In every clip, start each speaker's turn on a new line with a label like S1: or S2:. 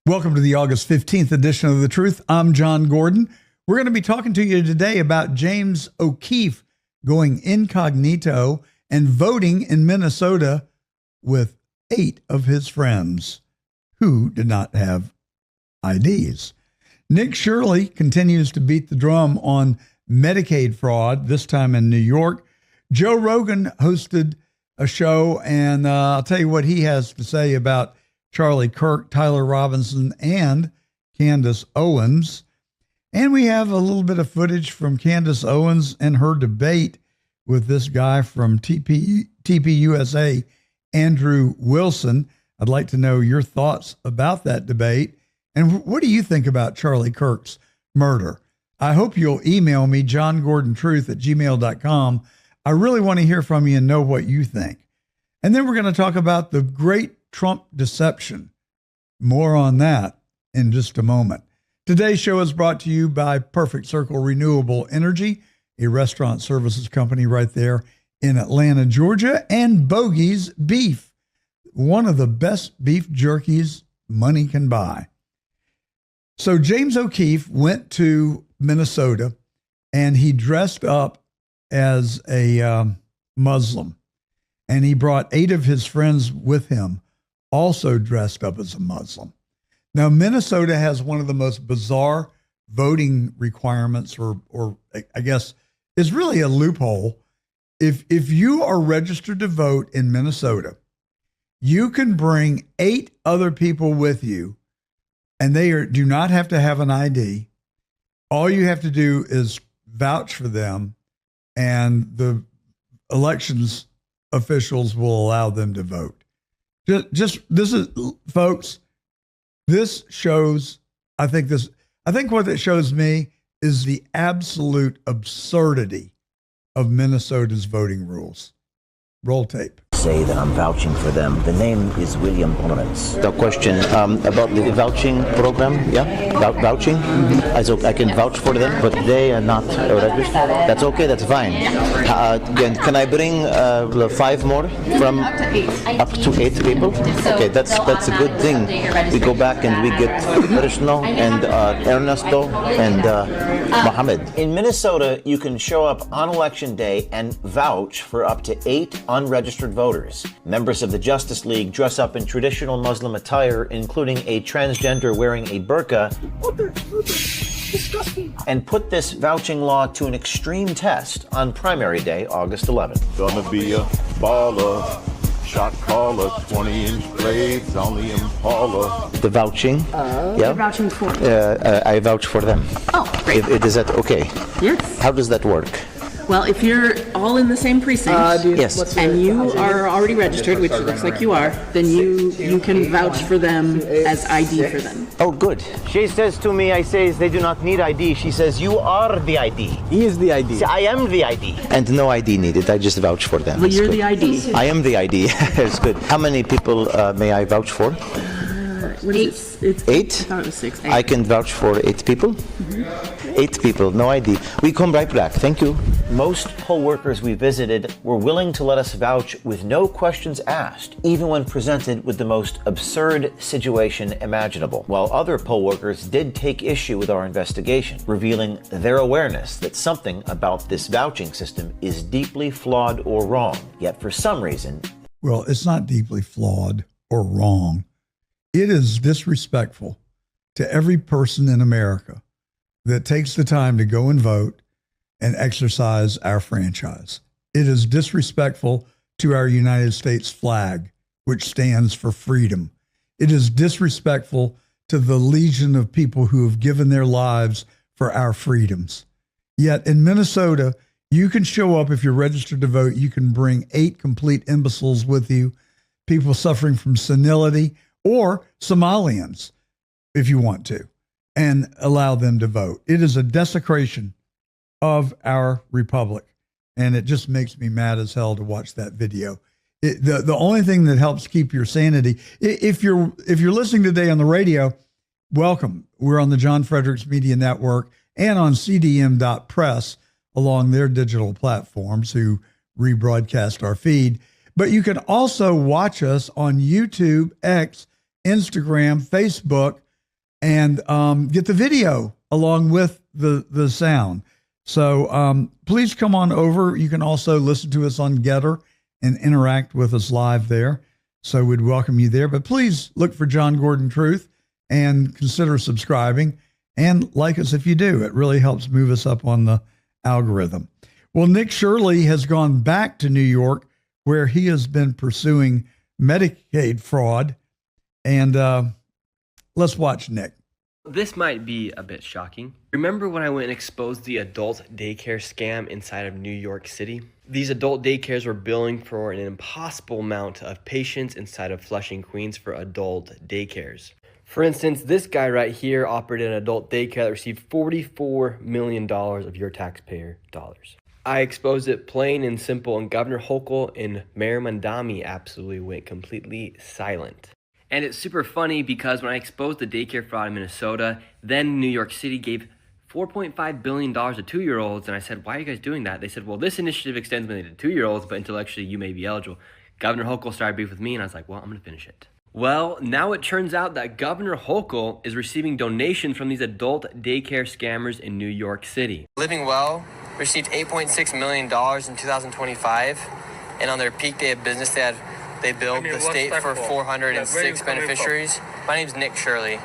S1: Welcome to the August 15th edition of The Truth. I'm John Gordon. We're going to be talking to you today about James O'Keefe going incognito and voting in Minnesota with 8 of his friends who did not have IDs. Nick Shirley continues to beat the drum on Medicaid fraud, this time in New York. Joe Rogan hosted a show, and I'll tell you what he has to say about Charlie Kirk, Tyler Robinson, and Candace Owens. And we have a little bit of footage from Candace Owens and her debate with this guy from TPUSA, Andrew Wilson. I'd like to know your thoughts about that debate. And what do you think about Charlie Kirk's murder? I hope you'll email me, johngordontruth@gmail.com. I really want to hear from you and know what you think. And then we're going to talk about the great Trump deception. More on that in just a moment. Today's show is brought to you by Perfect Circle Renewable Energy, a restaurant services company right there in Atlanta, Georgia, and Bogey's Beef, one of the best beef jerkies money can buy. So James O'Keefe went to Minnesota and he dressed up as a Muslim, and he brought 8 of his friends with him, also dressed up as a Muslim. Now, Minnesota has one of the most bizarre voting requirements, or I guess is really a loophole. If you are registered to vote in Minnesota, you can bring 8 other people with you, and they do not have to have an ID. All you have to do is vouch for them, and the elections officials will allow them to vote. This is, folks, this shows, I think what it shows me is the absolute absurdity of Minnesota's voting rules. Roll tape.
S2: Say that I'm vouching for them. The name is William Lawrence. The question about the vouching program, vouching. I can vouch for them, but they are not registered. That's okay, that's fine. Can I bring 5 more from up to 8 people? Okay, that's a good thing. We go back and we get Krishna and Ernesto and Mohammed. In Minnesota, you can show up on election day and vouch for up to 8 unregistered voters. Members of the Justice League dress up in traditional Muslim attire, including a transgender wearing a burqa, and put this vouching law to an extreme test on primary day, August 11th.
S3: Gonna be a baller, shot caller, 20-inch blades on the Impala.
S2: The vouching.
S4: You're vouching for?
S2: I vouch for them.
S4: Oh, great.
S2: Is that okay?
S4: Yes.
S2: How does that work?
S4: Well, if you're all in the same precinct,
S2: Yes.
S4: and you are already registered, which it looks like you are, then you can vouch for them as ID for them.
S2: Oh, good. She says to me, I say they do not need ID. She says, you are the ID.
S5: He is the ID.
S2: I am the ID. And no ID needed. I just vouch for them.
S4: Well,
S2: It's
S4: you're
S2: good.
S4: the ID.
S2: I am the ID. It's good. How many people may I vouch for?
S4: What is it?
S2: 8?
S4: I thought it was 6. 8.
S2: I can vouch for 8 people? Mm-hmm. 8 people, no ID. We come right back. Thank you. Most poll workers we visited were willing to let us vouch with no questions asked, even when presented with the most absurd situation imaginable. While other poll workers did take issue with our investigation, revealing their awareness that something about this vouching system is deeply flawed or wrong. Yet for some reason...
S1: Well, it's not deeply flawed or wrong. It is disrespectful to every person in America that takes the time to go and vote and exercise our franchise. It is disrespectful to our United States flag, which stands for freedom. It is disrespectful to the legion of people who have given their lives for our freedoms. Yet in Minnesota, you can show up if you're registered to vote. You can bring 8 complete imbeciles with you, people suffering from senility, or Somalians, if you want to, and allow them to vote. It is a desecration of our republic, and it just makes me mad as hell to watch that video. The only thing that helps keep your sanity, if you're listening today on the radio, welcome. We're on the John Fredericks Media Network and on cdm.press along their digital platforms who rebroadcast our feed. But you can also watch us on YouTube, X, Instagram, Facebook, and get the video along with the sound. So please come on over. You can also listen to us on Getter and interact with us live there. So we'd welcome you there. But please look for John Gordon Truth and consider subscribing and like us if you do. It really helps move us up on the algorithm. Well, Nick Shirley has gone back to New York where he has been pursuing Medicaid fraud. And let's watch Nick.
S5: This might be a bit shocking. Remember when I went and exposed the adult daycare scam inside of New York City? These adult daycares were billing for an impossible amount of patients inside of Flushing, Queens for adult daycares. For instance, this guy right here operated an adult daycare that received $44 million of your taxpayer dollars. I exposed it plain and simple, and Governor Hochul and Mayor Mamdani absolutely went completely silent. And it's super funny because when I exposed the daycare fraud in Minnesota, then New York City gave $4.5 billion to 2-year-olds. And I said, why are you guys doing that? They said, well, this initiative extends mainly to 2-year-olds, but intellectually you may be eligible. Governor Hochul started beef with me, and I was like, well, I'm going to finish it. Well, now it turns out that Governor Hochul is receiving donations from these adult daycare scammers in New York City.
S6: Living Well received $8.6 million in 2025, and on their peak day of business, they billed the state for 406 beneficiaries. My name's Nick Shirley.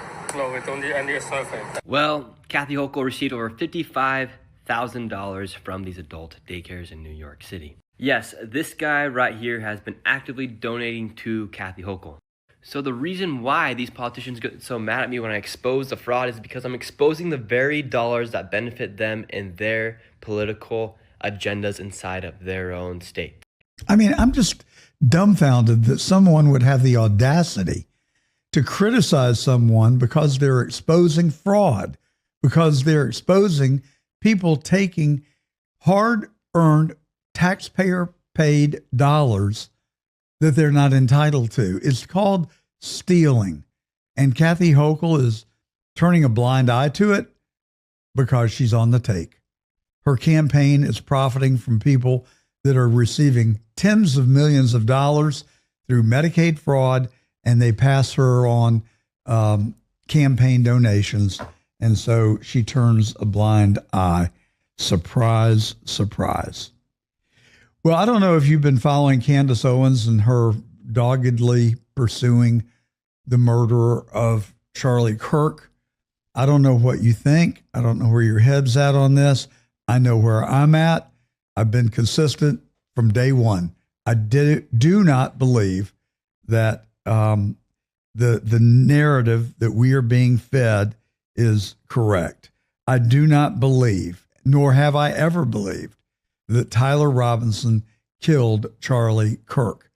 S5: Well, Kathy Hochul received over $55,000 from these adult daycares in New York City. Yes, this guy right here has been actively donating to Kathy Hochul. So the reason why these politicians get so mad at me when I expose the fraud is because I'm exposing the very dollars that benefit them in their political agendas inside of their own state.
S1: I mean, I'm just dumbfounded that someone would have the audacity to criticize someone because they're exposing fraud, because they're exposing people taking hard-earned, taxpayer-paid dollars that they're not entitled to. It's called stealing. And Kathy Hochul is turning a blind eye to it because she's on the take. Her campaign is profiting from people that are receiving tens of millions of dollars through Medicaid fraud, and they pass her on campaign donations. And so she turns a blind eye. Surprise, surprise. Well, I don't know if you've been following Candace Owens and her doggedly pursuing the murderer of Charlie Kirk. I don't know what you think. I don't know where your head's at on this. I know where I'm at. I've been consistent from day one. I do not believe that the narrative that we are being fed is correct. I do not believe, nor have I ever believed, that Tyler Robinson killed Charlie Kirk.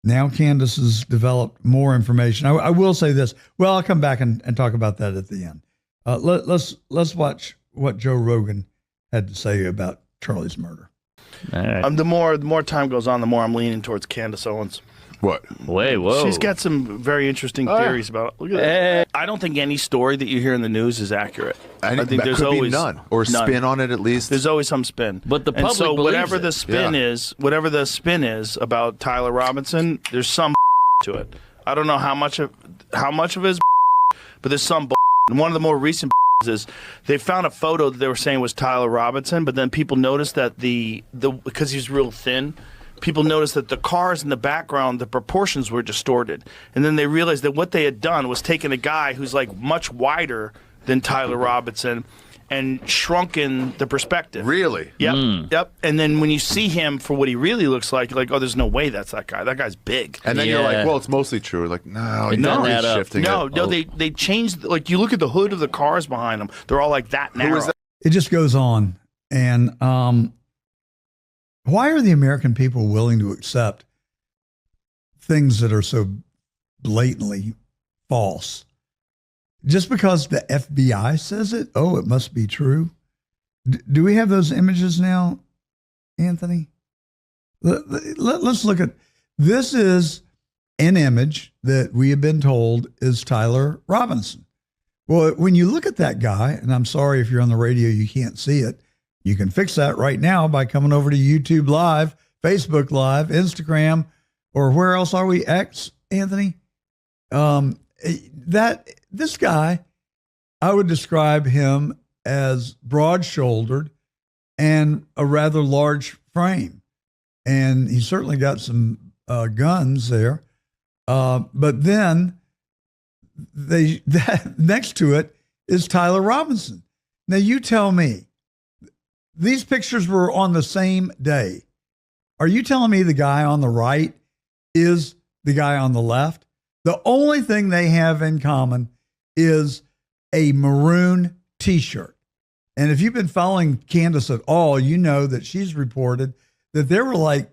S1: Now Candace has developed more information. I will say this. Well, I'll come back and talk about that at the end. Let's watch what Joe Rogan had to say about Charlie's murder.
S7: All right.
S8: The more time goes on, the more I'm leaning towards Candace Owens.
S3: What?
S7: Wait, whoa.
S8: She's got some very interesting theories about it. Look at that. I don't think any story that you hear in the news is accurate. I think there's
S3: could
S8: always
S3: be none or
S8: none.
S3: Spin on it at least.
S8: There's always some spin.
S7: But the public
S8: and so
S7: believes
S8: whatever
S7: it.
S8: the spin is, whatever the spin is about Tyler Robinson, there's some to it. I don't know how much of it is, but there's some. And one of the more recent is they found a photo that they were saying was Tyler Robinson, but then people noticed that because he's real thin. People noticed that the cars in the background, the proportions were distorted. And then they realized that what they had done was taken a guy who's like much wider than Tyler Robinson and shrunken the perspective.
S3: Really?
S8: Yep. Yep. And then when you see him for what he really looks like, you're like, oh, there's no way that's that guy. That guy's big.
S3: And then you're like, well, it's mostly true. Like, no,
S7: It doesn't add up.
S3: shifting
S8: No,
S3: it.
S8: they changed. Like, you look at the hood of the cars behind them, they're all like that narrow.
S3: Who is that?
S1: It just goes on. And why are the American people willing to accept things that are so blatantly false? Just because the FBI says it, oh, it must be true. Do we have those images now, Anthony? Let's look at, this is an image that we have been told is Tyler Robinson. Well, when you look at that guy, and I'm sorry if you're on the radio, you can't see it. You can fix that right now by coming over to YouTube Live, Facebook Live, Instagram, or where else are we? X, Anthony? This guy I would describe him as broad-shouldered and a rather large frame. And he certainly got some guns there. But then next to it is Tyler Robinson. Now you tell me, these pictures were on the same day. Are you telling me the guy on the right is the guy on the left? The only thing they have in common is a maroon t-shirt. And if you've been following Candace at all, you know that she's reported that there were like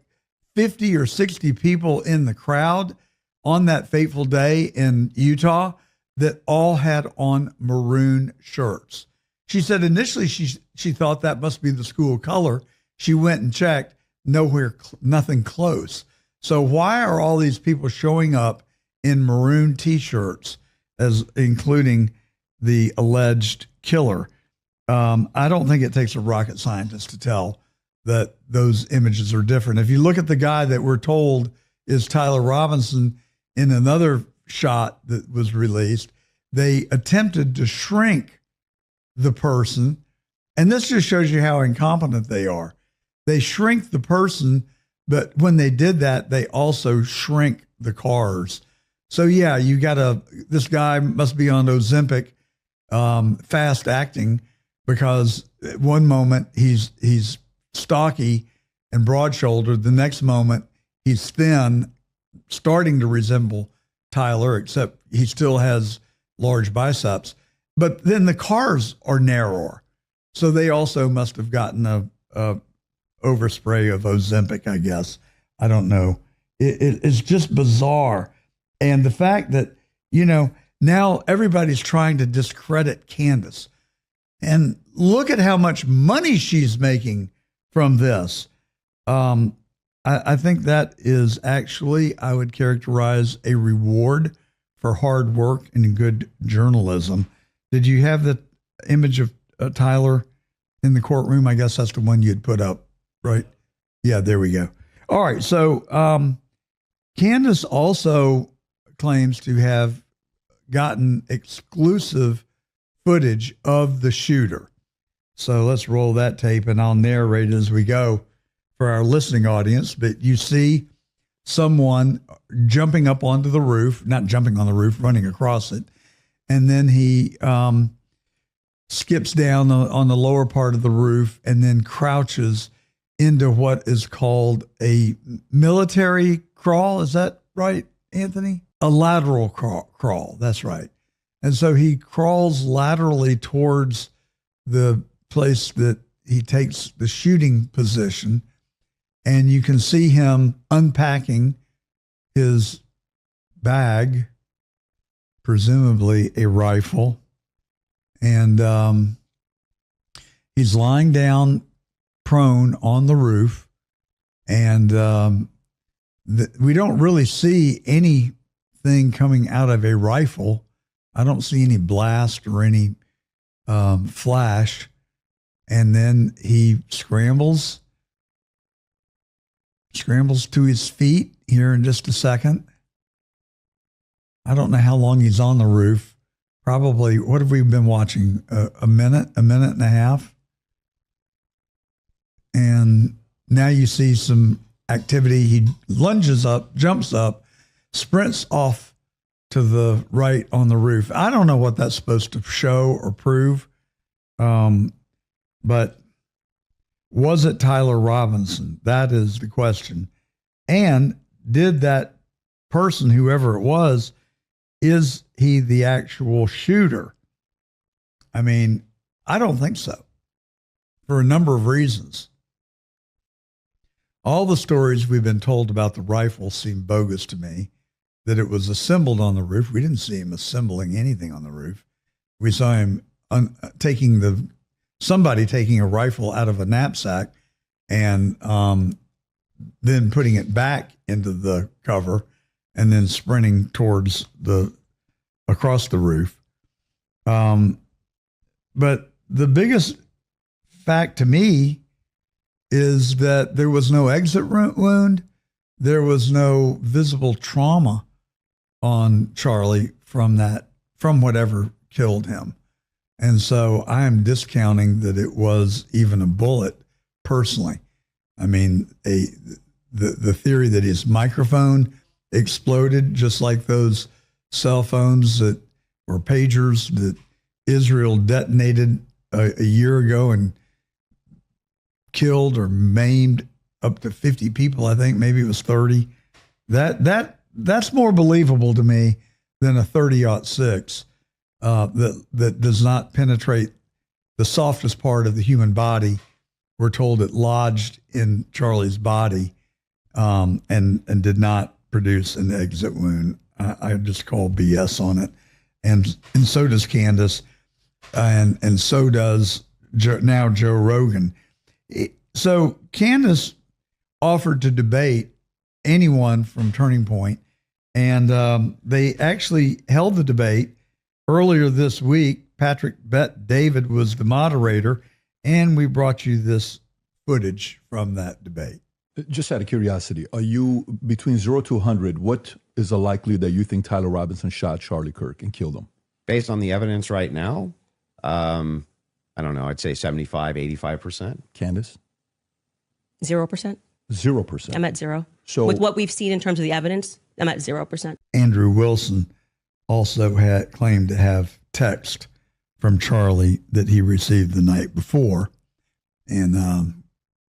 S1: 50 or 60 people in the crowd on that fateful day in Utah that all had on maroon shirts. She said initially she thought that must be the school color. She went and checked, nothing close. So why are all these people showing up in maroon t-shirts, as including the alleged killer? I don't think it takes a rocket scientist to tell that those images are different. If you look at the guy that we're told is Tyler Robinson in another shot that was released, they attempted to shrink the person. And this just shows you how incompetent they are. They shrink the person, but when they did that, they also shrink the cars. So yeah, this guy must be on Ozempic, fast acting, because at one moment he's stocky and broad-shouldered. The next moment he's thin, starting to resemble Tyler, except he still has large biceps. But then the cars are narrower. So they also must have gotten a overspray of Ozempic, I guess. I don't know. It's just bizarre. And the fact that, now everybody's trying to discredit Candace. And look at how much money she's making from this. I think that is actually, I would characterize a reward for hard work and good journalism. Did you have the image of Tyler in the courtroom? I guess that's the one you'd put up, right? Yeah, there we go. All right. So Candace also claims to have gotten exclusive footage of the shooter. So let's roll that tape and I'll narrate as we go for our listening audience. But you see someone jumping up onto the roof, not jumping on the roof, running across it. And then he skips down on the lower part of the roof and then crouches into what is called a military crawl. Is that right, Anthony? A lateral crawl. That's right. And so he crawls laterally towards the place that he takes the shooting position. And you can see him unpacking his bag, presumably a rifle. And he's lying down prone on the roof. And we don't really see anything coming out of a rifle. I don't see any blast or any flash. And then he scrambles to his feet here in just a second. I don't know how long he's on the roof. Probably, what have we been watching? A minute and a half. And now you see some activity. He lunges up, jumps up, sprints off to the right on the roof. I don't know what that's supposed to show or prove. But was it Tyler Robinson? That is the question. And did that person, whoever it was, is he the actual shooter? I mean, I don't think so, for a number of reasons. All the stories we've been told about the rifle seem bogus to me, that it was assembled on the roof. We didn't see him assembling anything on the roof. We saw him somebody taking a rifle out of a knapsack and then putting it back into the cover and then sprinting towards across the roof. But the biggest fact to me is that there was no exit wound. There was no visible trauma on Charlie from whatever killed him. And so I am discounting that it was even a bullet personally. I mean, the theory that his microphone exploded, just like those cell phones that were pagers that Israel detonated a year ago and killed or maimed up to 50 people. I think maybe it was 30. That's more believable to me than a 30-06 that does not penetrate the softest part of the human body. We're told it lodged in Charlie's body and did not produce an exit wound. I just call BS on it, and so does Candace, and so does now Joe Rogan. So Candace offered to debate anyone from Turning Point, and they actually held the debate earlier this week. Patrick Bet-David was the moderator, and we brought you this footage from that debate.
S9: Just out of curiosity, are you between 0 to 100? What is the likelihood that you think Tyler Robinson shot Charlie Kirk and killed him?
S10: Based on the evidence right now, I don't know. I'd say 75, 85%.
S9: Candace?
S11: 0%.
S9: 0%.
S11: I'm at 0.
S9: So
S11: with what we've seen in terms of the evidence, I'm at 0%.
S1: Andrew Wilson also had claimed to have text from Charlie that he received the night before, and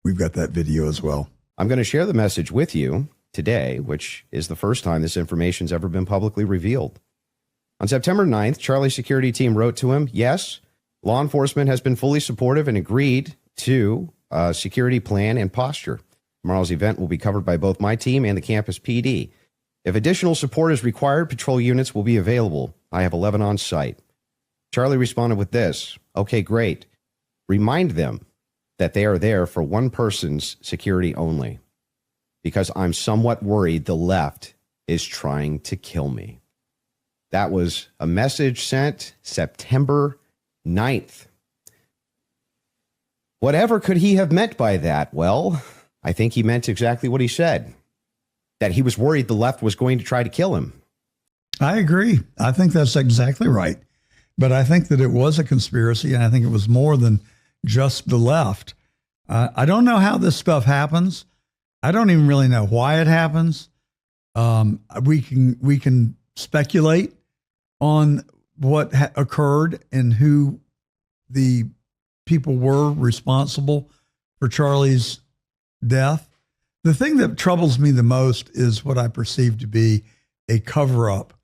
S1: we've got that video as well.
S10: I'm going to share the message with you today, which is the first time this information's ever been publicly revealed. On September 9th, Charlie's security team wrote to him, yes, law enforcement has been fully supportive and agreed to a security plan and posture. Tomorrow's event will be covered by both my team and the campus PD. If additional support is required, patrol units will be available. I have 11 on site. Charlie responded with this, okay, great. Remind them that they are there for one person's security only, because I'm somewhat worried the left is trying to kill me. That was a message sent September 9th. Whatever could he have meant by that? Well, I think he meant exactly what he said, that he was worried the left was going to try to kill him.
S1: I agree. I think that's exactly right. But I think that it was a conspiracy, and I think it was more than just the left. I don't know how this stuff happens. I don't even really know why it happens. We can speculate on what occurred and who the people were responsible for Charlie's death. The thing that troubles me the most is what I perceive to be a cover-up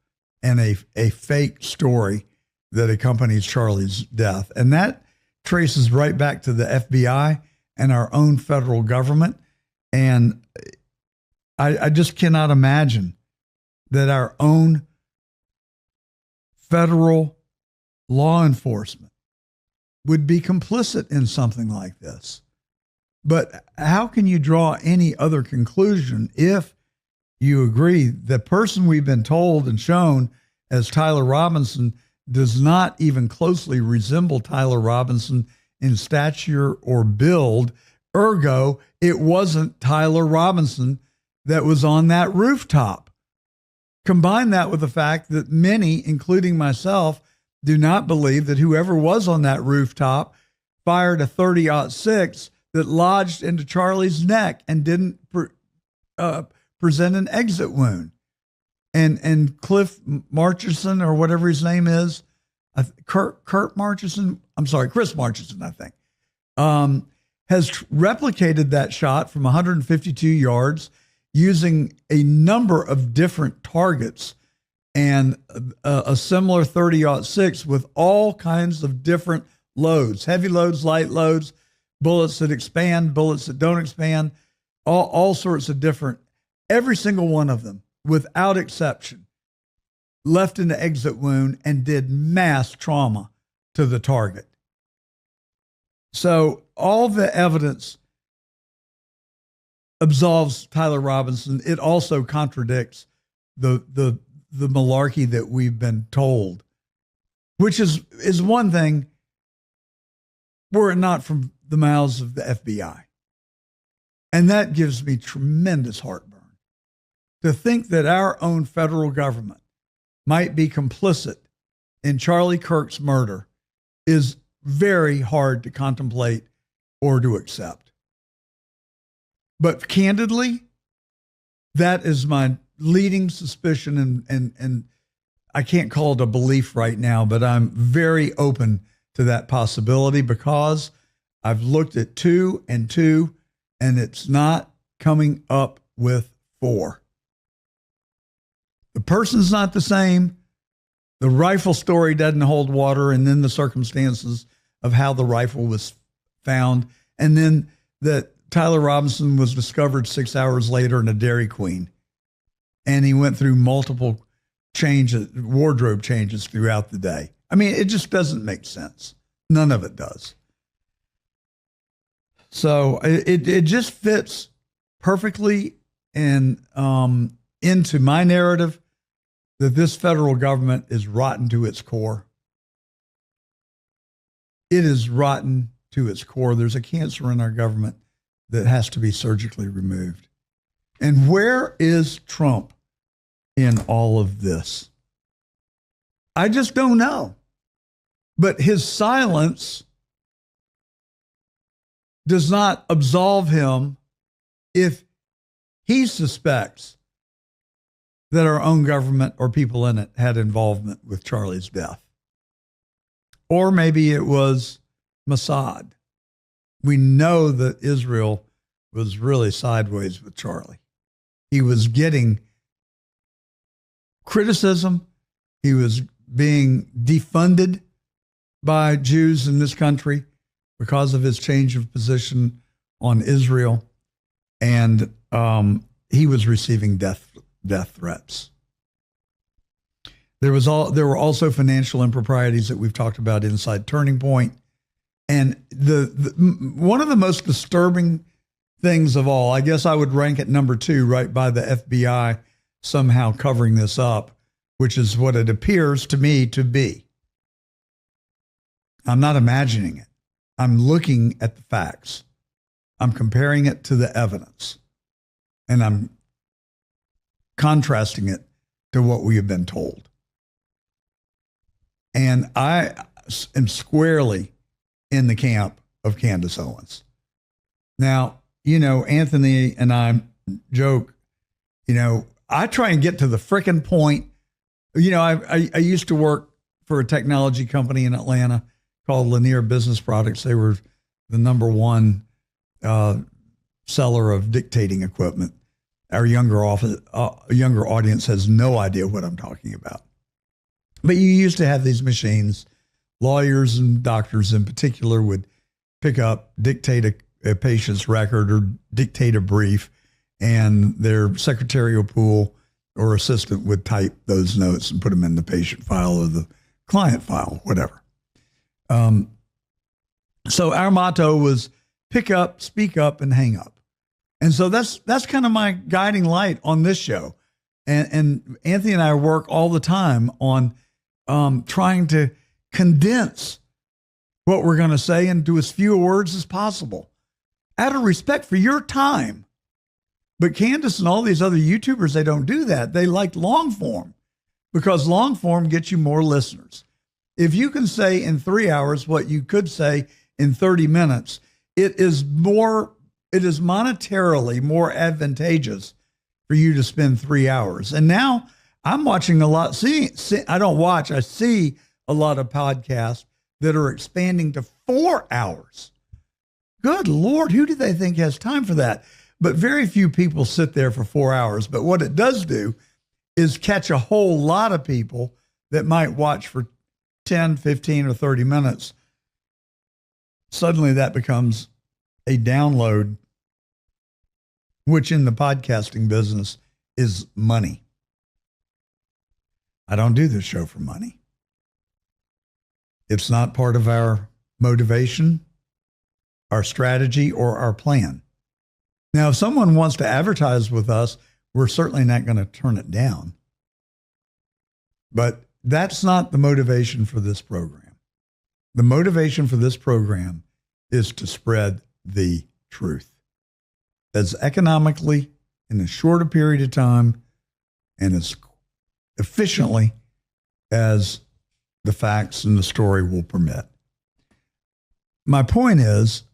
S1: and a fake story that accompanies Charlie's death. And that traces right back to the FBI and our own federal government. And I just cannot imagine that our own federal law enforcement would be complicit in something like this. But how can you draw any other conclusion if you agree the person we've been told and shown as Tyler Robinson does not even closely resemble Tyler Robinson in stature or build? Ergo, it wasn't Tyler Robinson that was on that rooftop. Combine that with the fact that many, including myself, do not believe that whoever was on that rooftop fired a 30-06 that lodged into Charlie's neck and didn't present an exit wound. And Cliff Marchison, or whatever his name is, Kurt Marchison, I'm sorry, Chris Marchison, I think, has replicated that shot from 152 yards using a number of different targets and a similar 30-06 with all kinds of different loads, heavy loads, light loads, bullets that expand, bullets that don't expand, all sorts of different, every single one of them, without exception, left an exit wound and did mass trauma to the target. So all the evidence absolves Tyler Robinson. It also contradicts the malarkey that we've been told, which is one thing were it not from the mouths of the FBI. And that gives me tremendous heartburn to think that our own federal government might be complicit in Charlie Kirk's murder is very hard to contemplate or to accept. But candidly, that is my leading suspicion, and I can't call it a belief right now, but I'm very open to that possibility because I've looked at 2 and 2, and it's not coming up with 4. The person's not the same. The rifle story doesn't hold water, and then the circumstances of how the rifle was found, and then that Tyler Robinson was discovered 6 hours later in a Dairy Queen, and he went through multiple wardrobe changes throughout the day. I mean, it just doesn't make sense. None of it does. So it just fits perfectly into my narrative that this federal government is rotten to its core. It is rotten to its core. There's a cancer in our government that has to be surgically removed. And where is Trump in all of this? I just don't know. But his silence does not absolve him if he suspects that our own government or people in it had involvement with Charlie's death. Or maybe it was Mossad. We know that Israel was really sideways with Charlie. He was getting criticism. He was being defunded by Jews in this country because of his change of position on Israel. And he was receiving death threats. There were also financial improprieties that we've talked about inside Turning Point. And one of the most disturbing things of all, I guess I would rank it number 2, right by the FBI somehow covering this up, which is what it appears to me to be. I'm not imagining it. I'm looking at the facts. I'm comparing it to the evidence. And I'm contrasting it to what we have been told. And I am squarely in the camp of Candace Owens. Now, Anthony and I joke, I try and get to the frickin' point. I used to work for a technology company in Atlanta called Lanier Business Products. They were the number 1 seller of dictating equipment. Our younger audience has no idea what I'm talking about. But you used to have these machines. Lawyers and doctors in particular would pick up, dictate a patient's record or dictate a brief, and their secretarial pool or assistant would type those notes and put them in the patient file or the client file, whatever. So our motto was pick up, speak up, and hang up. And so that's kind of my guiding light on this show. And Anthony and I work all the time on trying to condense what we're going to say into as few words as possible out of respect for your time. But Candace and all these other YouTubers, they don't do that. They like long form because long form gets you more listeners. If you can say in 3 hours what you could say in 30 minutes, it is monetarily more advantageous for you to spend 3 hours. And now I'm watching a lot. I see a lot of podcasts that are expanding to 4 hours. Good Lord, who do they think has time for that? But very few people sit there for 4 hours. But what it does do is catch a whole lot of people that might watch for 10, 15, or 30 minutes. Suddenly that becomes a download, which in the podcasting business is money. I don't do this show for money. It's not part of our motivation, our strategy, or our plan. Now, if someone wants to advertise with us, we're certainly not going to turn it down. But that's not the motivation for this program. The motivation for this program is to spread the truth as economically, in a shorter period of time, and as efficiently as the facts and the story will permit. my point is,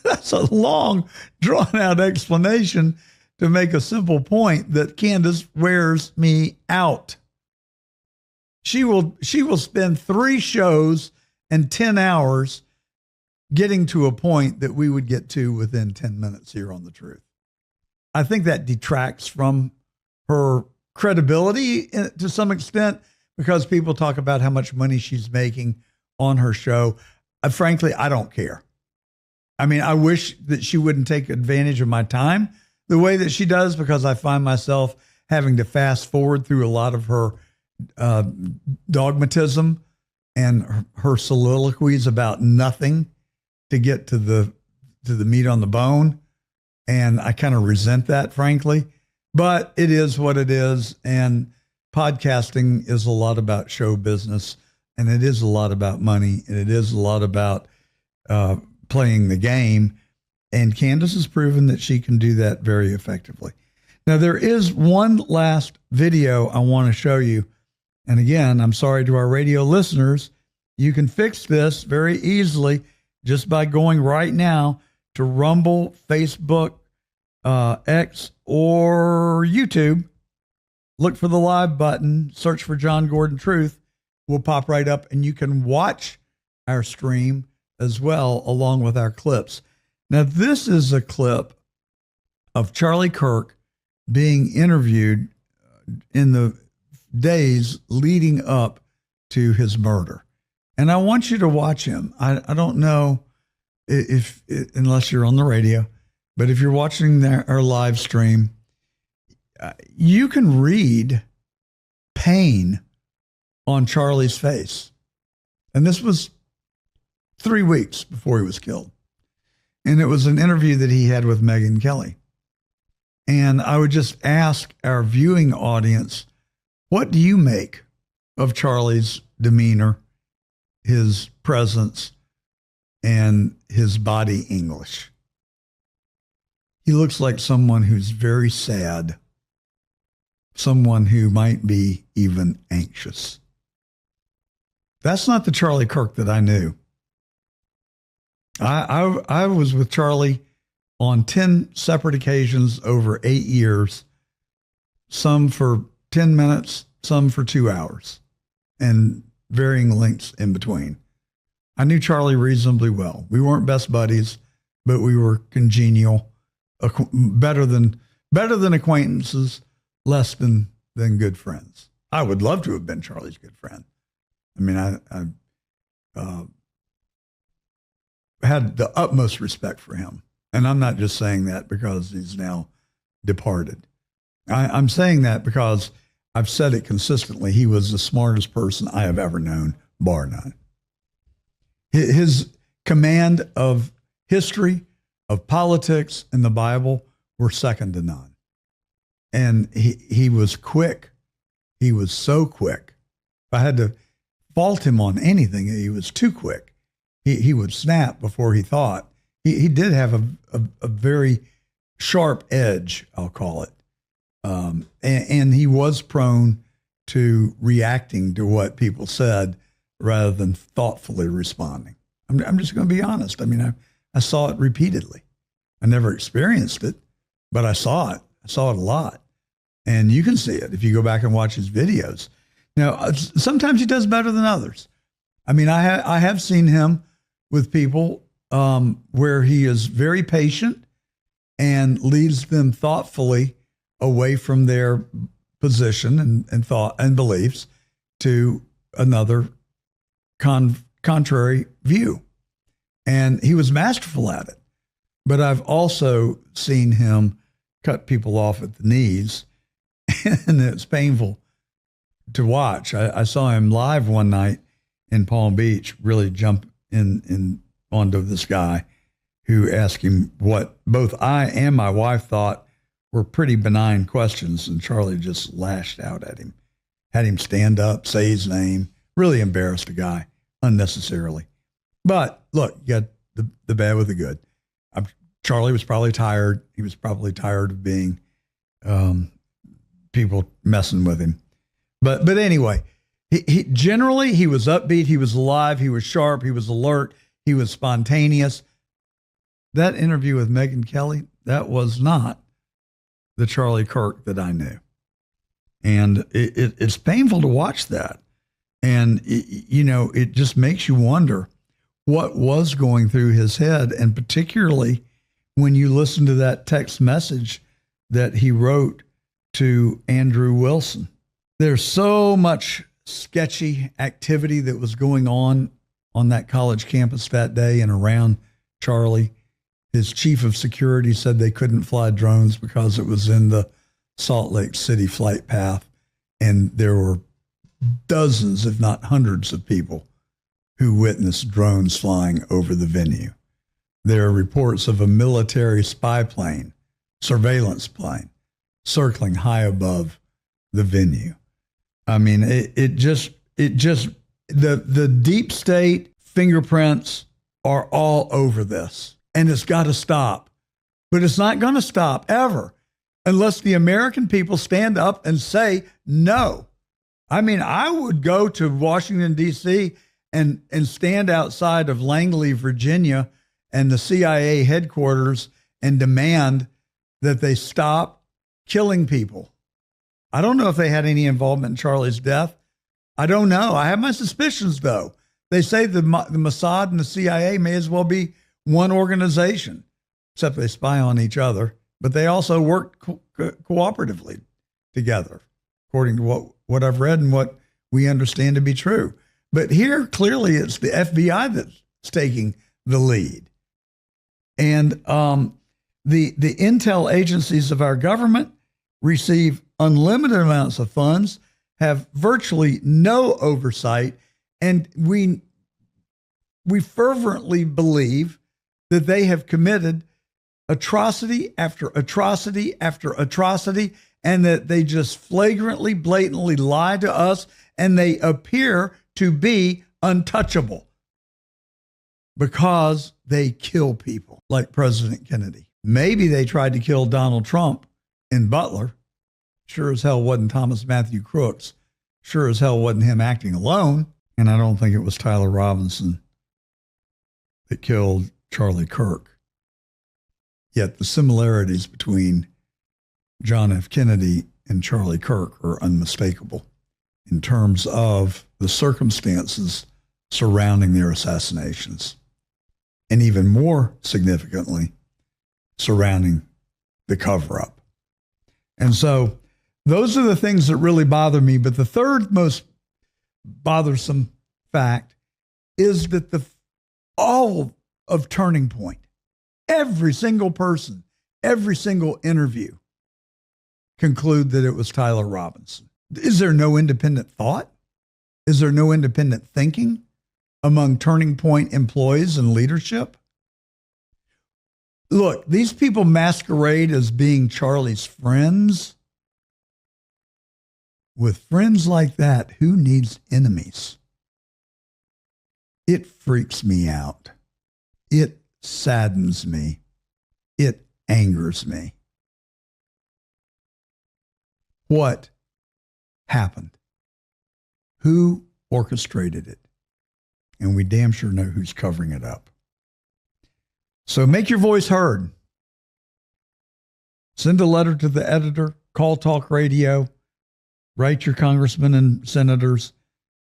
S1: that's a long, drawn-out explanation to make a simple point that Candace wears me out. She will spend 3 shows and 10 hours getting to a point that we would get to within 10 minutes here on The Truth. I think that detracts from her credibility to some extent because people talk about how much money she's making on her show. Frankly, I don't care. I mean, I wish that she wouldn't take advantage of my time the way that she does, because I find myself having to fast forward through a lot of her dogmatism and her soliloquies about nothing to get to the meat on the bone. And I kind of resent that, frankly, but it is what it is. And podcasting is a lot about show business, and it is a lot about money, and it is a lot about playing the game. And Candace has proven that she can do that very effectively. Now, there is one last video I want to show you. And again, I'm sorry to our radio listeners. You can fix this very easily just by going right now to Rumble, Facebook, X, or YouTube. Look for the live button, search for John Gordon Truth. We'll pop right up, and you can watch our stream as well, along with our clips. Now, this is a clip of Charlie Kirk being interviewed in the days leading up to his murder. And I want you to watch him. I don't know if unless you're on the radio, but if you're watching our live stream, you can read pain on Charlie's face. And this was 3 weeks before he was killed. And it was an interview that he had with Megyn Kelly. And I would just ask our viewing audience, what do you make of Charlie's demeanor, his presence, and his body English? He looks like someone who's very sad, someone who might be even anxious. That's not the Charlie Kirk that I knew. I was with Charlie on 10 separate occasions over 8 years, some for 10 minutes, some for 2 hours, and varying lengths in between. I knew Charlie reasonably well. We weren't best buddies, but we were congenial, better than acquaintances, less than good friends. I would love to have been Charlie's good friend. I mean, I had the utmost respect for him. And I'm not just saying that because he's now departed. I'm saying that because I've said it consistently. He was the smartest person I have ever known, bar none. His command of history, of politics, and the Bible were second to none. And he was quick. He was so quick. If I had to fault him on anything, he was too quick. He would snap before he thought. He did have a very sharp edge, I'll call it. And he was prone to reacting to what people said rather than thoughtfully responding. I'm just going to be honest. I mean, I saw it repeatedly. I never experienced it, but I saw it. I saw it a lot. And you can see it if you go back and watch his videos. Now, sometimes he does better than others. I mean, I have seen him with people where he is very patient and leads them thoughtfully away from their position and thought and beliefs to another contrary view. And he was masterful at it. But I've also seen him cut people off at the knees, and it's painful to watch. I saw him live one night in Palm Beach really jump in onto this guy who asked him what both I and my wife thought were pretty benign questions, and Charlie just lashed out at him, had him stand up, say his name, really embarrassed the guy unnecessarily. But look, you got the bad with the good. Charlie was probably tired. He was probably tired of being people messing with him. But anyway, Generally, he was upbeat, he was alive, he was sharp, he was alert, he was spontaneous. That interview with Megyn Kelly, that was not the Charlie Kirk that I knew. And it's painful to watch that. And, it just makes you wonder what was going through his head. And particularly when you listen to that text message that he wrote to Andrew Wilson. There's so much sketchy activity that was going on that college campus that day and around Charlie. His chief of security said they couldn't fly drones because it was in the Salt Lake City flight path. And there were dozens, if not hundreds of people who witnessed drones flying over the venue. There are reports of a military spy plane, surveillance plane, circling high above the venue. I mean, the deep state fingerprints are all over this, and it's got to stop. But it's not going to stop ever unless the American people stand up and say no. I mean, I would go to Washington, D.C. and stand outside of Langley, Virginia, and the CIA headquarters and demand that they stop killing people. I don't know if they had any involvement in Charlie's death. I don't know. I have my suspicions, though. They say the Mossad and the CIA may as well be one organization, except they spy on each other, but they also work cooperatively together, according to what I've read and what we understand to be true. But here, clearly, it's the FBI that's taking the lead. And the intel agencies of our government receive unlimited amounts of funds, have virtually no oversight, and we fervently believe that they have committed atrocity after atrocity after atrocity, and that they just flagrantly, blatantly lie to us, and they appear to be untouchable because they kill people like President Kennedy. Maybe they tried to kill Donald Trump in Butler. Sure as hell wasn't Thomas Matthew Crooks. Sure as hell wasn't him acting alone. And I don't think it was Tyler Robinson that killed Charlie Kirk. Yet the similarities between John F. Kennedy and Charlie Kirk are unmistakable in terms of the circumstances surrounding their assassinations. And even more significantly, surrounding the cover-up. And so those are the things that really bother me. But the third most bothersome fact is that all of Turning Point, every single person, every single interview conclude that it was Tyler Robinson. Is there no independent thought? Is there no independent thinking among Turning Point employees and leadership? Look, these people masquerade as being Charlie's friends. With friends like that, who needs enemies? It freaks me out. It saddens me. It angers me. What happened? Who orchestrated it? And we damn sure know who's covering it up. So make your voice heard. Send a letter to the editor, call talk radio, write your congressmen and senators,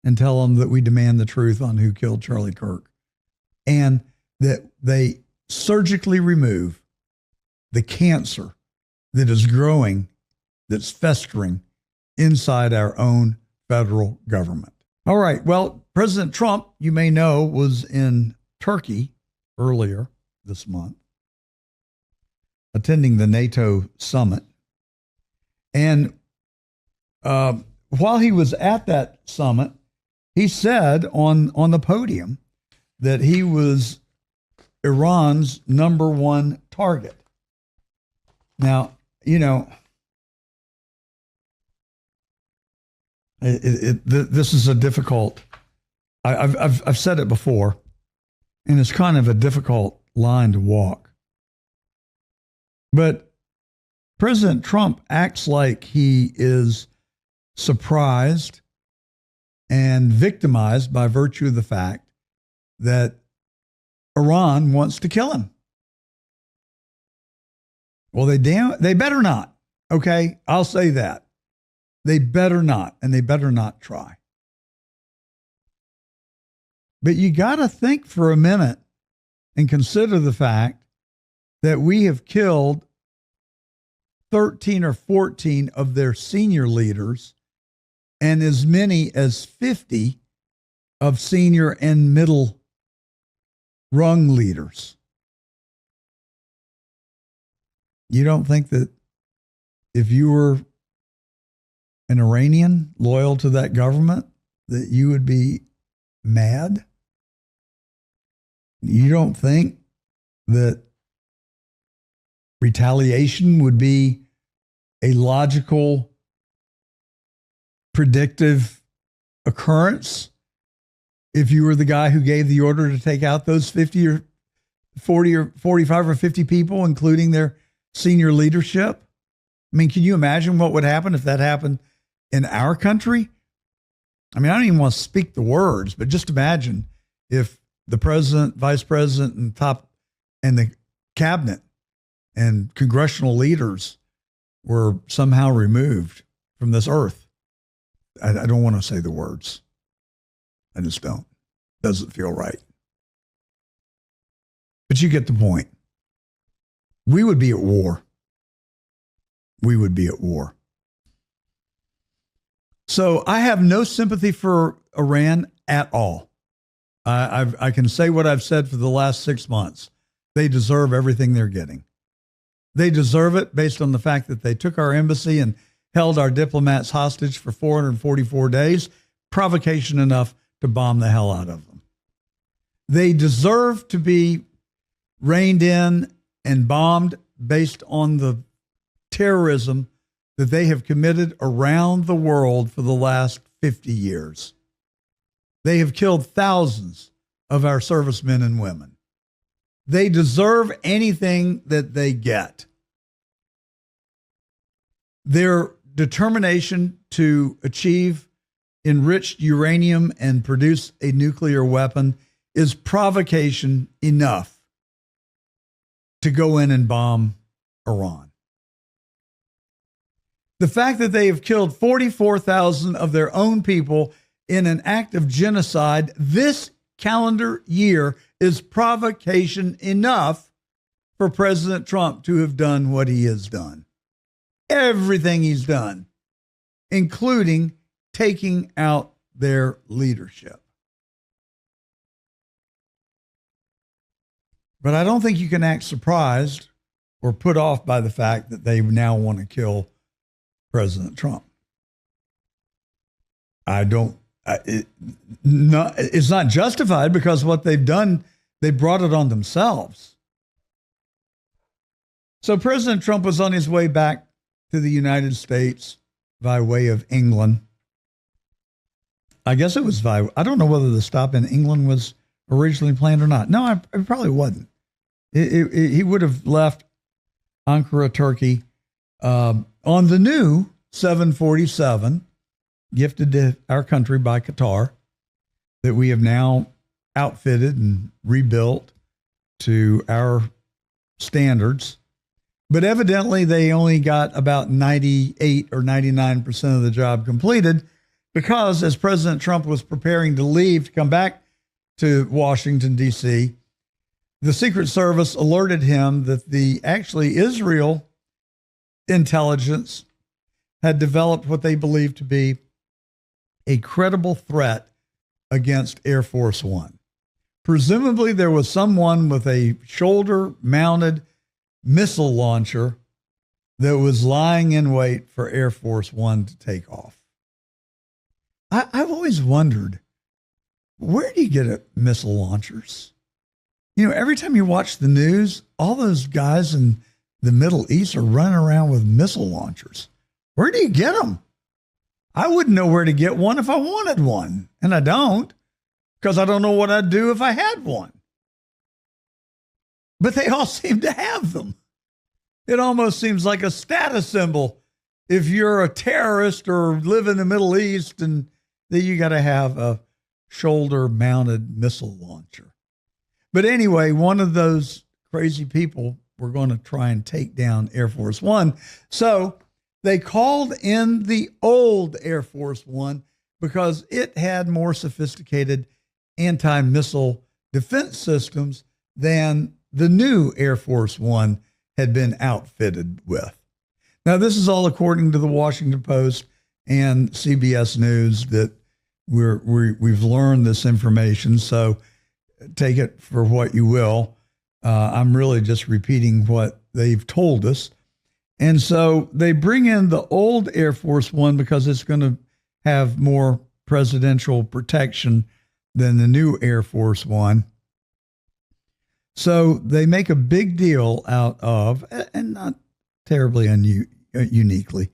S1: and tell them that we demand the truth on who killed Charlie Kirk, and that they surgically remove the cancer that is growing, that's festering inside our own federal government. All right. Well, President Trump, you may know, was in Turkey earlier this month, attending the NATO summit. And while he was at that summit, he said on the podium that he was Iran's number one target. Now, you know, this is a difficult, I've said it before, and it's kind of a difficult line to walk. But President Trump acts like he is surprised and victimized by virtue of the fact that Iran wants to kill him. Well, they better not. Okay, I'll say that. They better not, and they better not try. But you got to think for a minute and consider the fact that we have killed 13 or 14 of their senior leaders and as many as 50 of senior and middle rung leaders. You don't think that if you were an Iranian loyal to that government, that you would be mad? You don't think that retaliation would be a logical, predictive occurrence if you were the guy who gave the order to take out those 50 or 40 or 45 or 50 people, including their senior leadership? I mean, can you imagine what would happen if that happened in our country? I mean, I don't even want to speak the words, but just imagine if the president, vice president, and the cabinet and congressional leaders were somehow removed from this earth. I don't want to say the words. I just don't. Doesn't feel right. But you get the point. We would be at war. We would be at war. So I have no sympathy for Iran at all. I can say what I've said for the last 6 months. They deserve everything they're getting. They deserve it based on the fact that they took our embassy and held our diplomats hostage for 444 days, provocation enough to bomb the hell out of them. They deserve to be reined in and bombed based on the terrorism that they have committed around the world for the last 50 years. They have killed thousands of our servicemen and women. They deserve anything that they get. Their determination to achieve enriched uranium and produce a nuclear weapon is provocation enough to go in and bomb Iran. The fact that they have killed 44,000 of their own people in an act of genocide this calendar year is provocation enough for President Trump to have done what he has done. Everything he's done, including taking out their leadership. But I don't think you can act surprised or put off by the fact that they now want to kill President Trump. It's not justified because what they've done, they brought it on themselves. So President Trump was on his way back to the United States by way of England. I guess it was I don't know whether the stop in England was originally planned or not. No, it probably wasn't. He would have left Ankara, Turkey, on the new 747 gifted to our country by Qatar that we have now outfitted and rebuilt to our standards. But evidently they only got about 98 or 99% of the job completed because as President Trump was preparing to leave to come back to Washington, D.C., the Secret Service alerted him that the actually Israel intelligence had developed what they believed to be a credible threat against Air Force One. Presumably there was someone with a shoulder-mounted missile launcher that was lying in wait for Air Force One to take off. I've always wondered, where do you get missile launchers? You know, every time you watch the news, all those guys in the Middle East are running around with missile launchers. Where do you get them? I wouldn't know where to get one if I wanted one, and I don't, because I don't know what I'd do if I had one. But they all seem to have them. It almost seems like a status symbol if you're a terrorist or live in the Middle East and that you got to have a shoulder-mounted missile launcher. But anyway, one of those crazy people were going to try and take down Air Force One. So they called in the old Air Force One because it had more sophisticated anti-missile defense systems than the new Air Force One had been outfitted with. Now, this is all according to the Washington Post and CBS News that we've learned this information. So take it for what you will. I'm really just repeating what they've told us. And so they bring in the old Air Force One because it's going to have more presidential protection than the new Air Force One. So they make a big deal out of, and not terribly uniquely,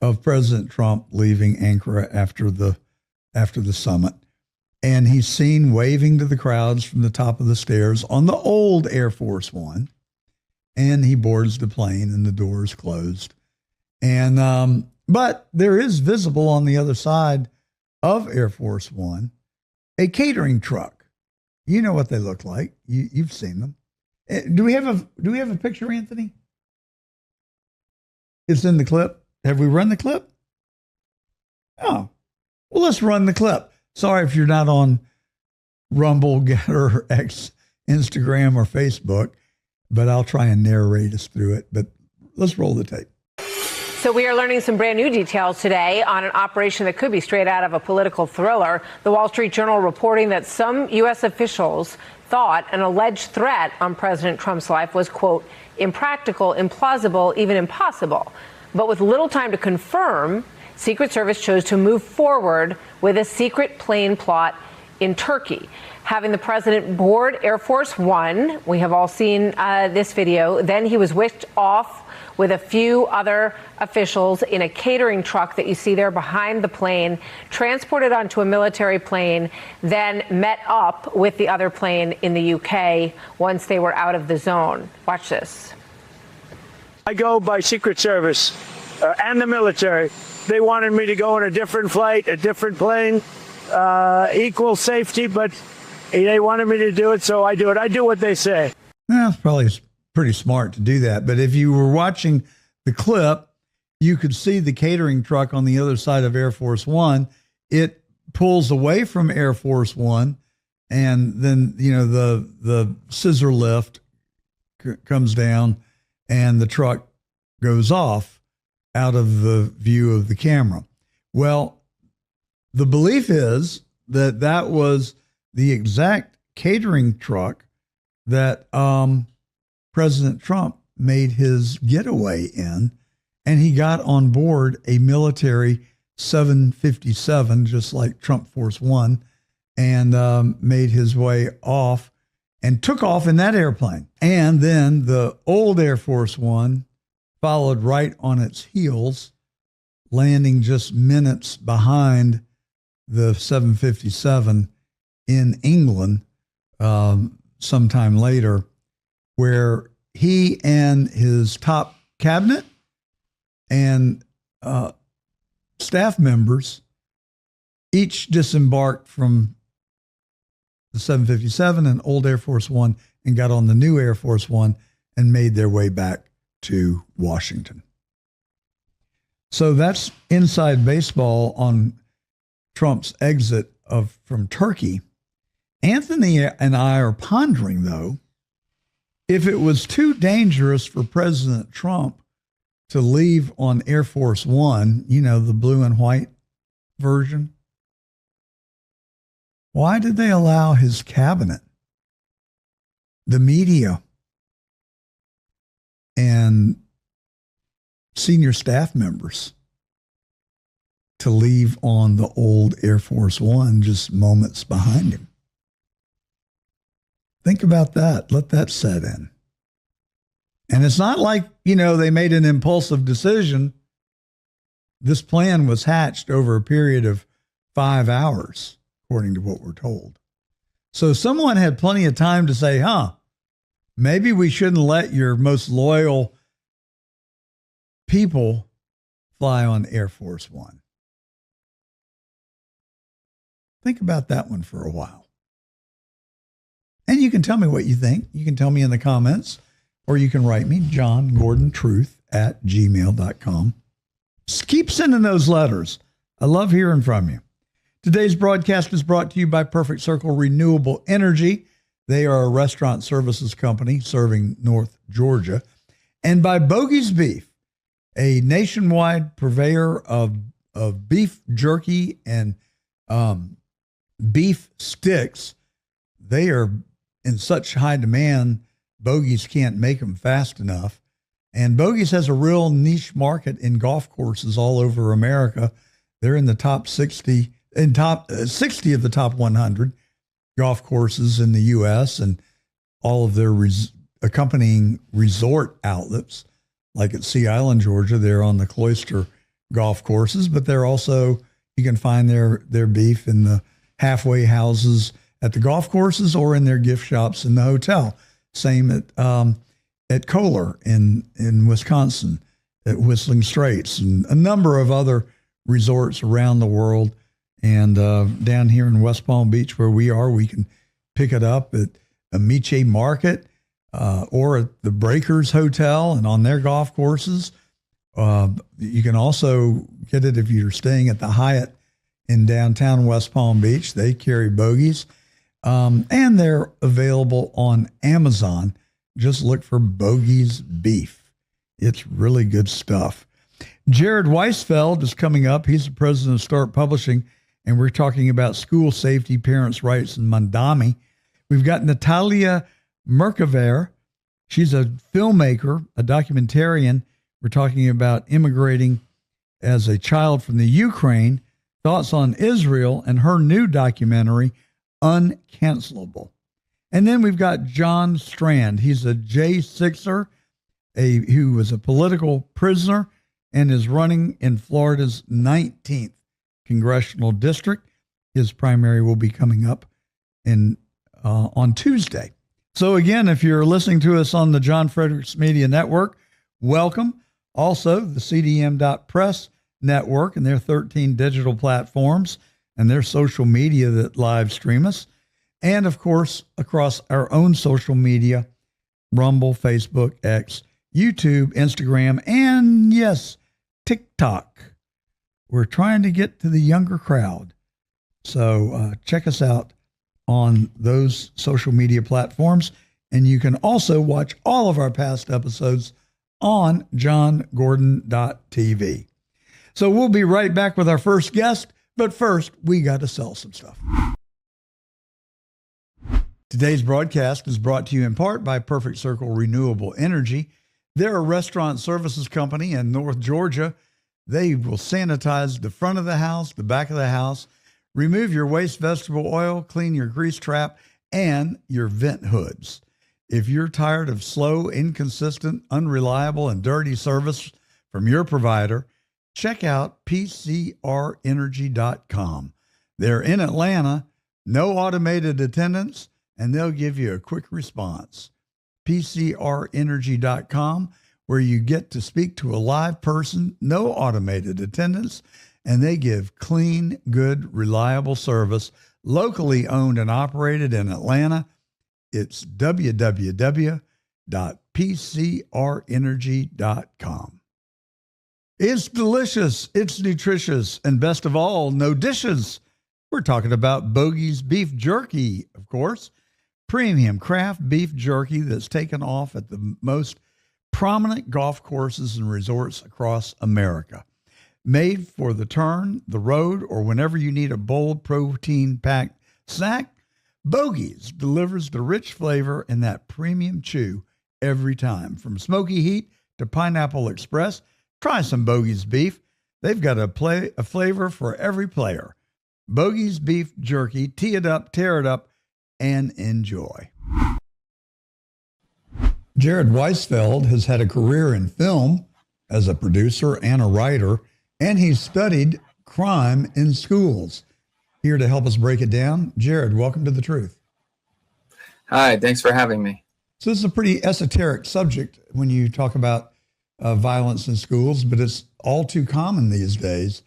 S1: of President Trump leaving Ankara after the summit. And he's seen waving to the crowds from the top of the stairs on the old Air Force One. And he boards the plane and the doors closed. And but there is visible on the other side of Air Force One a catering truck. You know what they look like. You've seen them. Do we have a picture, Anthony? It's in the clip. Have we run the clip? Oh, well, let's run the clip. Sorry if you're not on Rumble, Getter, X, Instagram, or Facebook, but I'll try and narrate us through it. But let's roll the tape.
S12: So we are learning some brand new details today on an operation that could be straight out of a political thriller. The Wall Street Journal reporting that some U.S. officials thought an alleged threat on President Trump's life was, quote, impractical, implausible, even impossible. But with little time to confirm, Secret Service chose to move forward with a secret plane plot in Turkey, having the president board Air Force One. We have all seen this video. Then he was whisked off with a few other officials in a catering truck that you see there behind the plane, transported onto a military plane, then met up with the other plane in the UK once they were out of the zone. Watch this.
S13: I go by Secret Service and the military. They wanted me to go on a different flight, a different plane, equal safety, but they wanted me to do it, so I do it. I do what they say.
S1: Well, it's probably pretty smart to do that. But if you were watching the clip, you could see the catering truck on the other side of Air Force One. It pulls away from Air Force One, and then, you know, the scissor lift comes down and the truck goes off out of the view of the camera. Well, the belief is that that was the exact catering truck that President Trump made his getaway in, and he got on board a military 757, just like Trump Force One, and made his way off and took off in that airplane. And then the old Air Force One followed right on its heels, landing just minutes behind the 757 in England sometime later, where he and his top cabinet and staff members each disembarked from the 757 and old Air Force One and got on the new Air Force One and made their way back to Washington. So that's inside baseball on Trump's exit from Turkey. Anthony and I are pondering, though, if it was too dangerous for President Trump to leave on Air Force One, you know, the blue and white version, why did they allow his cabinet, the media, and senior staff members to leave on the old Air Force One just moments behind him? Think about that. Let that set in. And it's not like, you know, they made an impulsive decision. This plan was hatched over a period of 5 hours, according to what we're told. So someone had plenty of time to say, maybe we shouldn't let your most loyal people fly on Air Force One. Think about that one for a while. And you can tell me what you think. You can tell me in the comments, or you can write me, johngordontruth@gmail.com. Just keep sending those letters. I love hearing from you. Today's broadcast is brought to you by Perfect Circle Renewable Energy. They are a restaurant services company serving North Georgia. And by Bogey's Beef, a nationwide purveyor of beef jerky and beef sticks. They are in such high demand, Bogey's can't make them fast enough. And Bogey's has a real niche market in golf courses all over America. They're in the top 60 of the top 100 golf courses in the U.S. and all of their accompanying resort outlets. Like at Sea Island, Georgia, they're on the Cloister golf courses, but they're also, you can find their beef in the halfway houses at the golf courses or in their gift shops in the hotel. Same at Kohler in Wisconsin, at Whistling Straits, and a number of other resorts around the world. And down here in West Palm Beach, where we are, we can pick it up at Amiche Market or at the Breakers Hotel and on their golf courses. You can also get it if you're staying at the Hyatt in downtown West Palm Beach. They carry Bogies, and they're available on Amazon. Just look for Bogies Beef. It's really good stuff. Jared WEISFELD is coming up. He's the president of Start Publishing, and we're talking about school safety, parents' rights, and Mamdani. We've got Natalya Murakhver. She's a filmmaker, a documentarian. We're talking about immigrating as a child from the Ukraine, thoughts on Israel, and her new documentary, Uncancellable. And then we've got John Strand. He's a J6er, who was a political prisoner and is running in Florida's 19th congressional district. His primary will be coming up on Tuesday. So again, if you're listening to us on the John Fredericks Media Network, welcome. Also, the CDM.press network and their 13 digital platforms and their social media that live stream us. And of course, across our own social media, Rumble, Facebook, X, YouTube, Instagram, and yes, TikTok. We're trying to get to the younger crowd. So check us out on those social media platforms. And you can also watch all of our past episodes on johngordon.tv. So we'll be right back with our first guest. But first, we got to sell some stuff. Today's broadcast is brought to you in part by Perfect Circle Renewable Energy. They're a restaurant services company in North Georgia. They will sanitize the front of the house, the back of the house, remove your waste vegetable oil, clean your grease trap, and your vent hoods. If you're tired of slow, inconsistent, unreliable, and dirty service from your provider, check out PCRenergy.com. They're in Atlanta, no automated attendance, and they'll give you a quick response. PCRenergy.com, where you get to speak to a live person, no automated attendance, and they give clean, good, reliable service, locally owned and operated in Atlanta. It's www.PCRenergy.com. It's delicious, it's nutritious, and best of all, no dishes. We're talking about Bogey's Beef Jerky, of course. Premium craft beef jerky that's taken off at the most prominent golf courses and resorts across America. Made for the turn, the road, or whenever you need a bold, protein-packed snack, Bogey's delivers the rich flavor and that premium chew every time. From smoky heat to Pineapple Express, try some Bogey's Beef. They've got a flavor for every player. Bogey's Beef Jerky, tee it up, tear it up, and enjoy. Jared WEISFELD has had a career in film as a producer and a writer, and he's studied crime in schools. Here to help us break it down, Jared, welcome to The Truth.
S14: Hi, thanks for having me.
S1: So this is a pretty esoteric subject when you talk about violence in schools, but it's all too common these days.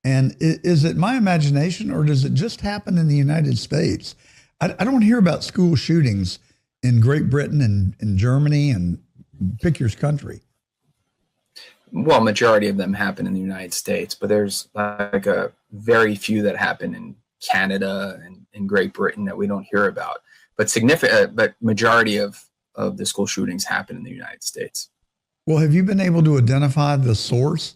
S1: And is it my imagination, or does it just happen in the United States? I don't hear about school shootings in Great Britain and Germany and pick your country.
S14: Well, majority of them happen in the United States, but there's like a very few that happen in Canada and in Great Britain that we don't hear about. But majority of the school shootings happen in the United States.
S1: Well, have you been able to identify the source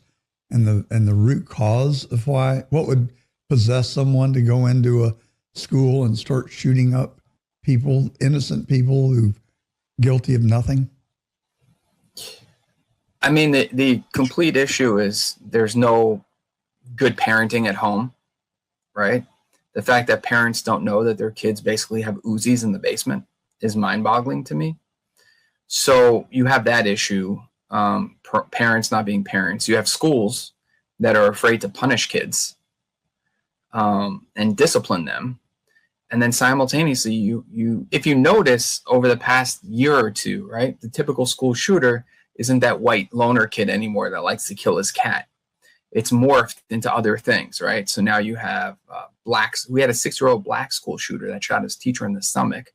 S1: and the root cause of what would possess someone to go into a school and start shooting up people, innocent people who guilty of nothing?
S14: I mean, the complete issue is there's no good parenting at home, right? The fact that parents don't know that their kids basically have Uzis in the basement is mind-boggling to me. So you have that issue, parents not being parents. You have schools that are afraid to punish kids and discipline them. And then simultaneously, if you notice over the past year or two, right, the typical school shooter isn't that white loner kid anymore that likes to kill his cat. It's morphed into other things, right? So now you have blacks. We had a 6-year-old black school shooter that shot his teacher in the stomach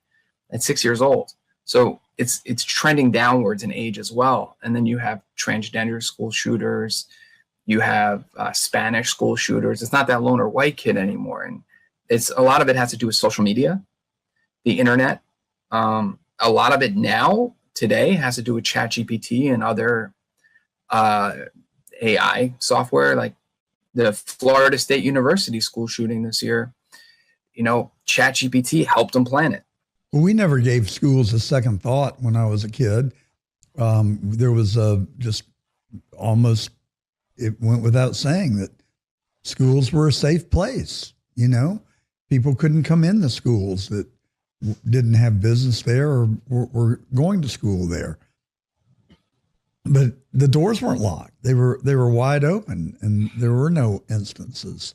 S14: at 6 years old. So it's trending downwards in age as well. And then you have transgender school shooters. You have Spanish school shooters. It's not that loner white kid anymore. And a lot of it has to do with social media, the internet. A lot of it now, today, has to do with ChatGPT and other AI software, like the Florida State University school shooting this year. ChatGPT helped them plan it.
S1: Well, we never gave schools a second thought when I was a kid. There was just almost, it went without saying that schools were a safe place. People couldn't come in the schools that didn't have business there or were going to school there. But the doors weren't locked. They were wide open, and there were no instances.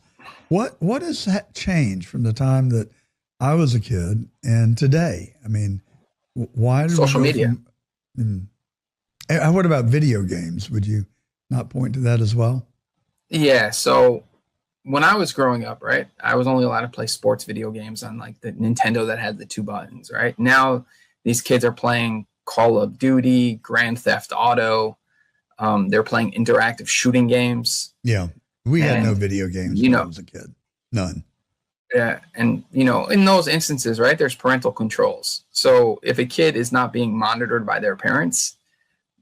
S1: What has changed from the time that I was a kid and today? I mean, why did
S14: social media?
S1: What about video games? Would you not point to that as well?
S14: Yeah. So when I was growing up, right, I was only allowed to play sports video games on like the Nintendo that had the 2 buttons, right? Now these kids are playing Call of Duty, Grand Theft Auto. They're playing interactive shooting games.
S1: Yeah. We had no video games when I was a kid. None.
S14: Yeah. And, in those instances, right, there's parental controls. So if a kid is not being monitored by their parents,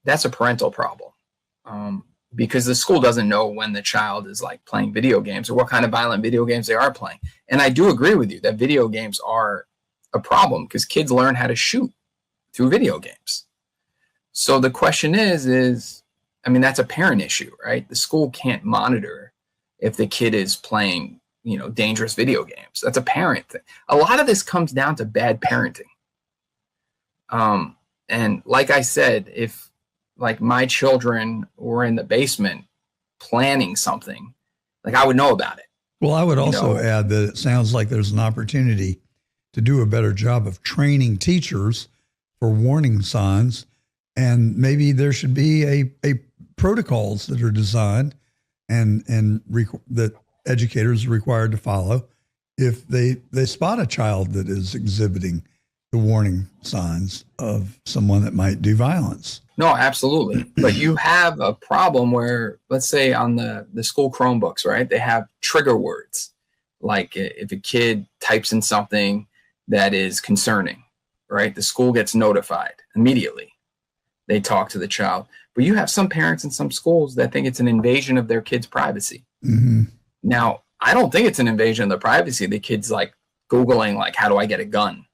S14: that's a parental problem. Because the school doesn't know when the child is like playing video games or what kind of violent video games they are playing. And I do agree with you that video games are a problem because kids learn how to shoot through video games. So the question is, that's a parent issue, right? The school can't monitor if the kid is playing, dangerous video games. That's a parent thing. A lot of this comes down to bad parenting. And like I said, if like my children were in the basement planning something, like I would know about it.
S1: Well, I would also add that it sounds like there's an opportunity to do a better job of training teachers for warning signs. And maybe there should be a protocols that are designed and that educators are required to follow if they spot a child that is exhibiting the warning signs of someone that might do violence.
S14: No, absolutely. But you have a problem where, let's say on the school Chromebooks, right, they have trigger words. Like if a kid types in something that is concerning, right, the school gets notified immediately. They talk to the child. But you have some parents in some schools that think it's an invasion of their kids' privacy.
S1: Mm-hmm.
S14: Now, I don't think it's an invasion of the privacy. The kid's like Googling, like, how do I get a gun?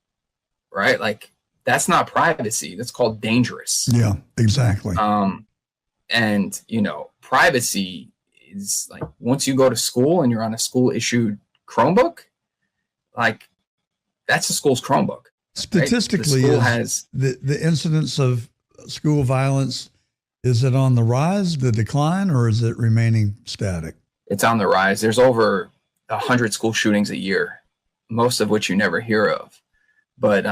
S14: Right? Like, that's not privacy. That's called dangerous.
S1: Yeah, exactly.
S14: And, privacy is like, once you go to school and you're on a school issued Chromebook, like, that's the school's Chromebook.
S1: Statistically,
S14: right?
S1: the incidence of school violence, is it on the rise, the decline, or is it remaining static?
S14: It's on the rise. There's over 100 school shootings a year, most of which you never hear of. But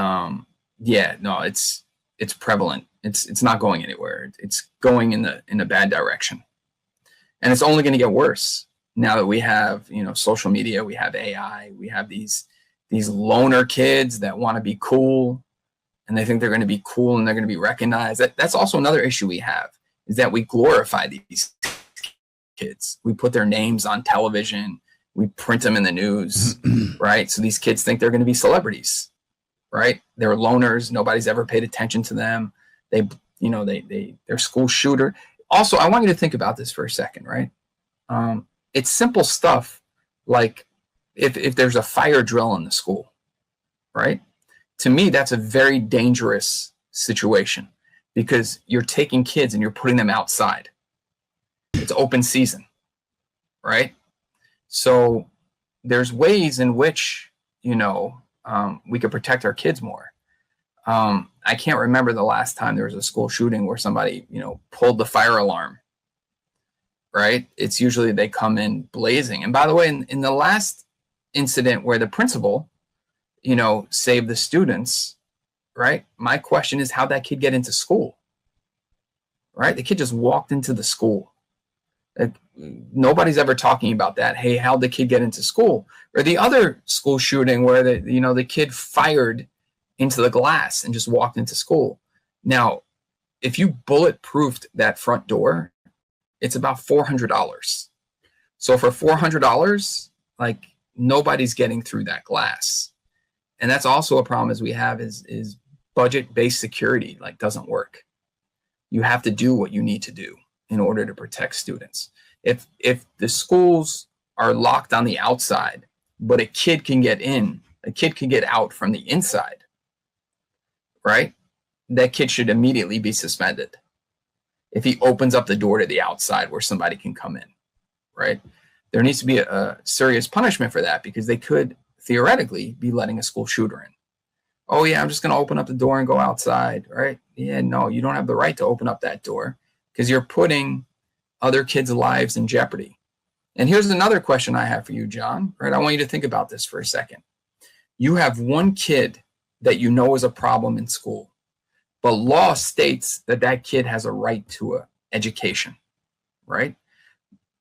S14: it's prevalent. It's not going anywhere. It's going in a bad direction, and it's only going to get worse. now that we have, social media, we have AI, we have these loner kids that want to be cool, and they think they're going to be cool and they're going to be recognized. That's also another issue we have, is that we glorify these kids. We put their names on television, we print them in the news, right? So these kids think they're going to be celebrities, right? They're loners. Nobody's ever paid attention to them. They're school shooter. Also, I want you to think about this for a second, right? It's simple stuff like if there's a fire drill in the school, right? To me, that's a very dangerous situation because you're taking kids and you're putting them outside. It's open season, right? So there's ways in which, we could protect our kids more. I can't remember the last time there was a school shooting where somebody, pulled the fire alarm, right? It's usually they come in blazing. And by the way, in the last incident where the principal, saved the students, right? My question is, how'd that kid get into school, right? The kid just walked into the school. Nobody's ever talking about that. Hey, how'd the kid get into school? Or the other school shooting where the kid fired into the glass and just walked into school. Now, if you bulletproofed that front door, it's about $400. So for $400, like, nobody's getting through that glass. And that's also a problem as we have is budget-based security, like, doesn't work. You have to do what you need to do in order to protect students. If the schools are locked on the outside, but a kid can get in, a kid can get out from the inside, right? That kid should immediately be suspended if he opens up the door to the outside where somebody can come in, right? There needs to be a serious punishment for that because they could theoretically be letting a school shooter in. Oh yeah, I'm just going to open up the door and go outside, right? Yeah, no, you don't have the right to open up that door because you're putting other kids' lives in jeopardy. And here's another question I have for you, John, right? I want you to think about this for a second. You have one kid that you know is a problem in school, but law states that that kid has a right to an education, right?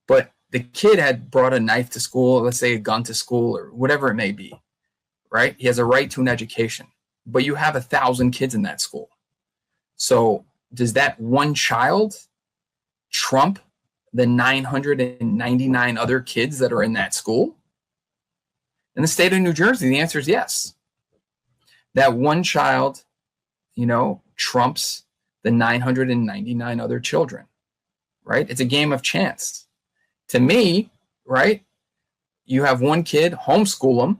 S14: But the kid had brought a knife to school, let's say a gun to school or whatever it may be, right? He has a right to an education, but you have 1,000 kids in that school. So does that one child trump the 999 other kids that are in that school? In the state of New Jersey, the answer is yes. That one child, trumps the 999 other children, right? It's a game of chance. To me, right, you have one kid, homeschool him,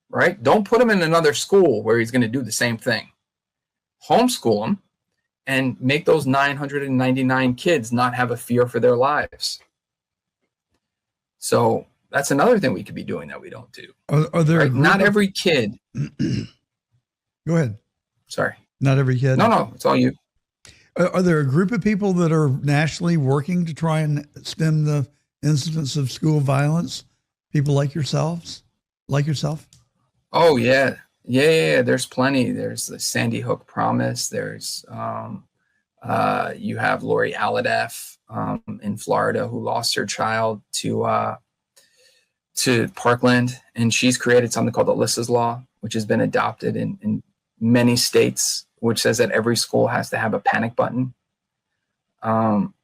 S14: right? Don't put him in another school where he's going to do the same thing. Homeschool him and make those 999 kids not have a fear for their lives. So that's another thing we could be doing that we don't do.
S1: Are there
S14: right? Not every kid.
S1: Go ahead.
S14: Sorry.
S1: Not every kid.
S14: No, it's all you.
S1: Are there a group of people that are nationally working to try and stem the incidents of school violence? People like yourself? Oh
S14: yeah. Yeah. There's plenty. There's the Sandy Hook Promise. There's you have Lori Alhadeff in Florida who lost her child to Parkland, and she's created something called Alyssa's Law, which has been adopted in many states, which says that every school has to have a panic button.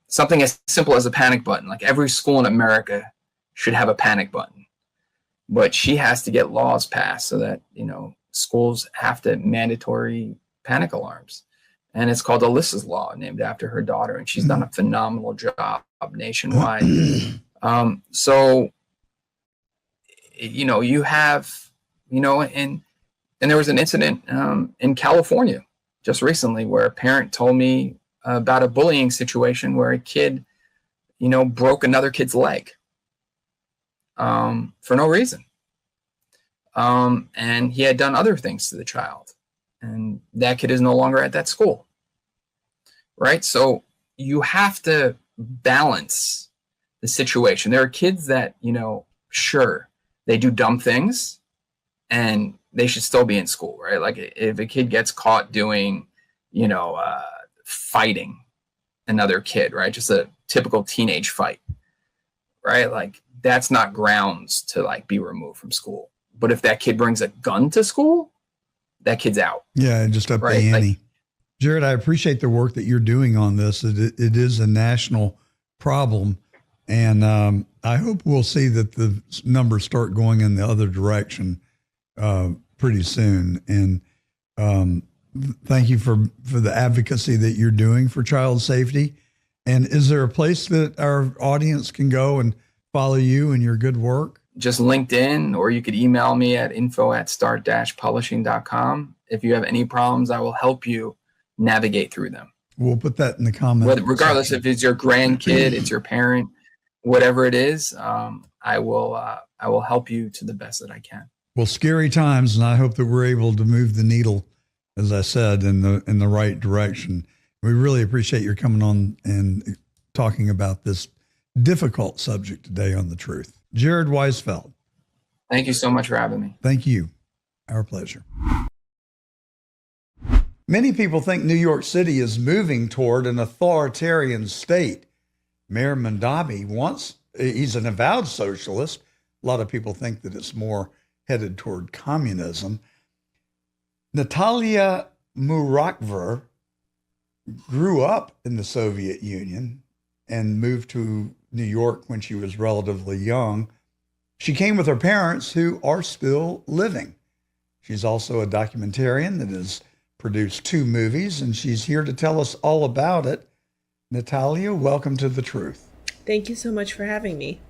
S14: Something as simple as a panic button, like every school in America should have a panic button. But she has to get laws passed so that, schools have to mandatory panic alarms. And it's called Alyssa's Law, named after her daughter. And she's done a phenomenal job nationwide. So, you have, and there was an incident in California just recently where a parent told me about a bullying situation where a kid, broke another kid's leg for no reason. And he had done other things to the child. And that kid is no longer at that school. Right? So you have to balance the situation. There are kids that, sure, they do dumb things and they should still be in school, right? Like if a kid gets caught doing, fighting another kid, right? Just a typical teenage fight, right? Like that's not grounds to like be removed from school. But if that kid brings a gun to school, that kid's out.
S1: Yeah, just up the ante. Like, Jared, I appreciate the work that you're doing on this. It is a national problem, and I hope we'll see that the numbers start going in the other direction pretty soon. And thank you for the advocacy that you're doing for child safety. And is there a place that our audience can go and follow you and your good work?
S14: Just LinkedIn, or you could email me at info@start-publishing.com. If you have any problems, I will help you navigate through them.
S1: We'll put that in the comments.
S14: Regardless if it's your grandkid, it's your parent, whatever it is, I will help you to the best that I can.
S1: Well, scary times, and I hope that we're able to move the needle, as I said, in the right direction. We really appreciate your coming on and talking about this difficult subject today on The Truth. Jared WEISFELD.
S14: Thank you so much for having me.
S1: Thank you. Our pleasure. Many people think New York City is moving toward an authoritarian state. Mayor Mamdani he's an avowed socialist. A lot of people think that it's more headed toward communism. Natalya Murakhver grew up in the Soviet Union and moved to New York when she was relatively young. She came with her parents, who are still living. She's also a documentarian that has produced 2 movies, and she's here to tell us all about it. Natalya, welcome to The Truth.
S15: Thank you so much for having me.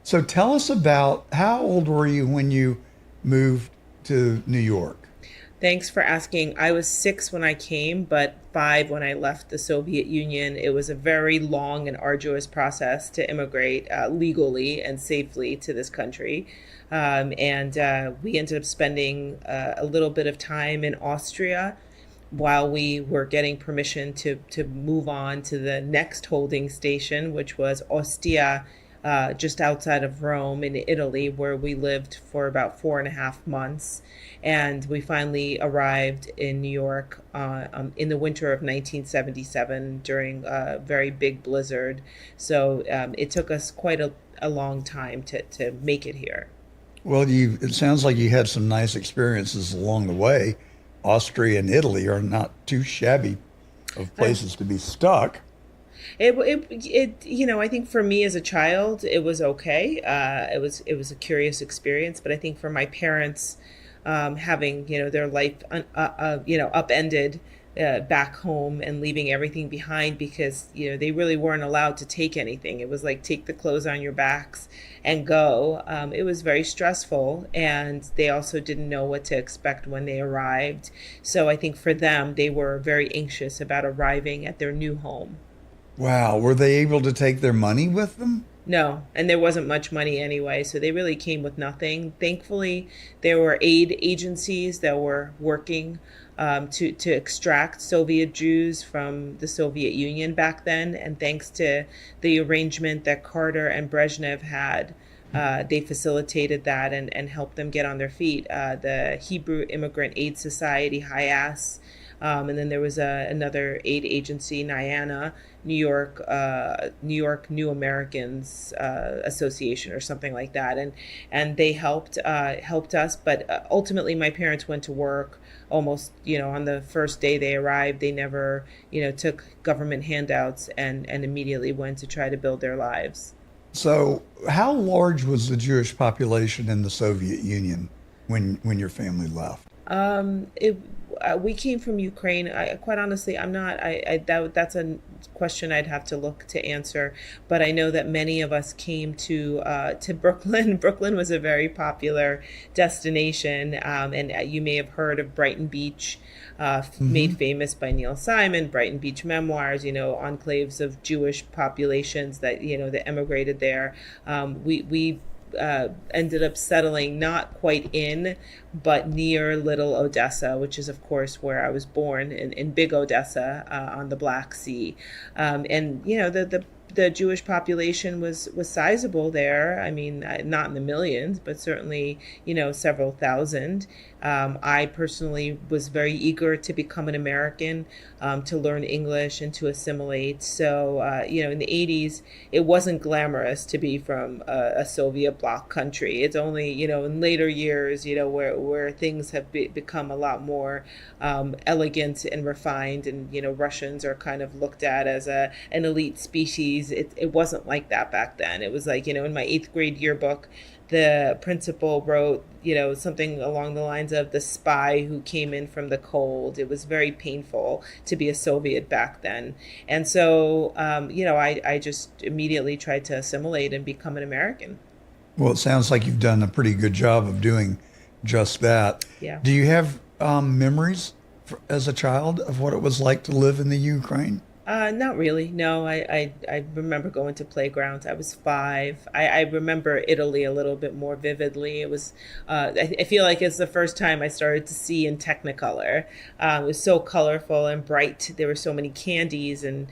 S1: So tell us about, how old were you when you moved to New York?
S15: Thanks for asking. I was 6 when I came, but 5 when I left the Soviet Union. It was a very long and arduous process to immigrate legally and safely to this country. And we ended up spending a little bit of time in Austria while we were getting permission to move on to the next holding station, which was Ostia, just outside of Rome in Italy, where we lived for about 4.5 months. And we finally arrived in New York in the winter of 1977 during a very big blizzard. So it took us quite a long time to make it here.
S1: Well, it sounds like you had some nice experiences along the way. Austria and Italy are not too shabby of places to be stuck.
S15: I think for me as a child, it was okay. It was a curious experience, but I think for my parents, having, their life, upended back home and leaving everything behind because, they really weren't allowed to take anything. It was like, take the clothes on your backs and go. It was very stressful, and they also didn't know what to expect when they arrived. So I think for them, they were very anxious about arriving at their new home.
S1: Wow. Were they able to take their money with them?
S15: No, and there wasn't much money anyway, so they really came with nothing. Thankfully, there were aid agencies that were working to extract Soviet Jews from the Soviet Union back then, and thanks to the arrangement that Carter and Brezhnev had, they facilitated that and helped them get on their feet. The Hebrew Immigrant Aid Society, HIAS, and then there was another aid agency, NYANA, New York New Americans Association or something like that, and they helped us. But ultimately, my parents went to work almost, on the first day they arrived. They never, took government handouts and immediately went to try to build their lives.
S1: So, how large was the Jewish population in the Soviet Union when your family left?
S15: We came from Ukraine. Quite honestly, I'm not. That's a question I'd have to look to answer. But I know that many of us came to Brooklyn. Brooklyn was a very popular destination, and you may have heard of Brighton Beach, made famous by Neil Simon. Brighton Beach Memoirs. Enclaves of Jewish populations that that emigrated there. We ended up settling not quite in, but near Little Odessa, which is, of course, where I was born, in Big Odessa on the Black Sea. And, the the Jewish population was sizable there. I mean, not in the millions, but certainly, several thousand. I personally was very eager to become an American, to learn English and to assimilate. So, in the 80s, it wasn't glamorous to be from a Soviet bloc country. It's only, in later years, where things have become a lot more elegant and refined, and, Russians are kind of looked at as an elite species. It wasn't like that back then. It was like, in my 8th grade yearbook, the principal wrote, something along the lines of the spy who came in from the cold. It was very painful to be a Soviet back then. And so, I just immediately tried to assimilate and become an American.
S1: Well, it sounds like you've done a pretty good job of doing just that.
S15: Yeah.
S1: Do you have memories as a child of what it was like to live in the Ukraine?
S15: Not really. No, I remember going to playgrounds. I was 5. I remember Italy a little bit more vividly. It was, I feel like it's the first time I started to see in Technicolor. It was so colorful and bright. There were so many candies and,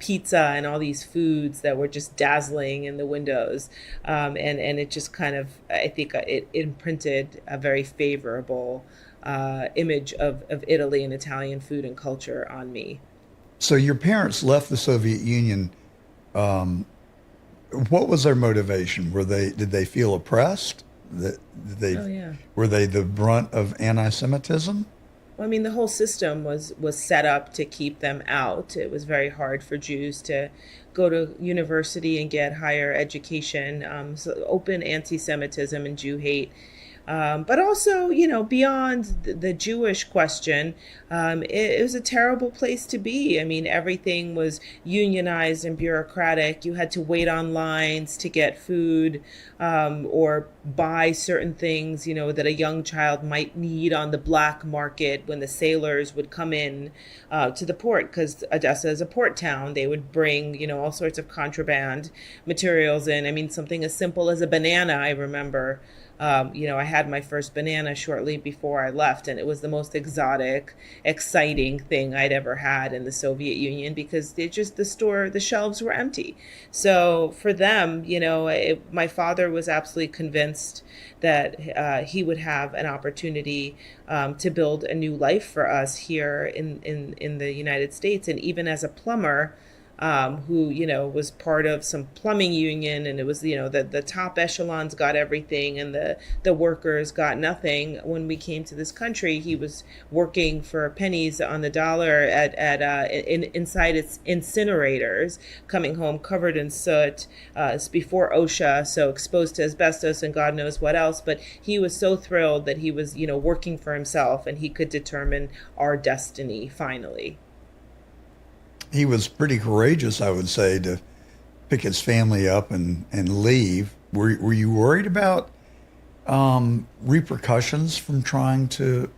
S15: pizza and all these foods that were just dazzling in the windows. And it just kind of, I think it imprinted a very favorable image of Italy and Italian food and culture on me.
S1: So your parents left the Soviet Union. What was their motivation? Did they feel oppressed? Were they the brunt of anti-Semitism?
S15: Well, I mean, the whole system was set up to keep them out. It was very hard for Jews to go to university and get higher education. So open anti-Semitism and Jew hate. But also, beyond the Jewish question, it was a terrible place to be. I mean, everything was unionized and bureaucratic. You had to wait on lines to get food or buy certain things, that a young child might need on the black market when the sailors would come in to the port, because Odessa is a port town. They would bring, all sorts of contraband materials in. I mean, something as simple as a banana, I remember. I had my first banana shortly before I left, and it was the most exotic, exciting thing I'd ever had in the Soviet Union, because the shelves were empty. So for them, my father was absolutely convinced that he would have an opportunity to build a new life for us here in the United States. And even as a plumber, who, was part of some plumbing union, and it was, the top echelons got everything and the workers got nothing. When we came to this country, he was working for pennies on the dollar inside its incinerators, coming home covered in soot. It's before OSHA, so exposed to asbestos and God knows what else. But he was so thrilled that he was, working for himself, and he could determine our destiny finally.
S1: He was pretty courageous, I would say, to pick his family up and leave. Were you worried about repercussions from trying to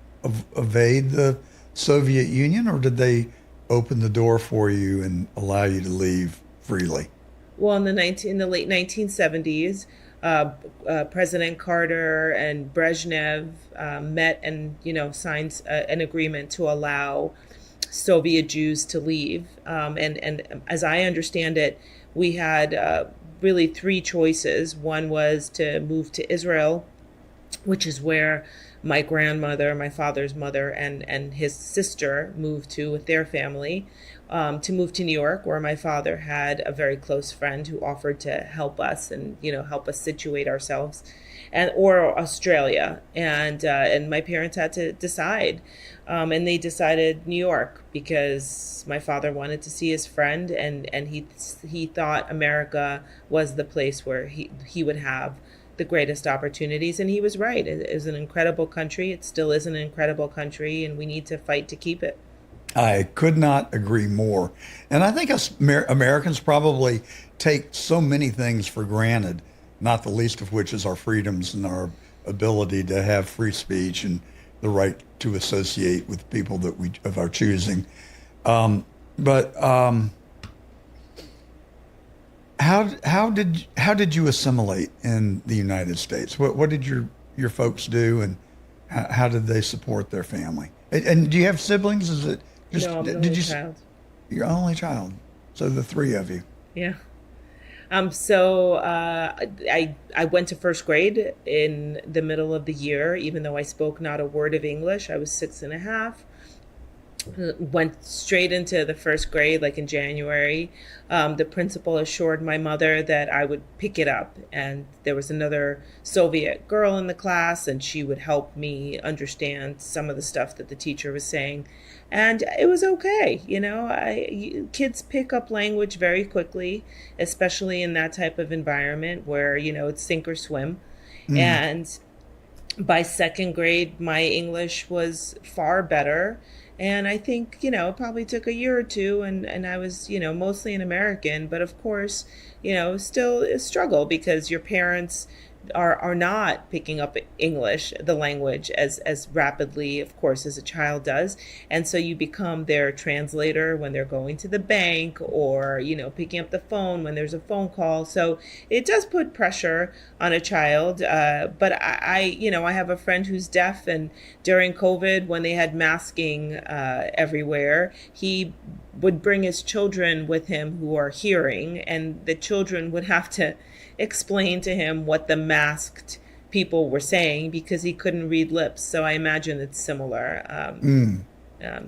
S1: evade the Soviet Union, or did they open the door for you and allow you to leave freely?
S15: Well, in the late 1970s, President Carter and Brezhnev met and signed an agreement to allow Soviet Jews to leave. And as I understand it, we had really 3 choices. One was to move to Israel, which is where my grandmother, my father's mother, and his sister moved to with their family. To move to New York, where my father had a very close friend who offered to help us and help us situate ourselves, or Australia. And my parents had to decide. And they decided New York because my father wanted to see his friend, and he thought America was the place where he would have the greatest opportunities. And he was right. It is an incredible country. It still is an incredible country, and we need to fight to keep it.
S1: I could not agree more. And I think us Americans probably take so many things for granted, not the least of which is our freedoms and our ability to have free speech and the right to associate with people that we of our choosing. But how did you assimilate in the United States? What did your folks do, and how did they support their family? And do you have siblings? Is it just
S15: No, I'm the only child.
S1: You're only child, so the 3 of you.
S15: Yeah. I went to first grade in the middle of the year, even though I spoke not a word of English. I was 6.5. Went straight into the first grade, like in January. The principal assured my mother that I would pick it up, and there was another Soviet girl in the class, and she would help me understand some of the stuff that the teacher was saying. And it was okay. Kids pick up language very quickly, especially in that type of environment where, it's sink or swim. And by second grade, my English was far better. And I think, it probably took a year or two, and I was, mostly an American, but of course, still a struggle because your parents are not picking up English, the language, as rapidly, of course, as a child does. And so you become their translator when they're going to the bank or, picking up the phone when there's a phone call. So it does put pressure on a child. But I have a friend who's deaf, and during COVID, when they had masking everywhere, he would bring his children with him who are hearing, and the children would have to explain to him what the masked people were saying because he couldn't read lips. So I imagine it's similar.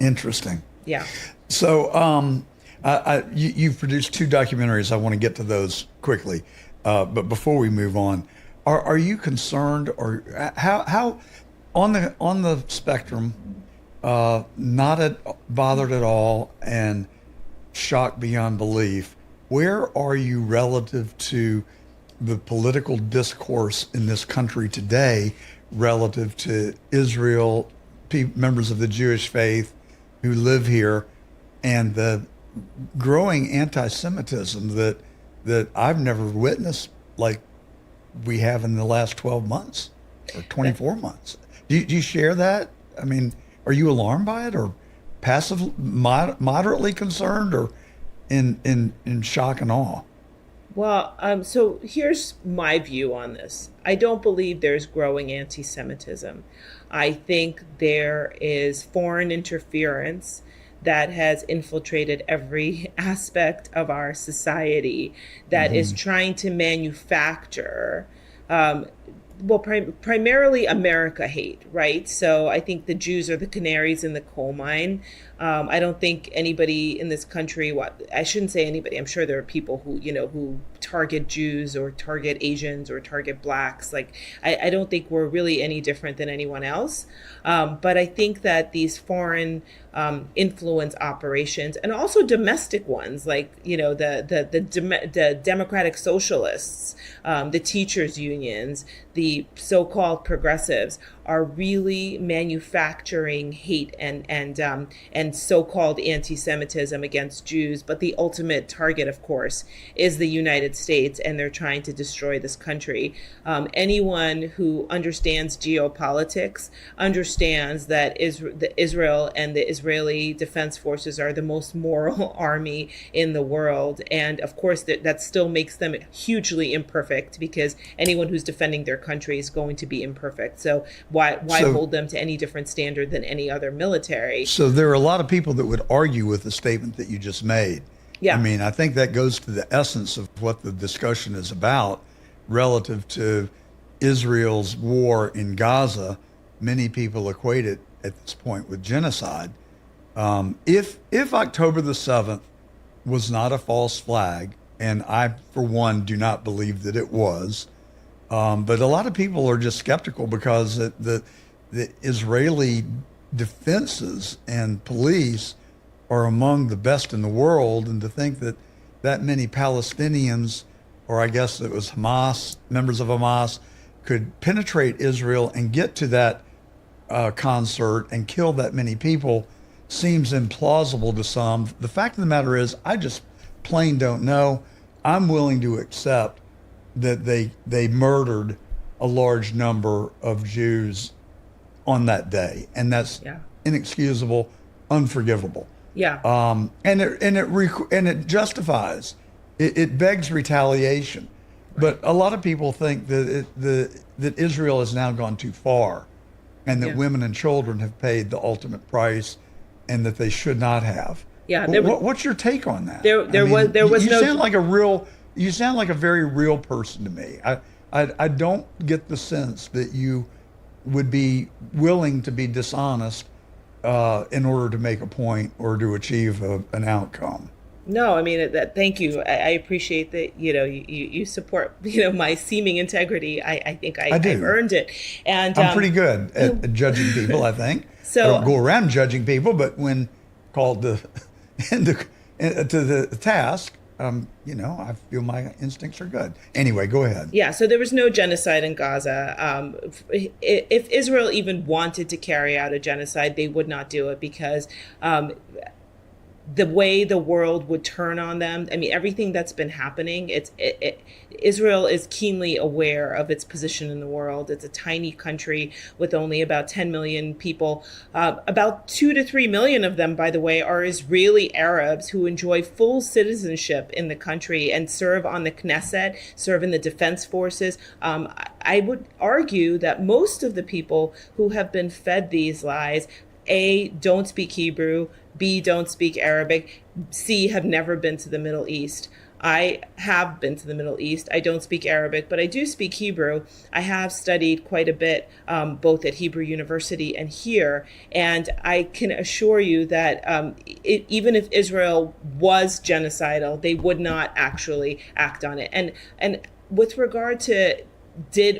S1: Interesting.
S15: Yeah.
S1: So you've produced 2 documentaries. I want to get to those quickly. But before we move on, are you concerned, or how on the spectrum, not bothered at all and shocked beyond belief, where are you relative to the political discourse in this country today relative to Israel, members of the Jewish faith who live here, and the growing anti-Semitism that I've never witnessed like we have in the last 12 months or 24 months? Do you share that? I mean, are you alarmed by it, or passive, moderately concerned, or in shock and awe?
S15: Well, so here's my view on this. I don't believe there's growing anti-Semitism. I think there is foreign interference that has infiltrated every aspect of our society that is trying to manufacture primarily America hate, right? So I think the Jews are the canaries in the coal mine. I don't think anybody in this country, I shouldn't say anybody, I'm sure there are people who target Jews or target Asians or target blacks. Like, I don't think we're really any different than anyone else. But I think that these foreign influence operations, and also domestic ones, like, the democratic socialists, the teachers unions, the so-called progressives, are really manufacturing hate and so-called anti-Semitism against Jews. But the ultimate target, of course, is the United States, and they're trying to destroy this country. Anyone who understands geopolitics understands that Israel and the Israeli Defense Forces are the most moral army in the world. And of course, that still makes them hugely imperfect, because anyone who's defending their country is going to be imperfect. So why hold them to any different standard than any other military?
S1: So there are a lot of people that would argue with the statement that you just made.
S15: Yeah.
S1: I mean, I think that goes to the essence of what the discussion is about relative to Israel's war in Gaza. Many people equate it at this point with genocide. If October the 7th was not a false flag, and I, for one, do not believe that it was, but a lot of people are just skeptical because the Israeli defenses and police are among the best in the world, and to think that many Palestinians, or I guess it was Hamas, members of Hamas, could penetrate Israel and get to that concert and kill that many people seems implausible to some. The fact of the matter is, I just plain don't know. I'm willing to accept that they murdered a large number of Jews on that day, and that's inexcusable, unforgivable.
S15: Yeah.
S1: And it justifies. It begs retaliation. But a lot of people think that Israel has now gone too far, and that women and children have paid the ultimate price, and that they should not have.
S15: Yeah.
S1: What's your take on that?
S15: There was
S1: you
S15: no.
S1: sound like a real you sound like a very real person to me. I don't get the sense that you would be willing to be dishonest in order to make a point or to achieve an outcome.
S15: No, I mean, thank you. I appreciate that, you support, my seeming integrity. I think I've earned it. And
S1: I'm pretty good at judging people, I think. I don't go around judging people, but when called to the task, I feel my instincts are good. Anyway, go ahead.
S15: Yeah, so there was no genocide in Gaza. If Israel even wanted to carry out a genocide, they would not do it because the way the world would turn on them. I mean, everything that's been happening, Israel is keenly aware of its position in the world. It's a tiny country with only about 10 million people. About 2 to 3 million of them, by the way, are Israeli Arabs who enjoy full citizenship in the country and serve on the Knesset, serve in the defense forces. I would argue that most of the people who have been fed these lies, A, don't speak Hebrew, B, don't speak Arabic, C, have never been to the Middle East. I have been to the Middle East. I don't speak Arabic, but I do speak Hebrew. I have studied quite a bit, both at Hebrew University and here. And I can assure you that even if Israel was genocidal, they would not actually act on it. And with regard to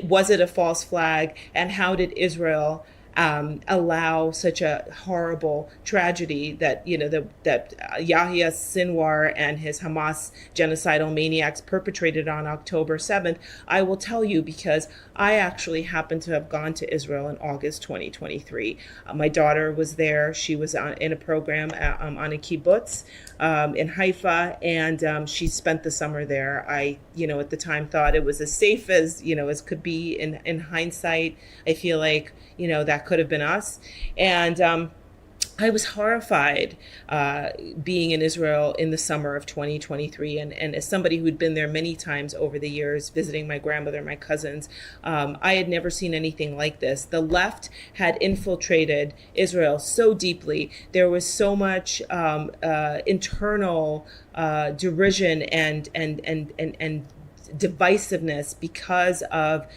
S15: was it a false flag, and how did Israel allow such a horrible tragedy that that Yahya Sinwar and his Hamas genocidal maniacs perpetrated on October 7th, I will tell you because I actually happened to have gone to Israel in August 2023. My daughter was there. She was in a program on a kibbutz in Haifa, and she spent the summer there. I, at the time thought it was as safe as, as could be. In hindsight, I feel like, that could have been us. And I was horrified being in Israel in the summer of 2023. And as somebody who'd been there many times over the years, visiting my grandmother, my cousins, I had never seen anything like this. The left had infiltrated Israel so deeply. There was so much internal derision and divisiveness because of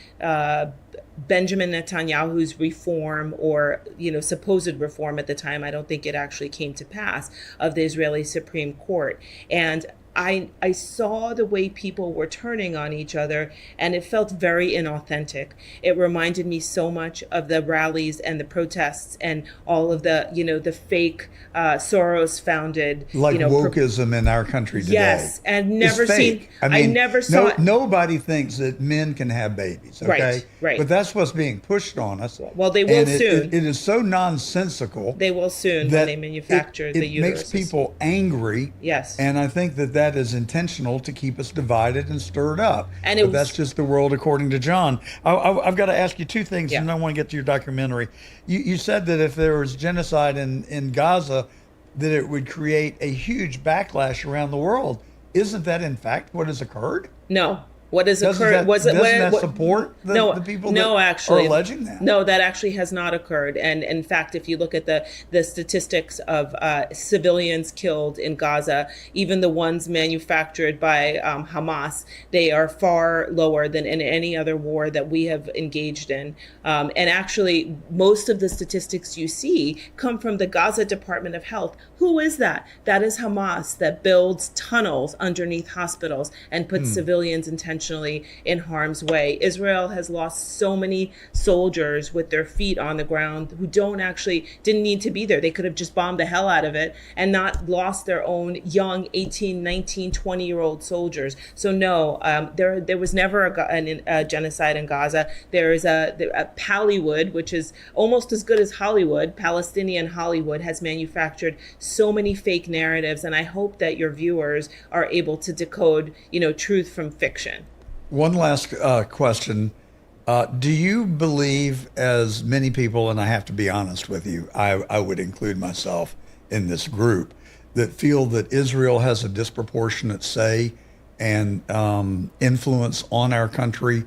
S15: Benjamin Netanyahu's reform, or supposed reform at the time. I don't think it actually came to pass, of the Israeli Supreme Court. And I saw the way people were turning on each other, and it felt very inauthentic. It reminded me so much of the rallies and the protests and all of the, the fake Soros-founded,
S1: wokeism in our country today.
S15: Yes, and never seen. I never saw it.
S1: Nobody thinks that men can have babies. Okay,
S15: right.
S1: But that's what's being pushed on us.
S15: Well, they will soon.
S1: It is so nonsensical.
S15: They will soon when they manufacture the uteruses.
S1: It makes people angry.
S15: Yes,
S1: and I think that is intentional to keep us divided and stirred up.
S15: And
S1: that's just the world according to John. I've got to ask you two things, and I want to get to your documentary. You said that if there was genocide in Gaza, that it would create a huge backlash around the world. Isn't that in fact what has occurred?
S15: No. What has occurred?
S1: Doesn't that support the people that
S15: actually,
S1: are alleging that?
S15: No, that actually has not occurred. And in fact, if you look at the statistics of civilians killed in Gaza, even the ones manufactured by Hamas, they are far lower than in any other war that we have engaged in. And actually, most of the statistics you see come from the Gaza Department of Health. Who is that? That is Hamas, that builds tunnels underneath hospitals and puts civilians intentionally in harm's way. Israel has lost so many soldiers with their feet on the ground who didn't need to be there. They could have just bombed the hell out of it and not lost their own young 18, 19, 20-year-old soldiers. So no, there was never a genocide in Gaza. There is a Pallywood, which is almost as good as Hollywood. Palestinian Hollywood has manufactured so many fake narratives, and I hope that your viewers are able to decode, truth from fiction.
S1: One last question. Do you believe, as many people, and I have to be honest with you, I would include myself in this group, that feel that Israel has a disproportionate say and influence on our country,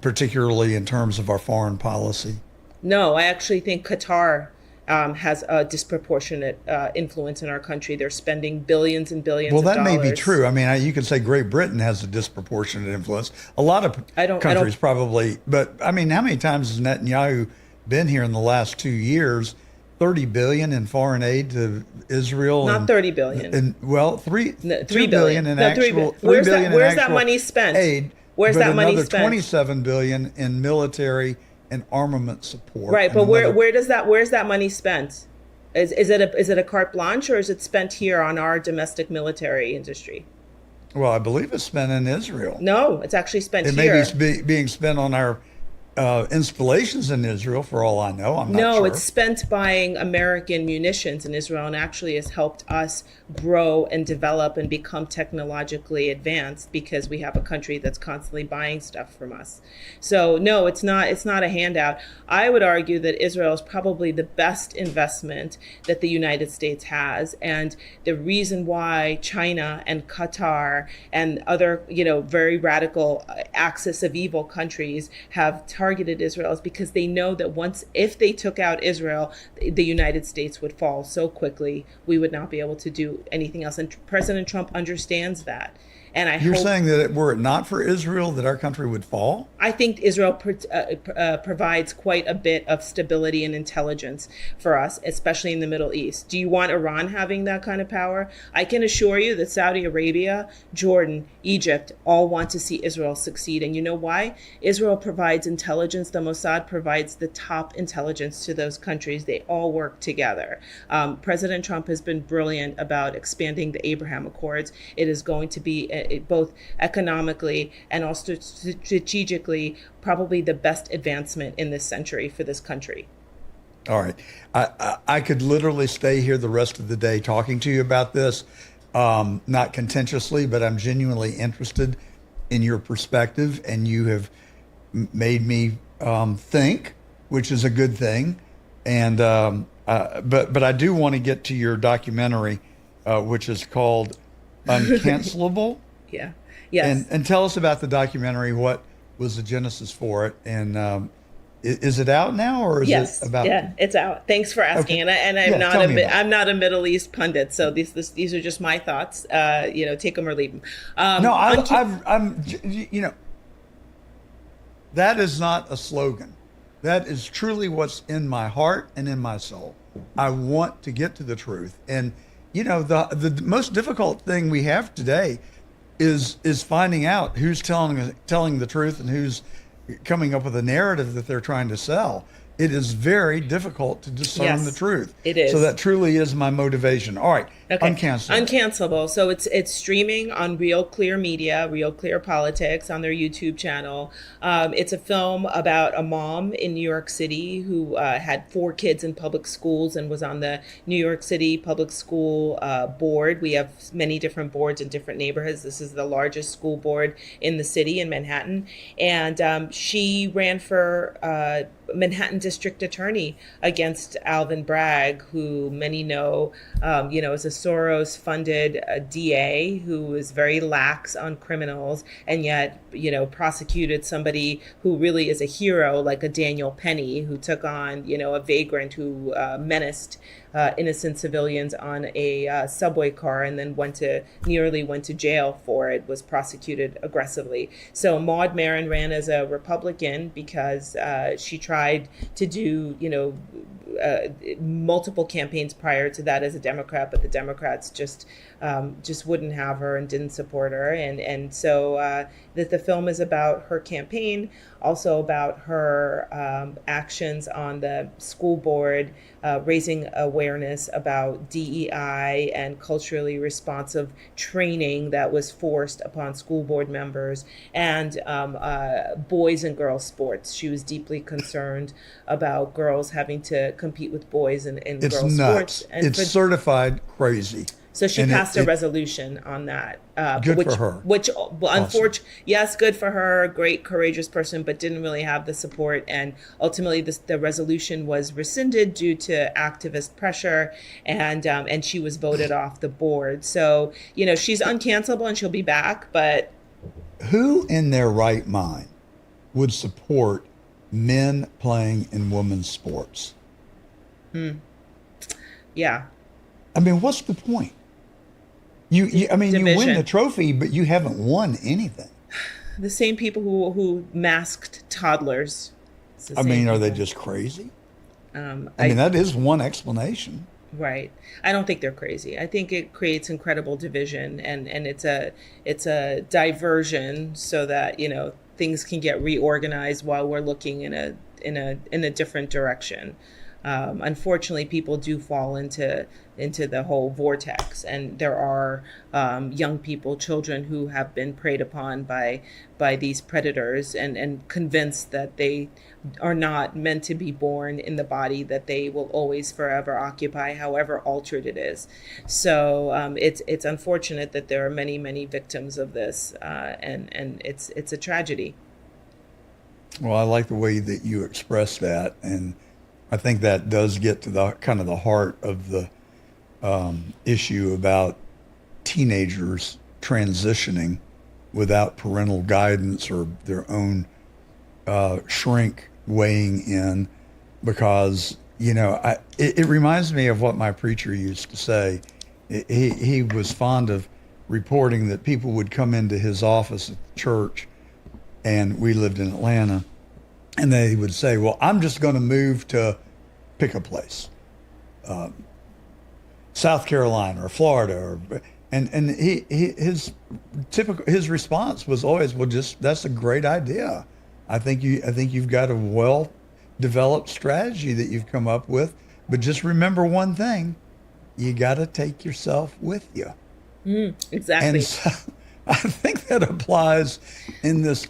S1: particularly in terms of our foreign policy?
S15: No, I actually think Qatar has a disproportionate influence in our country. They're spending billions and billions
S1: Well,
S15: of
S1: that
S15: dollars.
S1: may be true. I mean, you could say Great Britain has a disproportionate influence. A lot of countries probably, but I mean, how many times has Netanyahu been here in the last 2 years? 30 billion in foreign aid to Israel.
S15: Not 30 billion.
S1: And well, 3 billion in
S15: actual. Where's that money spent?
S1: Aid.
S15: Where's that money
S1: another
S15: spent?
S1: 27 billion in military and armament support.
S15: Right, but where's that money spent? Is it a carte blanche, or is it spent here on our domestic military industry?
S1: Well, I believe it's spent in Israel.
S15: No, it's actually spent here.
S1: It may be being spent on our installations in Israel, for all I know. I'm not sure.
S15: No, it's spent buying American munitions in Israel, and actually has helped us grow and develop and become technologically advanced because we have a country that's constantly buying stuff from us. So no, it's not a handout. I would argue that Israel is probably the best investment that the United States has, and the reason why China and Qatar and other, very radical axis of evil countries have targeted Israel is because they know that if they took out Israel, the United States would fall so quickly, we would not be able to do anything else. And President Trump understands that. And
S1: You're saying that were it not for Israel, that our country would fall?
S15: I think Israel provides quite a bit of stability and intelligence for us, especially in the Middle East. Do you want Iran having that kind of power? I can assure you that Saudi Arabia, Jordan, Egypt all want to see Israel succeed. And you know why? Israel provides intelligence. The Mossad provides the top intelligence to those countries. They all work together. President Trump has been brilliant about expanding the Abraham Accords. It is going to be both economically and also strategically probably the best advancement in this century for this country.
S1: All right. I could literally stay here the rest of the day talking to you about this, not contentiously, but I'm genuinely interested in your perspective, and you have made me think, which is a good thing. And but I do want to get to your documentary, which is called Uncancellable.
S15: Yeah. Yes.
S1: And tell us about the documentary. What was the genesis for it? And is it out now, or is it about?
S15: Yeah, it's out. Thanks for asking.
S1: Okay.
S15: And I'm not a Middle East pundit, so these are just my thoughts. Take them or leave them.
S1: I'm that is not a slogan. That is truly what's in my heart and in my soul. I want to get to the truth. And the most difficult thing we have today is finding out who's telling the truth and who's coming up with a narrative that they're trying to sell. It is very difficult to discern the truth.
S15: It is.
S1: So that truly is my motivation. All right.
S15: Okay.
S1: Uncancellable.
S15: So it's streaming on Real Clear Media, Real Clear Politics on their YouTube channel. It's a film about a mom in New York City who had 4 kids in public schools and was on the New York City Public School Board. We have many different boards in different neighborhoods. This is the largest school board in the city in Manhattan. And she ran for Manhattan District Attorney against Alvin Bragg, who many know, is a Soros-funded DA who is very lax on criminals, and yet, prosecuted somebody who really is a hero, like a Daniel Penny, who took on, a vagrant who menaced innocent civilians on a subway car and then nearly went to jail for it, was prosecuted aggressively. So Maud Marin ran as a Republican because she tried to do, multiple campaigns prior to that as a Democrat, but the Democrats just wouldn't have her and didn't support her. And so that the film is about her campaign, also about her actions on the school board, raising awareness about DEI and culturally responsive training that was forced upon school board members, and boys and girls sports. She was deeply concerned about girls having to compete with boys in girls
S1: nuts.
S15: sports. And
S1: it's certified crazy.
S15: So she passed a resolution on that.
S1: Good for her.
S15: Which, unfortunately, yes, good for her. Great, courageous person, but didn't really have the support. And ultimately, the resolution was rescinded due to activist pressure, and she was voted off the board. So, she's uncancelable and she'll be back. But
S1: who in their right mind would support men playing in women's sports?
S15: Yeah.
S1: I mean, what's the point? You win
S15: Division.
S1: the trophy, but you haven't won anything.
S15: The same people who masked toddlers. It's the
S1: I
S15: same
S1: mean, are they
S15: people.
S1: just crazy?
S15: I
S1: mean, that is one explanation.
S15: Right. I don't think they're crazy. I think it creates incredible division, and it's a diversion so that, you know, things can get reorganized while we're looking in a different direction. Unfortunately, people do fall into the whole vortex, and there are young people, children who have been preyed upon by these predators and convinced that they are not meant to be born in the body that they will always forever occupy, however altered it is. So it's unfortunate that there are many victims of this, and it's a tragedy.
S1: Well, I like the way that you express that, and I think that does get to the kind of the heart of the issue about teenagers transitioning without parental guidance or their own shrink weighing in, because, you know, it reminds me of what my preacher used to say. He was fond of reporting that people would come into his office at the church, and we lived in Atlanta, and they would say, well, I'm just going to move to pick a place, South Carolina or Florida, and his response was always, well, just, that's a great idea. I think you've got a well-developed strategy that you've come up with, but just remember one thing: you got to take yourself with you.
S15: Exactly.
S1: And so I think that applies in this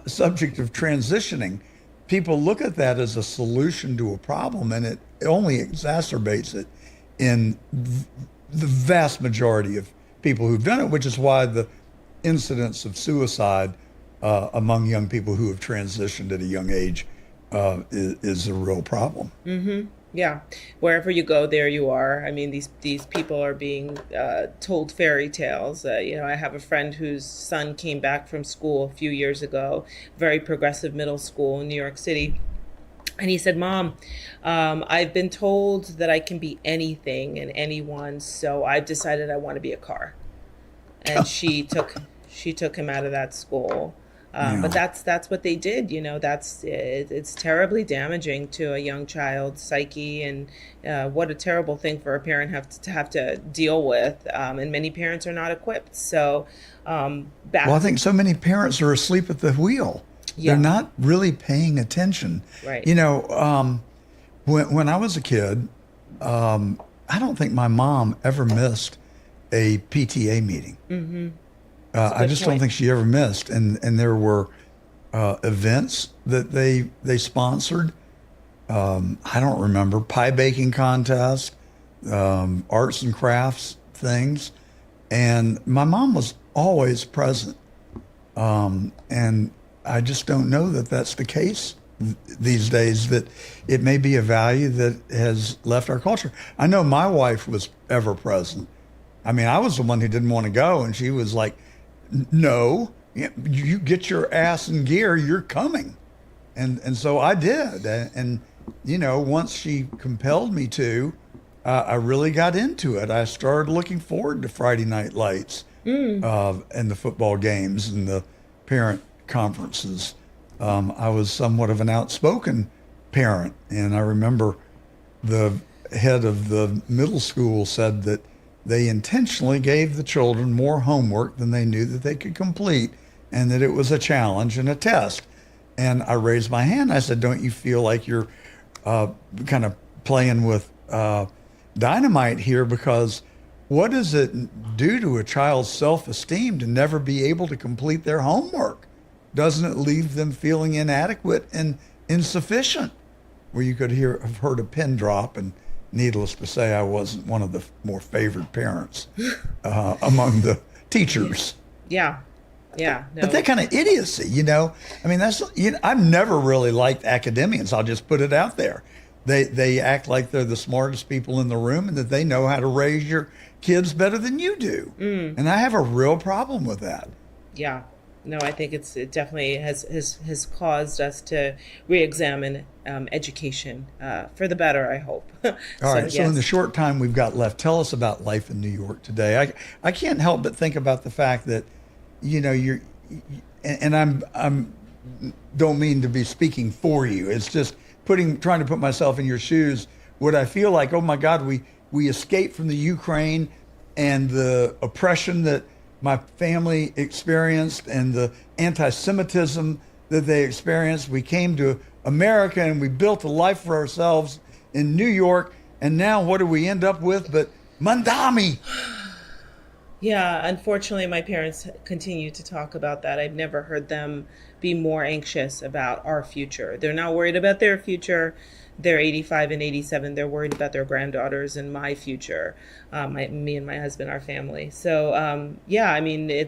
S1: subject of transitioning. People look at that as a solution to a problem, and it only exacerbates it in the vast majority of people who've done it, which is why the incidence of suicide among young people who have transitioned at a young age is a real problem.
S15: Mm-hmm. Yeah. Wherever you go, there you are. I mean, these people are being told fairy tales. You know, I have a friend whose son came back from school a few years ago, very progressive middle school in New York City. And he said, Mom, I've been told that I can be anything and anyone, so I've decided I want to be a car. And she took him out of that school. But that's what they did. You know, it's terribly damaging to a young child's psyche, and what a terrible thing for a parent to have to deal with. And many parents are not equipped. So,
S1: well, I think so many parents are asleep at the wheel.
S15: Yeah.
S1: They're not really paying attention.
S15: Right.
S1: You know, when I was a kid, I don't think my mom ever missed a PTA meeting.
S15: Mm-hmm.
S1: I just don't think she ever missed. And there were events that they sponsored. I don't remember, pie baking contest, arts and crafts things. And my mom was always present. And I just don't know that that's the case these days, that it may be a value that has left our culture. I know my wife was ever present. I mean, I was the one who didn't want to go, and she was like, no, you get your ass in gear, you're coming. And so I did. And, you know, once she compelled me to, I really got into it. I started looking forward to Friday night lights and the football games and the parent conferences. I was somewhat of an outspoken parent. And I remember the head of the middle school said that they intentionally gave the children more homework than they knew that they could complete, and that it was a challenge and a test. And I raised my hand. I said, don't you feel like you're kind of playing with dynamite here? Because what does it do to a child's self-esteem to never be able to complete their homework? Doesn't it leave them feeling inadequate and insufficient? Well, you could have heard a pin drop, and needless to say, I wasn't one of the more favored parents among the teachers.
S15: Yeah. No.
S1: But that kind of idiocy, you know, I mean, I've never really liked academians. I'll just put it out there. They act like they're the smartest people in the room and that they know how to raise your kids better than you do. And I have a real problem with that.
S15: Yeah. No, I think it definitely has caused us to re-examine education for the better, I hope.
S1: All right. So in the short time we've got left, tell us about life in New York today. I can't help but think about the fact that, you know, and I'm don't mean to be speaking for you. It's just trying to put myself in your shoes. Would I feel like, oh my God, we escaped from the Ukraine and the oppression that my family experienced and the anti-Semitism that they experienced. We came to America and we built a life for ourselves in New York. And now what do we end up with but Mamdani?
S15: Yeah, unfortunately, my parents continue to talk about that. I've never heard them be more anxious about our future. They're not worried about their future. They're 85 and 87. They're worried about their granddaughters and my future, me and my husband, our family. So, yeah, I mean, I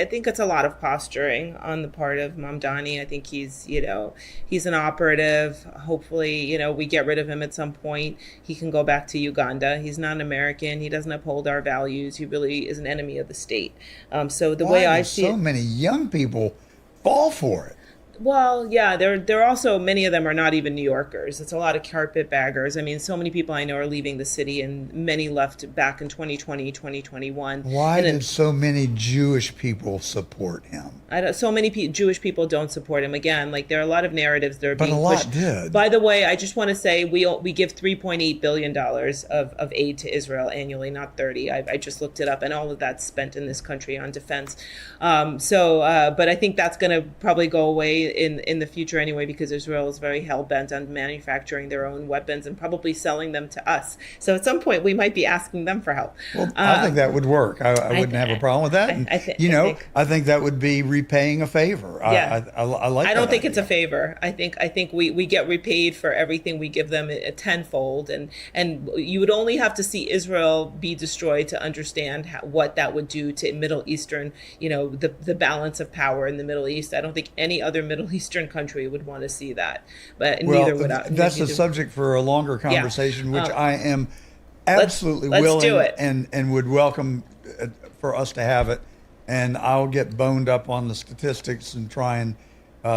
S15: think it's a lot of posturing on the part of Mamdani. I think he's an operative. Hopefully, we get rid of him at some point. He can go back to Uganda. He's not an American. He doesn't uphold our values. He really is an enemy of the state. So the way I see it,
S1: so many young people fall for it.
S15: Well, yeah, there are also, many of them are not even New Yorkers. It's a lot of carpetbaggers. I mean, so many people I know are leaving the city, and many left back in 2020, 2021.
S1: Why did so many Jewish people support him?
S15: So many Jewish people don't support him. Again, like, there are a lot of narratives that are being pushed.
S1: But a lot did.
S15: By the way, I just want to say we give $3.8 billion of aid to Israel annually, not 30. I just looked it up, and all of that's spent in this country on defense. But I think that's going to probably go away in the future anyway, because Israel is very hell-bent on manufacturing their own weapons and probably selling them to us. So at some point we might be asking them for help.
S1: Well, I think that would work. I wouldn't have a problem with that. And, I think that would be repaying a favor.
S15: Yeah.
S1: I like that.
S15: I don't think it's a favor. I think we get repaid for everything we give them a tenfold, and you would only have to see Israel be destroyed to understand what that would do to Middle Eastern, the balance of power in the Middle East. I don't think any other Middle Eastern country would want to see that, but neither would I.
S1: That's a subject for a longer conversation, which I am absolutely
S15: let's
S1: willing
S15: do it.
S1: and would welcome for us to have it. And I'll get boned up on the statistics and try and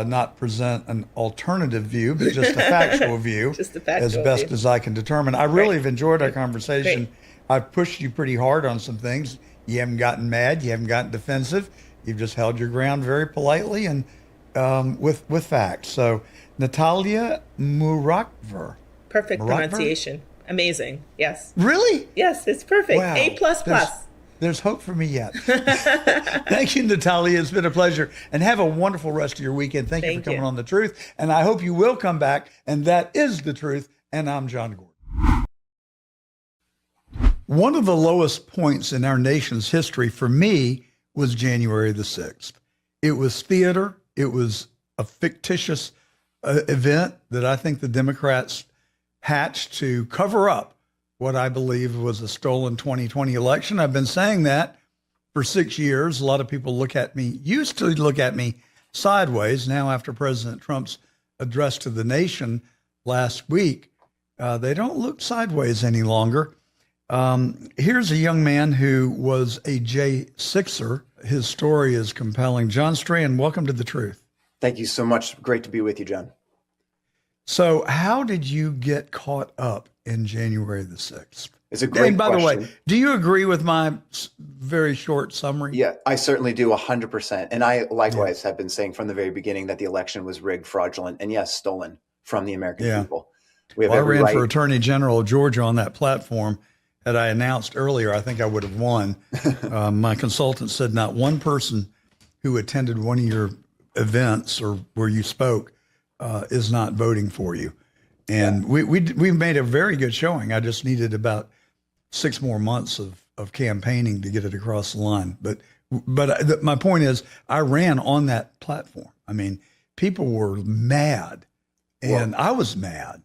S1: not present an alternative view, but just a factual view, as best as I can determine. I really have enjoyed our conversation. I've pushed you pretty hard on some things. You haven't gotten mad. You haven't gotten defensive. You've just held your ground very politely and with facts. So Natalya Murakhver.
S15: Perfect pronunciation. Amazing. Yes.
S1: Really?
S15: Yes, it's perfect.
S1: Wow.
S15: A++.
S1: There's hope for me yet. Thank you, Natalya. It's been a pleasure. And have a wonderful rest of your weekend. Thank you for coming on The Truth. And I hope you will come back. And that is The Truth. And I'm John Gordon. One of the lowest points in our nation's history for me was January the 6th. It was theater. It was a fictitious event that I think the Democrats hatched to cover up what I believe was a stolen 2020 election. I've been saying that for 6 years. A lot of people used to look at me sideways. Now, after President Trump's address to the nation last week, they don't look sideways any longer. Here's a young man who was a J6er. His story is compelling. John Strand, welcome to The Truth.
S16: Thank you so much. Great to be with you, John.
S1: So how did you get caught up in January the 6th?
S16: It's a great question.
S1: By the way, do you agree with my very short summary?
S16: Yeah, I certainly do 100%. And I likewise have been saying from the very beginning that the election was rigged, fraudulent, and yes, stolen from the American people. We have
S1: I ran for Attorney General of Georgia on that platform. Had I announced earlier, I think I would have won. My consultant said not one person who attended one of your events or where you spoke is not voting for you. And we made a very good showing. I just needed about 6 more months of campaigning to get it across the line. But my point is, I ran on that platform. I mean, people were mad. And I was mad.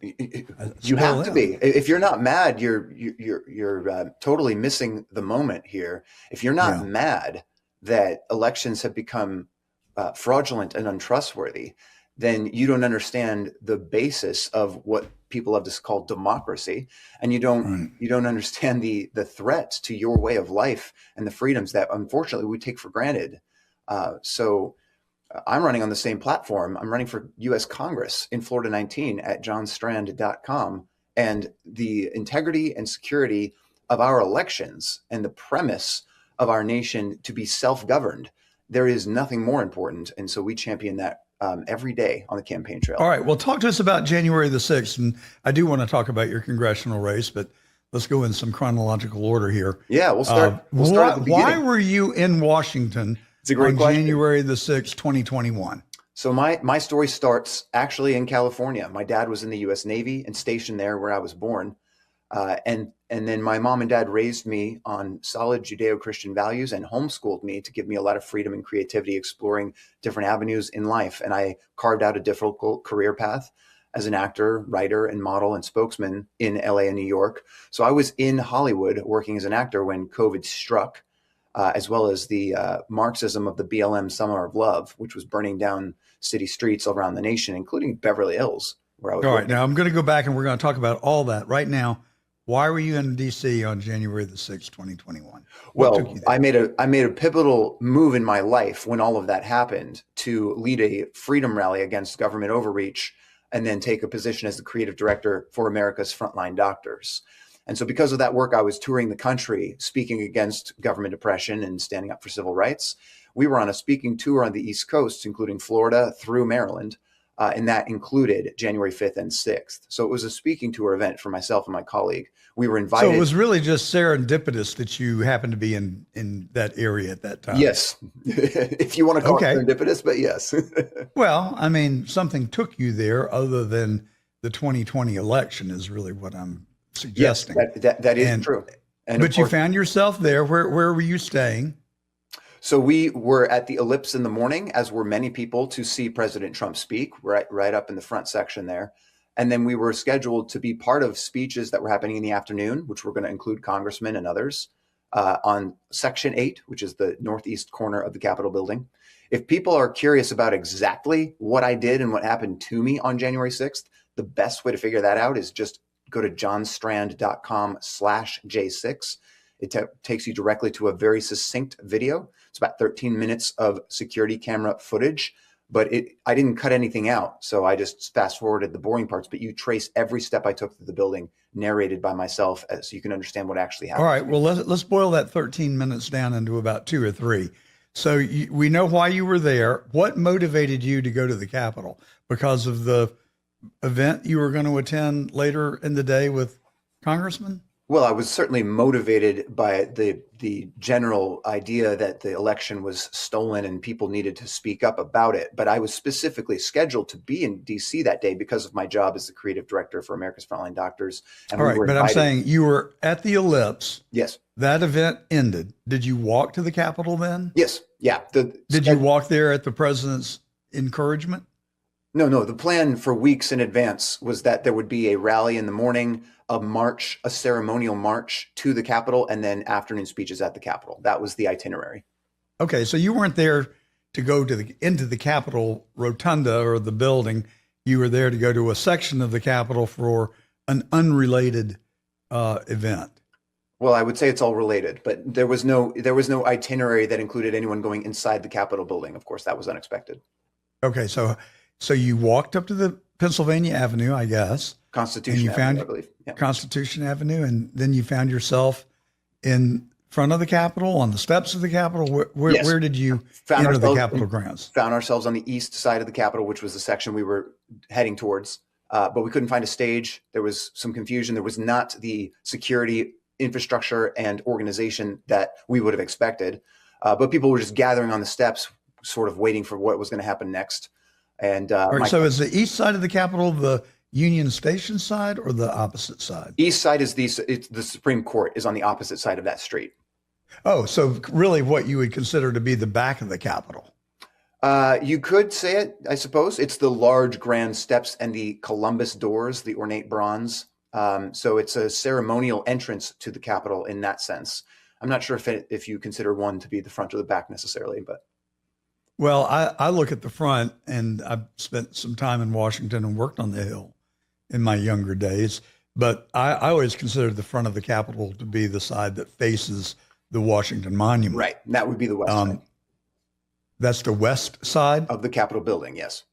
S16: You have to be. If you're not mad, you're totally missing the moment here. If you're not mad that elections have become fraudulent and untrustworthy, then you don't understand the basis of what people have just called democracy, and you don't understand the threats to your way of life and the freedoms that unfortunately we take for granted So I'm running on the same platform. I'm running for U.S. Congress in Florida 19 at johnstrand.com. And the integrity and security of our elections and the premise of our nation to be self-governed, there is nothing more important. And so we champion that every day on the campaign trail.
S1: All right. Well, talk to us about January the 6th. And I do want to talk about your congressional race, but let's go in some chronological order here.
S16: Yeah, we'll start. At the beginning.
S1: Why were you in Washington on January the 6th, 2021?
S16: So my story starts actually in California. My dad was in the U.S. Navy and stationed there where I was born. And then my mom and dad raised me on solid Judeo-Christian values and homeschooled me to give me a lot of freedom and creativity, exploring different avenues in life. And I carved out a difficult career path as an actor, writer, and model and spokesman in LA and New York. So I was in Hollywood working as an actor when COVID struck, as well as the Marxism of the BLM Summer of Love, which was burning down city streets around the nation, including Beverly Hills, where I was.
S1: All right, now I'm going to go back and we're going to talk about all that right now. Why were you in D.C. on January the 6th, 2021?
S16: Well, I made a pivotal move in my life when all of that happened to lead a freedom rally against government overreach and then take a position as the creative director for America's Frontline Doctors. And so because of that work, I was touring the country, speaking against government oppression and standing up for civil rights. We were on a speaking tour on the East Coast, including Florida through Maryland. And that included January 5th and 6th. So it was a speaking tour event for myself and my colleague. We were invited.
S1: So it was really just serendipitous that you happened to be in that area at that time.
S16: Yes. If you want to call it serendipitous, but yes.
S1: Well, I mean, something took you there other than the 2020 election is really what I'm suggesting.
S16: Yes, that is true. And
S1: but you found yourself there. Where were you staying?
S16: So we were at the Ellipse in the morning, as were many people, to see President Trump speak, right up in the front section there. And then we were scheduled to be part of speeches that were happening in the afternoon, which were going to include congressmen and others, on Section 8, which is the northeast corner of the Capitol building. If people are curious about exactly what I did and what happened to me on January 6th, the best way to figure that out is just go to johnstrand.com/J6. It takes you directly to a very succinct video. It's about 13 minutes of security camera footage, but I didn't cut anything out. So I just fast forwarded the boring parts, but you trace every step I took through the building, narrated by myself, so you can understand what actually happened.
S1: All right. Well, let's boil that 13 minutes down into about 2 or 3. So we know why you were there. What motivated you to go to the Capitol? Because of the event you were going to attend later in the day with congressmen?
S16: Well, I was certainly motivated by the general idea that the election was stolen and people needed to speak up about it. But I was specifically scheduled to be in D.C. that day because of my job as the creative director for America's Frontline Doctors. And
S1: all right, but I'm saying you were at the Ellipse.
S16: Yes.
S1: That event ended. Did you walk to the Capitol then?
S16: Yes. Yeah.
S1: Did you walk there at the president's encouragement?
S16: No. The plan for weeks in advance was that there would be a rally in the morning, a march, a ceremonial march to the Capitol, and then afternoon speeches at the Capitol. That was the itinerary.
S1: Okay, so you weren't there to go into the Capitol rotunda or the building. You were there to go to a section of the Capitol for an unrelated event.
S16: Well, I would say it's all related, but there was no itinerary that included anyone going inside the Capitol building. Of course, that was unexpected.
S1: Okay, so you walked up to the Pennsylvania Avenue, I guess.
S16: Constitution Avenue, I believe. Yeah.
S1: Constitution Avenue, and then you found yourself in front of the Capitol, on the steps of the Capitol. Where did you enter the Capitol grounds?
S16: Found ourselves on the east side of the Capitol, which was the section we were heading towards, but we couldn't find a stage. There was some confusion. There was not the security infrastructure and organization that we would have expected, but people were just gathering on the steps, sort of waiting for what was going to happen next. And
S1: so is the east side of the Capitol the Union Station side or the opposite side?
S16: East side is the Supreme Court is on the opposite side of that street.
S1: Oh, so really what you would consider to be the back of the Capitol.
S16: You could say it, I suppose. It's the large grand steps and the Columbus doors, the ornate bronze. So it's a ceremonial entrance to the Capitol in that sense. I'm not sure if you consider one to be the front or the back necessarily, but.
S1: Well, I look at the front, and I've spent some time in Washington and worked on the Hill in my younger days, but I always considered the front of the Capitol to be the side that faces the Washington Monument.
S16: Right. That would be the west side.
S1: That's the west side
S16: of the Capitol building. Yes.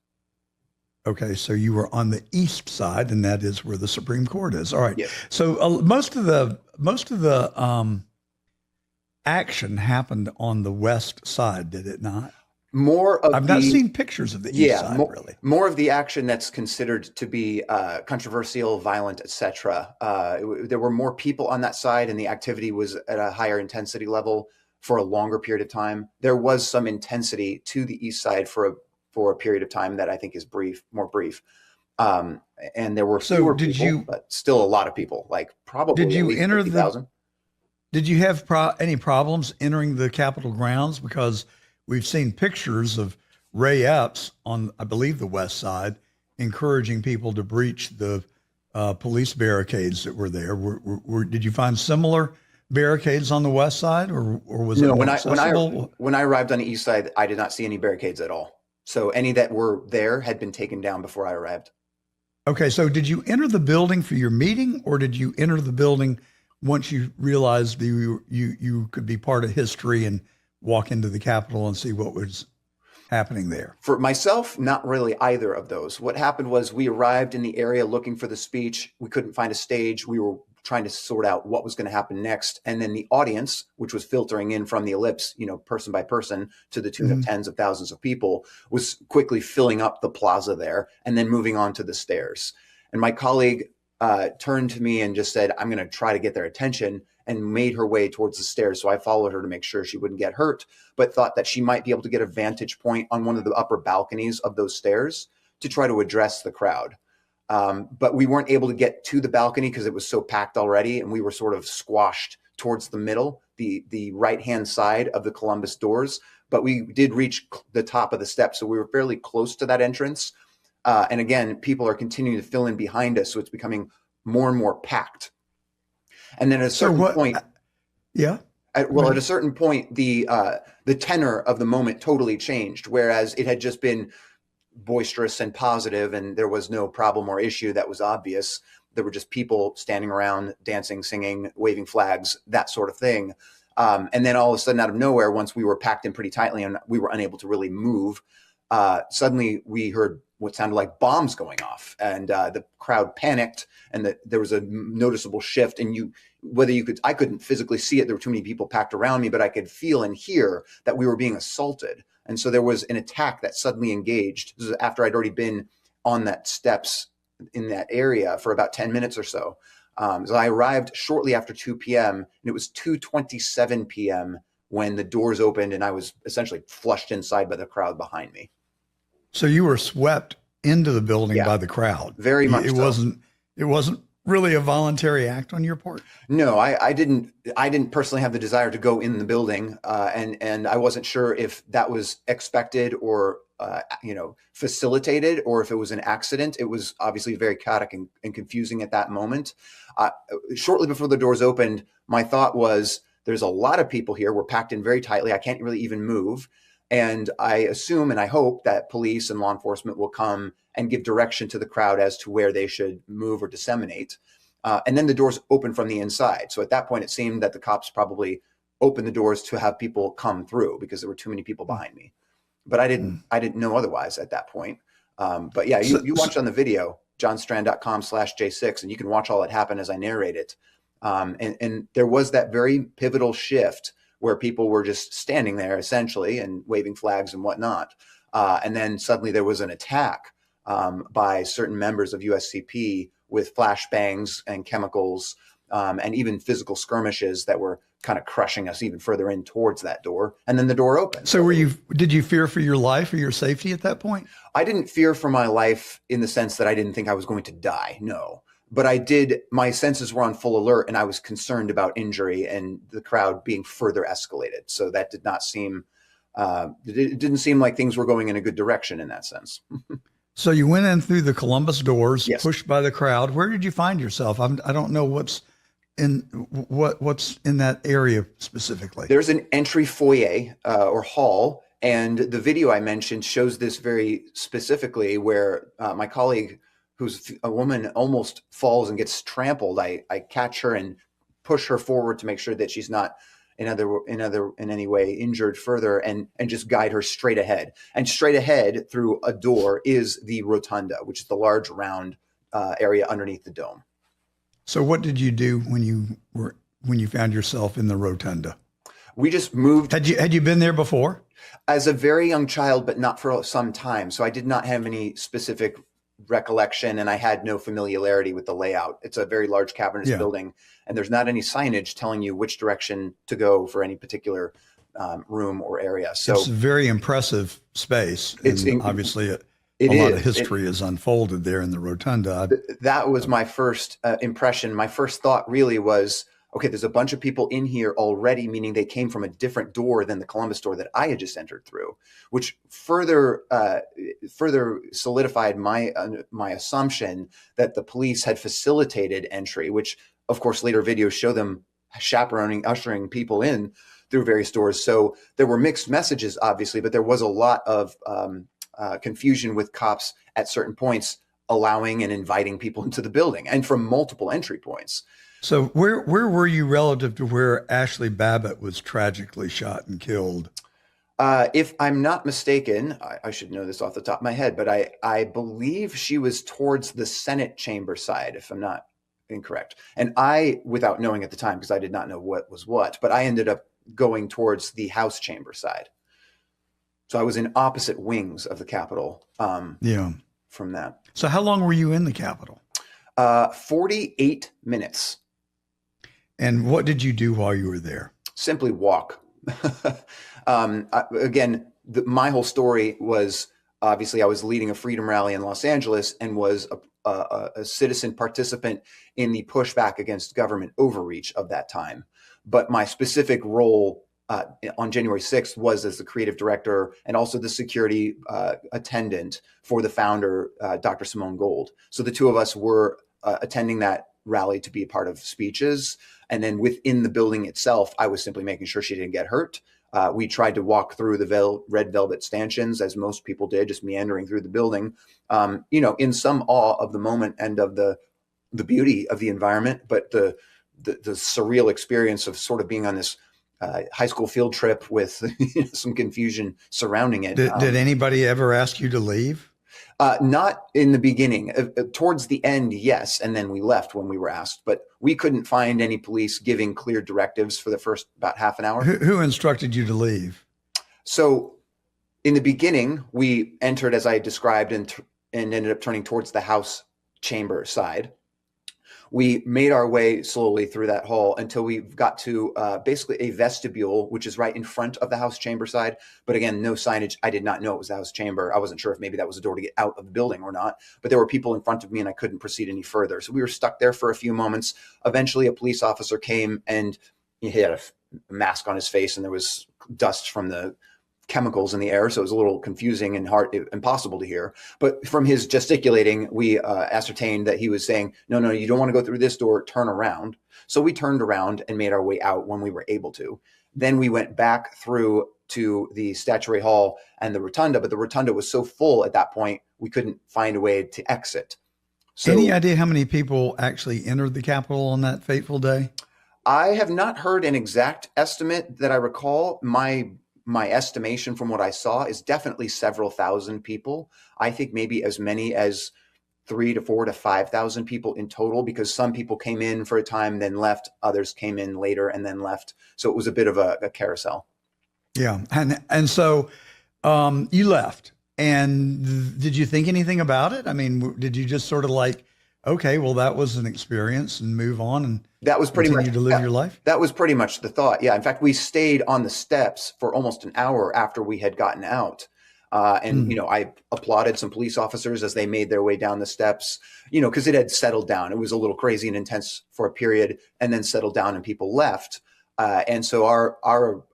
S1: Okay, so you were on the east side, and that is where the Supreme Court is. All right.
S16: Yes.
S1: So most of the action happened on the west side, did it not? I've not seen pictures of the east side, really.
S16: More of the action that's considered to be controversial, violent, etc. There were more people on that side, and the activity was at a higher intensity level for a longer period of time. There was some intensity to the east side for a period of time that I think is more brief. And there were fewer people, but still a lot of people, like probably
S1: did you
S16: at least
S1: enter
S16: 50,000.
S1: Did you have any problems entering the Capitol grounds? Because we've seen pictures of Ray Epps on, I believe, the west side, encouraging people to breach the police barricades that were there. Did you find similar barricades on the west side, or was it more accessible?
S16: When I arrived on the east side, I did not see any barricades at all. So any that were there had been taken down before I arrived.
S1: Okay, so did you enter the building for your meeting, or did you enter the building once you realized you could be part of history and walk into the Capitol and see what was happening there?
S16: For myself, not really either of those. What happened was we arrived in the area looking for the speech. We couldn't find a stage. We were trying to sort out what was going to happen next. And then the audience, which was filtering in from the ellipse, person by person to the tune of tens of thousands of people, was quickly filling up the plaza there and then moving on to the stairs. And my colleague turned to me and just said, I'm going to try to get their attention, and made her way towards the stairs. So I followed her to make sure she wouldn't get hurt, but thought that she might be able to get a vantage point on one of the upper balconies of those stairs to try to address the crowd. But we weren't able to get to the balcony because it was so packed already, and we were sort of squashed towards the middle, the right-hand side of the Columbus doors. But we did reach the top of the steps, so we were fairly close to that entrance. And again, people are continuing to fill in behind us, so it's becoming more and more packed. And then at a certain point, at a certain point, the tenor of the moment totally changed. Whereas it had just been boisterous and positive, and there was no problem or issue that was obvious. There were just people standing around, dancing, singing, waving flags, that sort of thing. And then all of a sudden, out of nowhere, once we were packed in pretty tightly and we were unable to really move, suddenly we heard what sounded like bombs going off, and the crowd panicked, and there was a noticeable shift. And I couldn't physically see it. There were too many people packed around me, but I could feel and hear that we were being assaulted. And so there was an attack that suddenly engaged. This is after I'd already been on that steps in that area for about 10 minutes or so. So I arrived shortly after 2 p.m. and it was 2:27 p.m. when the doors opened, and I was essentially flushed inside by the crowd behind me. So
S1: you were swept into the building by the crowd.
S16: Very much so.
S1: It wasn't really a voluntary act on your part?
S16: No, I didn't personally have the desire to go in the building, and I wasn't sure if that was expected or facilitated, or if it was an accident. It was obviously very chaotic and confusing at that moment. Shortly before the doors opened, my thought was, there's a lot of people here. We're packed in very tightly. I can't really even move. And I assume and I hope that police and law enforcement will come and give direction to the crowd as to where they should move or disseminate. And then the doors open from the inside. So at that point, it seemed that the cops probably opened the doors to have people come through because there were too many people behind me. But I didn't know otherwise at that point. But yeah, you watch on the video, johnstrand.com/J6, and you can watch all that happen as I narrate it. And there was that very pivotal shift where people were just standing there essentially and waving flags and whatnot. And then suddenly there was an attack by certain members of USCP with flashbangs and chemicals and even physical skirmishes that were kind of crushing us even further in towards that door. And then the door opened.
S1: So did you fear for your life or your safety at that point?
S16: I didn't fear for my life in the sense that I didn't think I was going to die. No. But my senses were on full alert, and I was concerned about injury and the crowd being further escalated. So that did not seem, it didn't seem like things were going in a good direction in that sense.
S1: So you went in through the Columbus doors, yes, pushed by the crowd. Where did you find yourself? I don't know what's in that area specifically.
S16: There's an entry foyer or hall, and the video I mentioned shows this very specifically, where my colleague, who's a woman, almost falls and gets trampled. I catch her and push her forward to make sure that she's not in any way injured further, and just guide her straight ahead. And straight ahead through a door is the rotunda, which is the large round area underneath the dome.
S1: So what did you do when you found yourself in the rotunda?
S16: We just moved.
S1: Had you been there before?
S16: As a very young child, but not for some time. So I did not have any specific recollection, and I had no familiarity with the layout. It's a very large cavernous building, and there's not any signage telling you which direction to go for any particular room or area. So
S1: it's a very impressive space. And obviously a lot of history is unfolded there in the rotunda.
S16: That was my first impression. My first thought really was, okay, there's a bunch of people in here already, meaning they came from a different door than the Columbus door that I had just entered through, which further solidified my assumption that the police had facilitated entry, which of course later videos show them ushering people in through various doors. So there were mixed messages, obviously, but there was a lot of confusion with cops at certain points allowing and inviting people into the building, and from multiple entry points.
S1: So where were you relative to where Ashley Babbitt was tragically shot and killed?
S16: If I'm not mistaken, I should know this off the top of my head, but I believe she was towards the Senate chamber side, if I'm not incorrect. And I, without knowing at the time, because I did not know what was what, but I ended up going towards the House chamber side. So I was in opposite wings of the Capitol from that.
S1: So how long were you in the Capitol?
S16: 48 minutes.
S1: And what did you do while you were there?
S16: Simply walk. Again, my whole story was, obviously I was leading a freedom rally in Los Angeles and was a citizen participant in the pushback against government overreach of that time. But my specific role on January 6th was as the creative director and also the security attendant for the founder, Dr. Simone Gold. So the two of us were attending that rally to be a part of speeches. And then within the building itself, I was simply making sure she didn't get hurt. We tried to walk through the red velvet stanchions, as most people did, just meandering through the building, in some awe of the moment and of the beauty of the environment, but the surreal experience of sort of being on this high school field trip with some confusion surrounding it.
S1: Did anybody ever ask you to leave?
S16: Not in the beginning. Towards the end, yes. And then we left when we were asked. But we couldn't find any police giving clear directives for the first about half an hour.
S1: Who instructed you to leave?
S16: So in the beginning, we entered, as I described, and ended up turning towards the House chamber side. We made our way slowly through that hall until we got to basically a vestibule, which is right in front of the House chamber side. But again, no signage. I did not know it was the House chamber. I wasn't sure if maybe that was a door to get out of the building or not. But there were people in front of me and I couldn't proceed any further. So we were stuck there for a few moments. Eventually, a police officer came and he had a mask on his face and there was dust from the chemicals in the air. So it was a little confusing and impossible to hear. But from his gesticulating, we ascertained that he was saying, no, you don't want to go through this door, turn around. So we turned around and made our way out when we were able to. Then we went back through to the Statuary Hall and the Rotunda, but the Rotunda was so full at that point, we couldn't find a way to exit. So,
S1: any idea how many people actually entered the Capitol on that fateful day?
S16: I have not heard an exact estimate that I recall. My estimation from what I saw is definitely several thousand people. I think maybe as many as 3,000 to 4,000 to 5,000 people in total, because some people came in for a time, then left. Others came in later and then left. So it was a bit of a carousel.
S1: Yeah. And so you left. And did you think anything about it? I mean, did you just sort of like, okay, well, that was an experience and move on and
S16: that was pretty
S1: continue
S16: much
S1: to live your life?
S16: That was pretty much the thought. Yeah. In fact, we stayed on the steps for almost an hour after we had gotten out. I applauded some police officers as they made their way down the steps, because it had settled down. It was a little crazy and intense for a period and then settled down and people left. And so our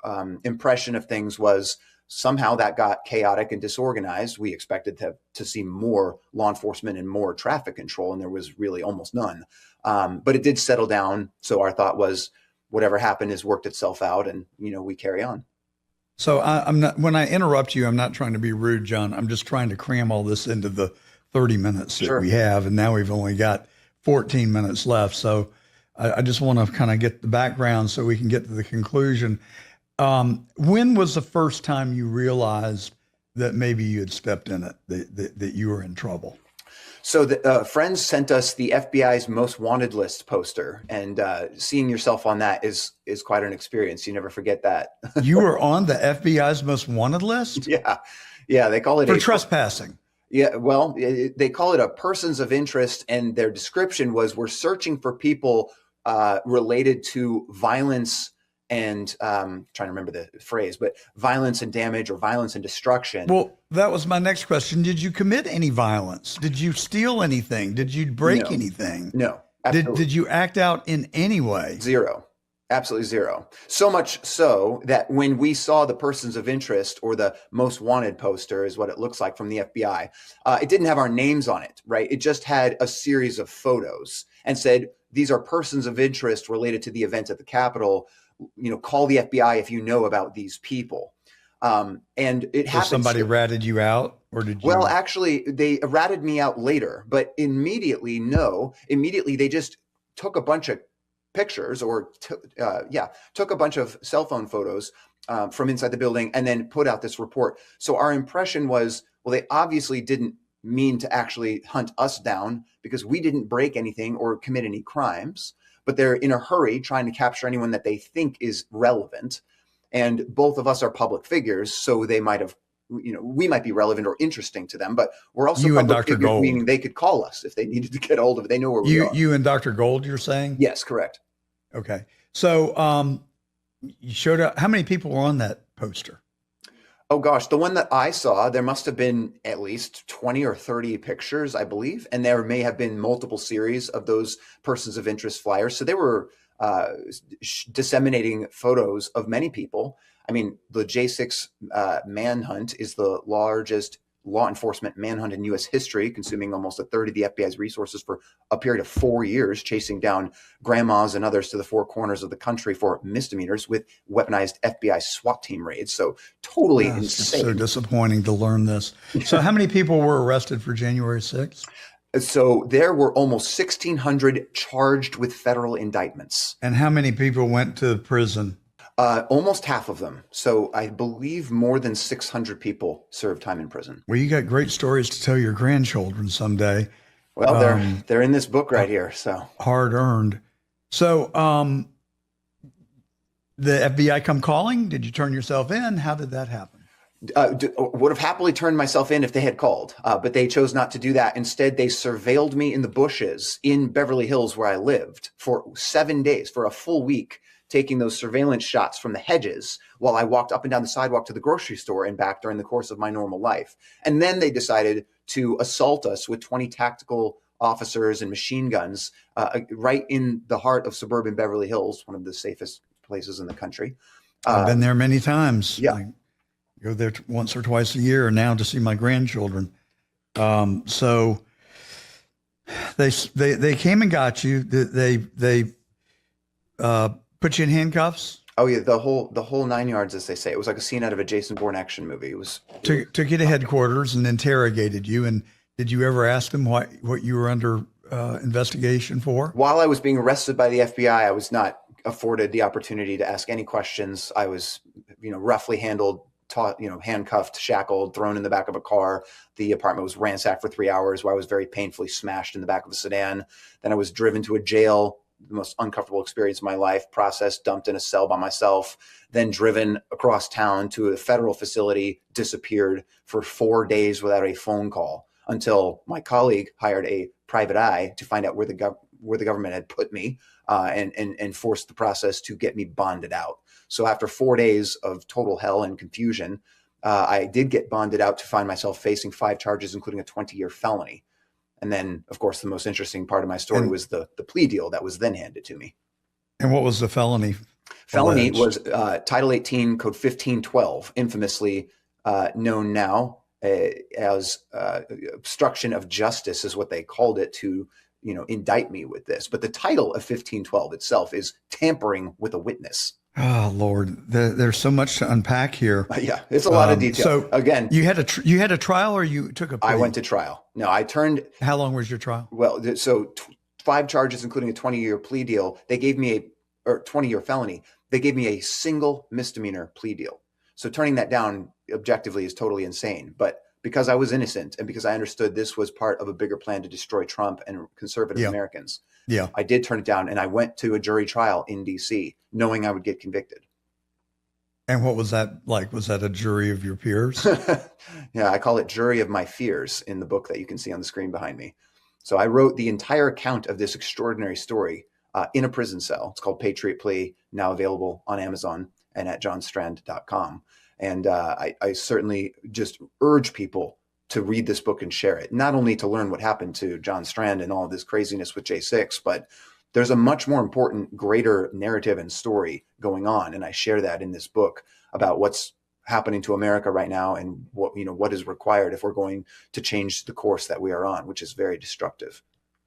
S16: impression of things was somehow that got chaotic and disorganized. We expected to see more law enforcement and more traffic control, and there was really almost none. But it did settle down. So our thought was whatever happened has worked itself out and, we carry on.
S1: So I'm not, when I interrupt you, I'm not trying to be rude, John. I'm just trying to cram all this into the 30 minutes that we have. And now we've only got 14 minutes left. So I just want to kind of get the background so we can get to the conclusion. When was the first time you realized that maybe you had stepped in it, that you were in trouble?
S16: So friends sent us the FBI's most wanted list poster, and seeing yourself on that is quite an experience. You never forget that.
S1: You were on the FBI's most wanted list?
S16: Yeah. They call it
S1: for trespassing.
S16: Yeah, well, they call it a persons of interest, and their description was, we're searching for people related to violence and trying to remember the phrase, but violence and damage or violence and destruction.
S1: Well, that was my next question. Did you commit any violence? Did you steal anything? Did you break anything?
S16: No.
S1: Did you act out in any way?
S16: Zero. Absolutely zero. So much so that when we saw the persons of interest, or the most wanted poster is what it looks like from the FBI, it didn't have our names on it, right? It just had a series of photos and said, these are persons of interest related to the event at the Capitol. Call the FBI if you know about these people. And it happened.
S1: Somebody ratted you out, or did you?
S16: Well, actually, they ratted me out later, but immediately they just took a bunch of pictures, or took a bunch of cell phone photos from inside the building and then put out this report. So our impression was, well, they obviously didn't mean to actually hunt us down because we didn't break anything or commit any crimes, but they're in a hurry trying to capture anyone that they think is relevant. And both of us are public figures, so they might have, we might be relevant or interesting to them, but we're also
S1: you
S16: public
S1: and Dr.
S16: figures,
S1: Gold.
S16: meaning they could call us if they needed to get a hold of it. They know where we are.
S1: You and Dr. Gold, you're saying?
S16: Yes, correct.
S1: Okay. So you showed up. How many people were on that poster?
S16: Oh gosh, the one that I saw, there must have been at least 20 or 30 pictures, I believe. And there may have been multiple series of those persons of interest flyers. So they were disseminating photos of many people. I mean, the J6 manhunt is the largest law enforcement manhunt in U.S. history, consuming almost a third of the FBI's resources for a period of 4 years, chasing down grandmas and others to the four corners of the country for misdemeanors with weaponized FBI SWAT team raids. So totally insane.
S1: It's so disappointing to learn this. So how many people were arrested for January 6th?
S16: So there were almost 1,600 charged with federal indictments.
S1: And how many people went to prison?
S16: Almost half of them. So I believe more than 600 people served time in prison.
S1: Well, you got great stories to tell your grandchildren someday.
S16: Well, they're in this book right here. So
S1: hard earned. So the FBI come calling? Did you turn yourself in? How did that happen?
S16: Would have happily turned myself in if they had called, but they chose not to do that. Instead, they surveilled me in the bushes in Beverly Hills, where I lived, for 7 days, for a full week, taking those surveillance shots from the hedges while I walked up and down the sidewalk to the grocery store and back during the course of my normal life. And then they decided to assault us with 20 tactical officers and machine guns right in the heart of suburban Beverly Hills, one of the safest places in the country.
S1: I've been there many times.
S16: Yeah.
S1: I go there once or twice a year now to see my grandchildren. So they came and got you. They put you in handcuffs?
S16: Oh yeah, the whole 9 yards, as they say. It was like a scene out of a Jason Bourne action movie. It was
S1: took you to headquarters and interrogated you. And did you ever ask them what you were under investigation for?
S16: While I was being arrested by the FBI, I was not afforded the opportunity to ask any questions. I was, roughly handled, handcuffed, shackled, thrown in the back of a car. The apartment was ransacked for 3 hours, where I was very painfully smashed in the back of a sedan. Then I was driven to a jail, the most uncomfortable experience of my life, processed, dumped in a cell by myself, then driven across town to a federal facility, disappeared for 4 days without a phone call until my colleague hired a private eye to find out where the government had put me and forced the process to get me bonded out. So after 4 days of total hell and confusion, I did get bonded out to find myself facing 5 charges, including a 20-year felony. And then, of course, the most interesting part of my story was the plea deal that was then handed to me.
S1: And what was the felony?
S16: Felony was Title 18, Code 1512, infamously known now as obstruction of justice is what they called it, to indict me with this. But the title of 1512 itself is tampering with a witness.
S1: Oh Lord, there's so much to unpack here.
S16: Yeah, it's a lot of detail.
S1: So
S16: again,
S1: you had a trial, or you took a plea?
S16: I went to trial. No, I turned.
S1: How long was your trial?
S16: Well, so 5 charges, including a 20-year plea deal. They gave me or 20-year felony. They gave me a single misdemeanor plea deal. So turning that down objectively is totally insane. But because I was innocent and because I understood this was part of a bigger plan to destroy Trump and conservative Americans, I did turn it down, and I went to a jury trial in D.C. knowing I would get convicted.
S1: And what was that like? Was that a jury of your peers?
S16: Yeah, I call it Jury of My Fears in the book that you can see on the screen behind me. So I wrote the entire account of this extraordinary story in a prison cell. It's called Patriot Plea, now available on Amazon and at johnstrand.com. And I certainly just urge people to read this book and share it, not only to learn what happened to John Strand and all of this craziness with J6, but there's a much more important, greater narrative and story going on. And I share that in this book about what's happening to America right now and what is required if we're going to change the course that we are on, which is very destructive.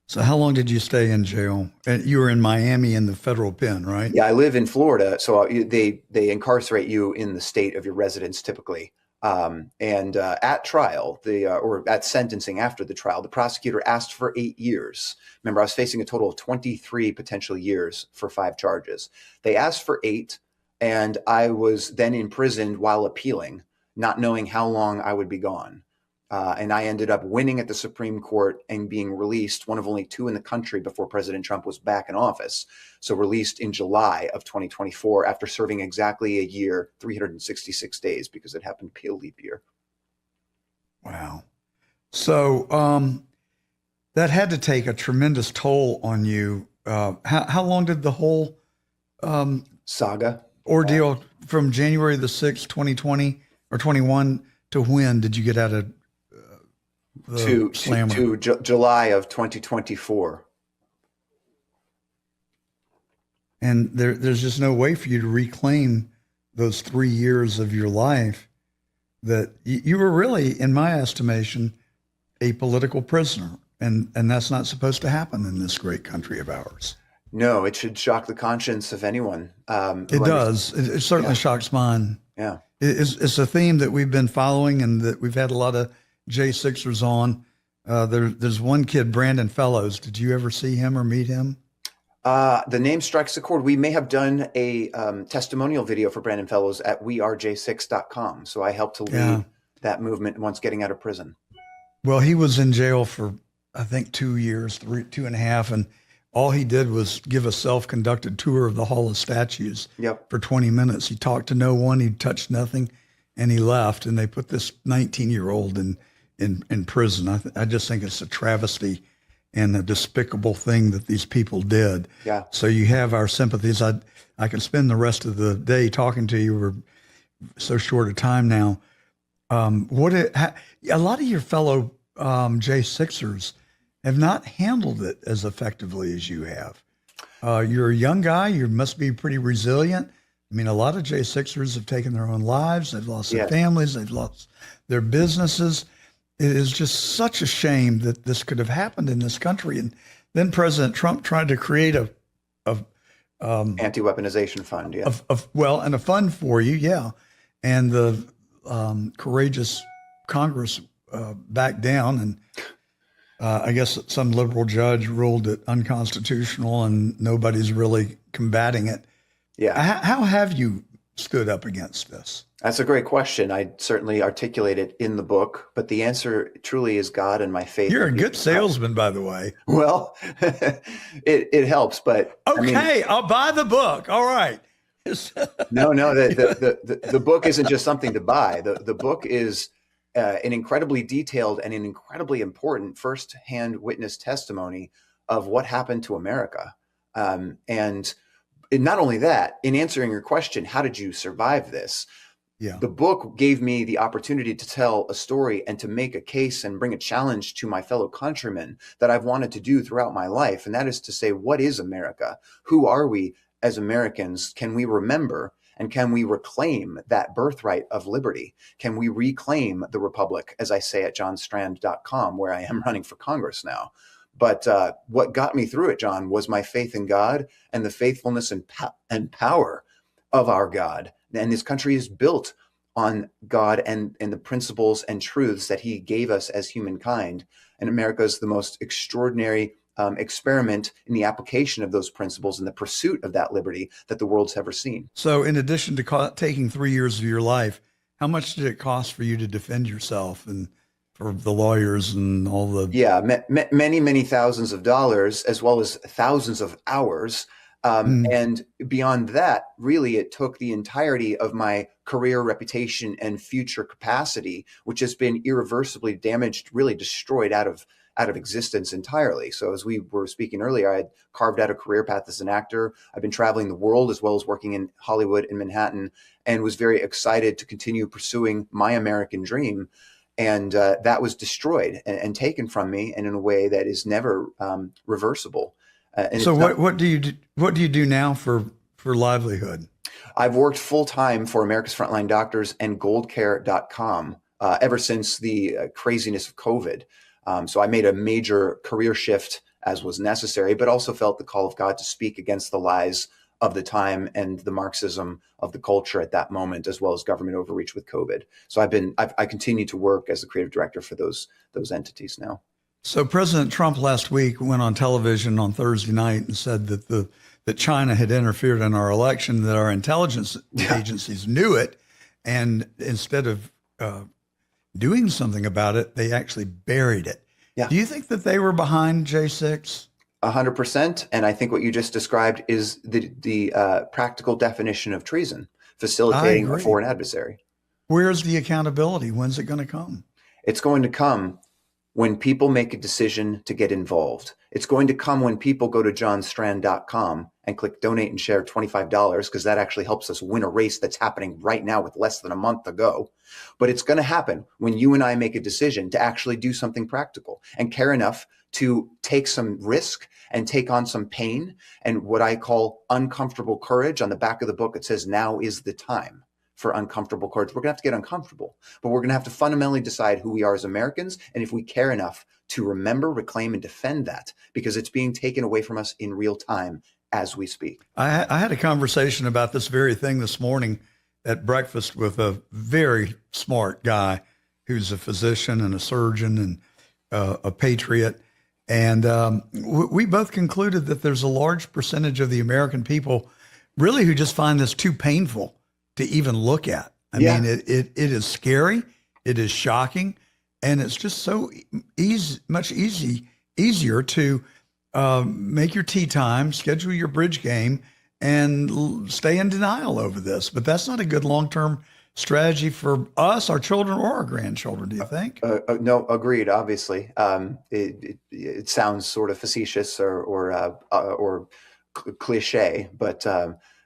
S1: So how long did you stay in jail? And you were in Miami in the federal pen, right?
S16: Yeah, I live in Florida. So they incarcerate you in the state of your residence typically. And at trial, or at sentencing after the trial, the prosecutor asked for 8 years. Remember, I was facing a total of 23 potential years for 5 charges. They asked for 8, and I was then imprisoned while appealing, not knowing how long I would be gone. And I ended up winning at the Supreme Court and being released, one of only 2 in the country before President Trump was back in office. So released in July of 2024 after serving exactly a year, 366 days, because it happened to be a leap year.
S1: Wow. So that had to take a tremendous toll on you. How long did the whole
S16: saga
S1: ordeal from January the 6th, 2020 or 21 to when did you get out of
S16: to July of 2024.
S1: And there's just no way for you to reclaim those 3 years of your life that you were really, in my estimation, a political prisoner. And that's not supposed to happen in this great country of ours.
S16: No, it should shock the conscience of anyone.
S1: It does. It certainly shocks mine.
S16: Yeah.
S1: It's a theme that we've been following and that we've had a lot of J6ers on. There's one kid, Brandon Fellows. Did you ever see him or meet him?
S16: The name strikes a chord. We may have done a testimonial video for Brandon Fellows at wearej6.com. So I helped to lead that movement once getting out of prison.
S1: Well, he was in jail for, I think, 2 years, 2.5. And all he did was give a self-conducted tour of the Hall of Statues for 20 minutes. He talked to no one. He touched nothing. And he left. And they put this 19-year-old in prison. I just think it's a travesty and a despicable thing that these people did.
S16: Yeah.
S1: So you have our sympathies. I could spend the rest of the day talking to you. We're so short a time now. A lot of your fellow J6ers have not handled it as effectively as you have. You're a young guy. You must be pretty resilient. I mean, a lot of J6ers have taken their own lives. They've lost their families. They've lost their businesses. It is just such a shame that this could have happened in this country. And then President Trump tried to create a
S16: anti-weaponization fund. Yeah.
S1: And a fund for you. And the courageous Congress backed down. And I guess some liberal judge ruled it unconstitutional and nobody's really combating it.
S16: Yeah.
S1: How have you stood up against this?
S16: That's a great question. I certainly articulate it in the book, but the answer truly is God and my faith.
S1: You're a good salesman, by the way.
S16: Well, it helps, but
S1: okay, I'll buy the book. All right.
S16: No, the book isn't just something to buy. The book is an incredibly detailed and an incredibly important first-hand witness testimony of what happened to America. And not only that, in answering your question, how did you survive this?
S1: Yeah.
S16: The book gave me the opportunity to tell a story and to make a case and bring a challenge to my fellow countrymen that I've wanted to do throughout my life. And that is to say, what is America? Who are we as Americans? Can we remember and can we reclaim that birthright of liberty? Can we reclaim the Republic, as I say at johnstrand.com, where I am running for Congress now? But what got me through it, John, was my faith in God and the faithfulness and power of our God. And this country is built on God and the principles and truths that he gave us as humankind. And America is the most extraordinary experiment in the application of those principles and the pursuit of that liberty that the world's ever seen.
S1: So in addition to taking 3 years of your life, how much did it cost for you to defend yourself and for the lawyers and all the...
S16: Yeah, many thousands of dollars, as well as thousands of hours. And beyond that, really, it took the entirety of my career, reputation, and future capacity, which has been irreversibly damaged, really destroyed out of existence entirely. So as we were speaking earlier, I had carved out a career path as an actor. I've been traveling the world as well as working in Hollywood and Manhattan, and was very excited to continue pursuing my American dream. And that was destroyed and taken from me, and in a way that is never reversible.
S1: So what do you do now for livelihood?
S16: I've worked full time for America's Frontline Doctors and GoldCare.com ever since the craziness of COVID. So I made a major career shift as was necessary, but also felt the call of God to speak against the lies of the time and the Marxism of the culture at that moment, as well as government overreach with COVID. So I continue to work as the creative director for those entities now.
S1: So President Trump last week went on television on Thursday night and said that China had interfered in our election, that our intelligence agencies knew it, and instead of doing something about it, they actually buried it.
S16: Yeah.
S1: Do you think that they were behind J6?
S16: 100%. And I think what you just described is the practical definition of treason, facilitating a foreign adversary.
S1: Where's the accountability? When's it going to come?
S16: It's going to come when people make a decision to get involved. It's going to come when people go to johnstrand.com and click donate and share $25, because that actually helps us win a race that's happening right now with less than a month to go. But it's going to happen when you and I make a decision to actually do something practical and care enough to take some risk and take on some pain and what I call uncomfortable courage. On the back of the book, it says, now is the time for uncomfortable courage. We're going to have to get uncomfortable, but we're going to have to fundamentally decide who we are as Americans, and if we care enough to remember, reclaim, and defend that, because it's being taken away from us in real time as we speak.
S1: I had a conversation about this very thing this morning at breakfast with a very smart guy who's a physician and a surgeon and a patriot. And we both concluded that there's a large percentage of the American people really who just find this too painful to even look at. I mean, it is scary, it is shocking, and it's just so easier to make your tea time, schedule your bridge game, and stay in denial over this. But that's not a good long-term strategy for us, our children, or our grandchildren, do you think?
S16: No, agreed, obviously. It sounds sort of facetious or cliche, but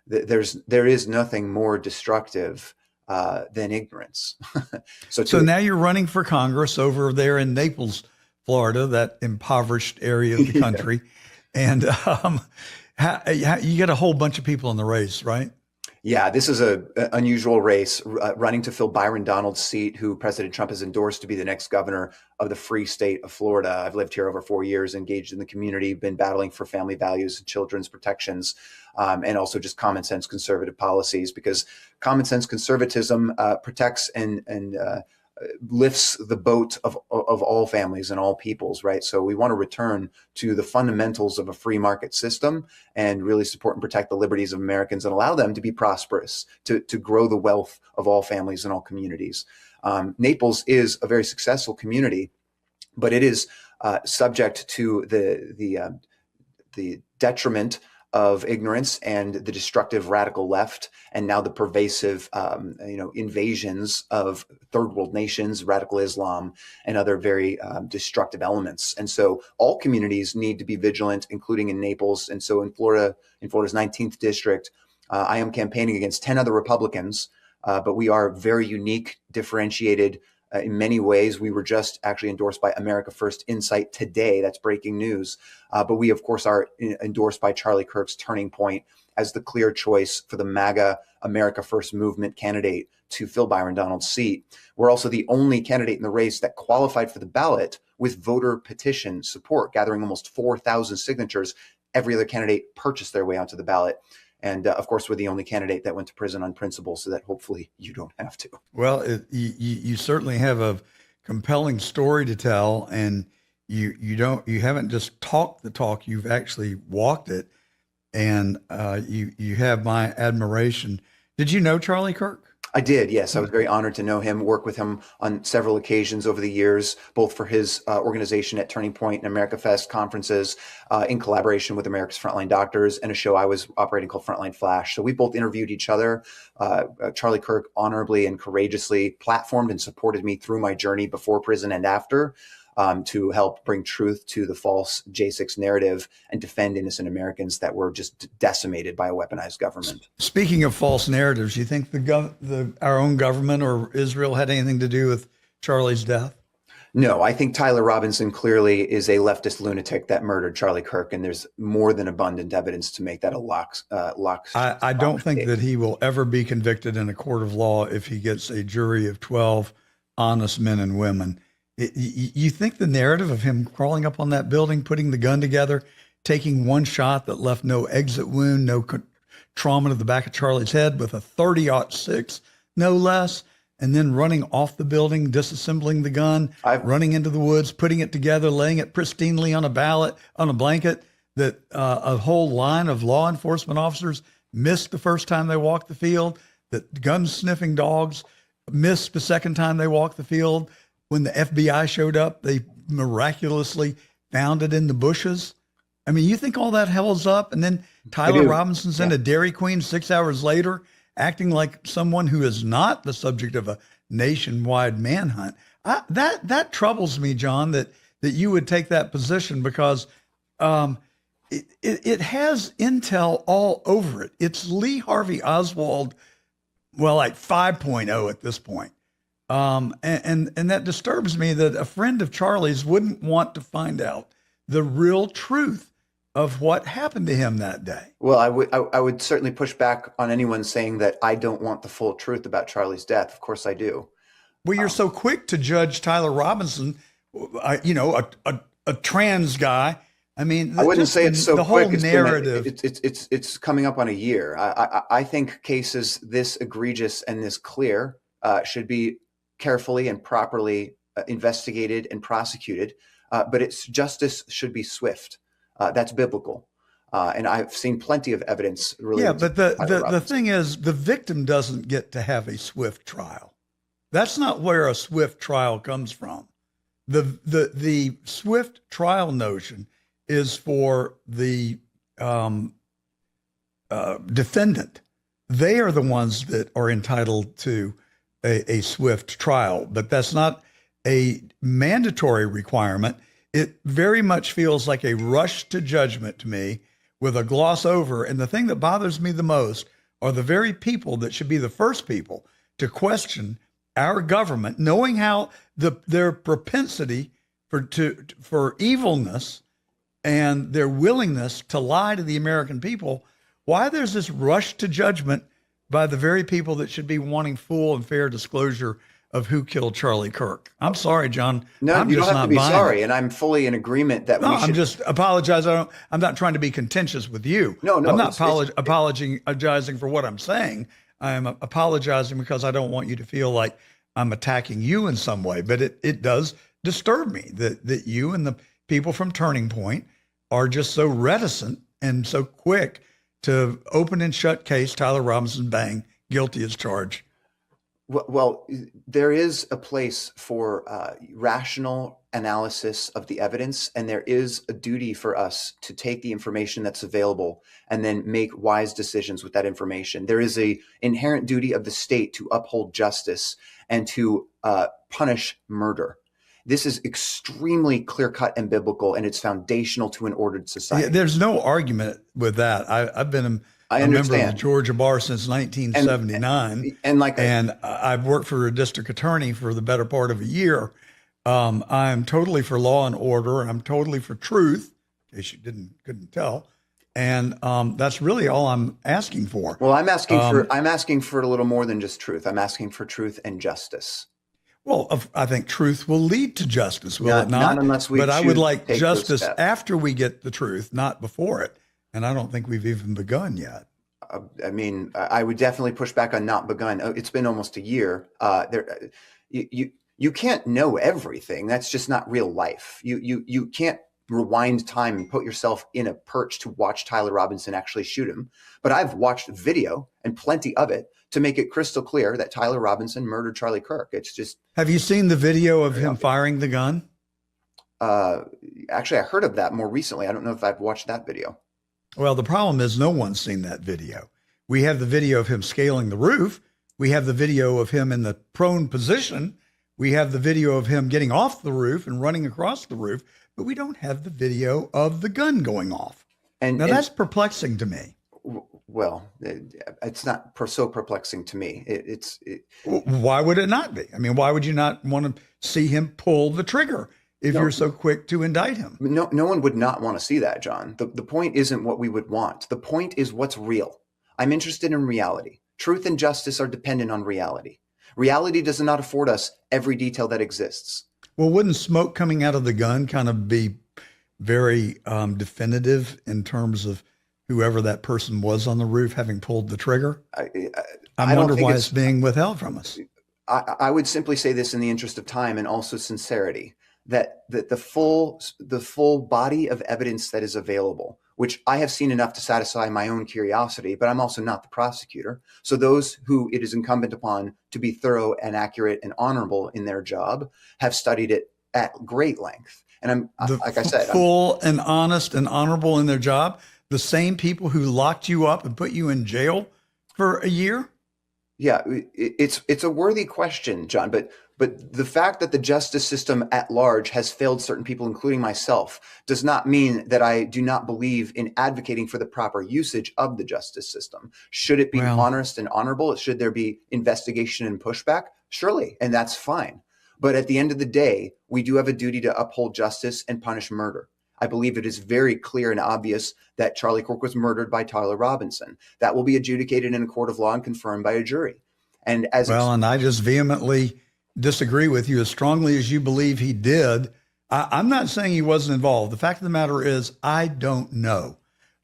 S16: there is nothing more destructive than ignorance. So
S1: now you're running for Congress over there in Naples, Florida, that impoverished area of the country. And you get a whole bunch of people in the race, right?
S16: Yeah, this is an unusual race, running to fill Byron Donalds' seat, who President Trump has endorsed to be the next governor of the free state of Florida. I've lived here over 4 years, engaged in the community, been battling for family values and children's protections, and also just common sense conservative policies, because common sense conservatism protects and lifts the boat of all families and all peoples, right? So we want to return to the fundamentals of a free market system and really support and protect the liberties of Americans and allow them to be prosperous, to grow the wealth of all families and all communities. Naples is a very successful community, but it is subject to the detriment of ignorance and the destructive radical left, and now the pervasive, invasions of third world nations, radical Islam, and other very destructive elements. And so all communities need to be vigilant, including in Naples. And so in Florida's 19th district, I am campaigning against 10 other Republicans, but we are very unique, differentiated. In many ways, we were just actually endorsed by America First Insight today. That's breaking news. But we, of course, are endorsed by Charlie Kirk's Turning Point as the clear choice for the MAGA America First movement candidate to fill Byron Donalds' seat. We're also the only candidate in the race that qualified for the ballot with voter petition support, gathering almost 4,000 signatures. Every other candidate purchased their way onto the ballot. And of course, we're the only candidate that went to prison on principle, so that hopefully you don't have to.
S1: Well, you certainly have a compelling story to tell, and you haven't just talked the talk, you've actually walked it, and you have my admiration. Did you know Charlie Kirk?
S16: I did, yes. I was very honored to know him, work with him on several occasions over the years, both for his organization at Turning Point and America Fest conferences, in collaboration with America's Frontline Doctors, and a show I was operating called Frontline Flash. So we both interviewed each other. Charlie Kirk honorably and courageously platformed and supported me through my journey before prison and after, to help bring truth to the false J6 narrative and defend innocent Americans that were just decimated by a weaponized government.
S1: Speaking of false narratives, do you think our own government or Israel had anything to do with Charlie's death?
S16: No, I think Tyler Robinson clearly is a leftist lunatic that murdered Charlie Kirk, and there's more than abundant evidence to make that a lock.
S1: I don't think that he will ever be convicted in a court of law if he gets a jury of 12 honest men and women. You think the narrative of him crawling up on that building, putting the gun together, taking one shot that left no exit wound, no trauma to the back of Charlie's head with a 30-06, no less, and then running off the building, disassembling the gun, running into the woods, putting it together, laying it pristinely on a blanket that a whole line of law enforcement officers missed the first time they walked the field, that gun-sniffing dogs missed the second time they walked the field. When the FBI showed up, they miraculously found it in the bushes. I mean, you think all that holds up? And then Tyler Robinson's in a Dairy Queen 6 hours later, acting like someone who is not the subject of a nationwide manhunt. That troubles me, John, that you would take that position, because it has intel all over it. It's Lee Harvey Oswald, well, like 5.0 at this point. And that disturbs me that a friend of Charlie's wouldn't want to find out the real truth of what happened to him that day.
S16: Well, I would certainly push back on anyone saying that I don't want the full truth about Charlie's death. Of course I do.
S1: Well, you're so quick to judge Tyler Robinson, a trans guy. I mean,
S16: I wouldn't say it's so
S1: the
S16: quick.
S1: whole narrative.
S16: It's coming up on a year. I think cases this egregious and this clear should be carefully and properly investigated and prosecuted, but its justice should be swift. That's biblical, and I've seen plenty of evidence.
S1: Yeah, but the thing is, the victim doesn't get to have a swift trial. That's not where a swift trial comes from. The swift trial notion is for the defendant. They are the ones that are entitled to a swift trial, but that's not a mandatory requirement. It very much feels like a rush to judgment to me, with a gloss over. And the thing that bothers me the most are the very people that should be the first people to question our government, knowing how their propensity for evilness and their willingness to lie to the American people, why there's this rush to judgment by the very people that should be wanting full and fair disclosure of who killed Charlie Kirk. I'm sorry, John.
S16: No, you don't have to be sorry, and I'm fully in agreement that we should.
S1: I'm just apologizing. I'm not trying to be contentious with you.
S16: No,
S1: I'm not apologizing for what I'm saying. I'm apologizing because I don't want you to feel like I'm attacking you in some way. But it does disturb me that you and the people from Turning Point are just so reticent and so quick to open and shut case. Tyler Robinson, bang, guilty as charged.
S16: Well, there is a place for rational analysis of the evidence, and there is a duty for us to take the information that's available and then make wise decisions with that information. There is an inherent duty of the state to uphold justice and to punish murder. This is extremely clear-cut and biblical, and it's foundational to an ordered society.
S1: Yeah, there's no argument with that. I've been a member of the Georgia Bar since 1979, and I've worked for a district attorney for the better part of a year. I'm totally for law and order, and I'm totally for truth, in case you couldn't tell. And that's really all I'm asking for.
S16: Well, I'm asking for a little more than just truth. I'm asking for truth and justice.
S1: Well, I think truth will lead to justice, will it not?
S16: Not unless we
S1: But I would like
S16: take
S1: justice
S16: those steps.
S1: after we get the truth, not before it. And I don't think we've even begun yet.
S16: I mean, I would definitely push back on not begun. It's been almost a year. you can't know everything. That's just not real life. You can't rewind time and put yourself in a perch to watch Tyler Robinson actually shoot him. But I've watched video, and plenty of it, to make it crystal clear that Tyler Robinson murdered Charlie Kirk. It's just.
S1: Have you seen the video of him firing the gun?
S16: Actually, I heard of that more recently. I don't know if I've watched that video.
S1: Well, the problem is no one's seen that video. We have the video of him scaling the roof. We have the video of him in the prone position. We have the video of him getting off the roof and running across the roof, but we don't have the video of the gun going off. And that's perplexing to me.
S16: Well, it's not so perplexing to me.
S1: Why would it not be? I mean, why would you not want to see him pull the trigger if you're so quick to indict him?
S16: No one would not want to see that, John. The point isn't what we would want. The point is what's real. I'm interested in reality. Truth and justice are dependent on reality. Reality does not afford us every detail that exists.
S1: Well, wouldn't smoke coming out of the gun kind of be very definitive in terms of whoever that person was on the roof having pulled the trigger? I wonder why it's being withheld from us.
S16: I would simply say this in the interest of time and also sincerity, that the full body of evidence that is available, which I have seen enough to satisfy my own curiosity, but I'm also not the prosecutor. So those who it is incumbent upon to be thorough and accurate and honorable in their job have studied it at great length. And like I said,
S1: full and honest and honorable in their job. The same people who locked you up and put you in jail for a year?
S16: Yeah, it's a worthy question, John, but the fact that the justice system at large has failed certain people, including myself, does not mean that I do not believe in advocating for the proper usage of the justice system. Should it be honest and honorable? Should there be investigation and pushback? Surely, and that's fine. But at the end of the day, we do have a duty to uphold justice and punish murder. I believe it is very clear and obvious that Charlie Kirk was murdered by Tyler Robinson. That will be adjudicated in a court of law and confirmed by a jury. And
S1: and I just vehemently disagree with you as strongly as you believe he did. I'm not saying he wasn't involved. The fact of the matter is, I don't know.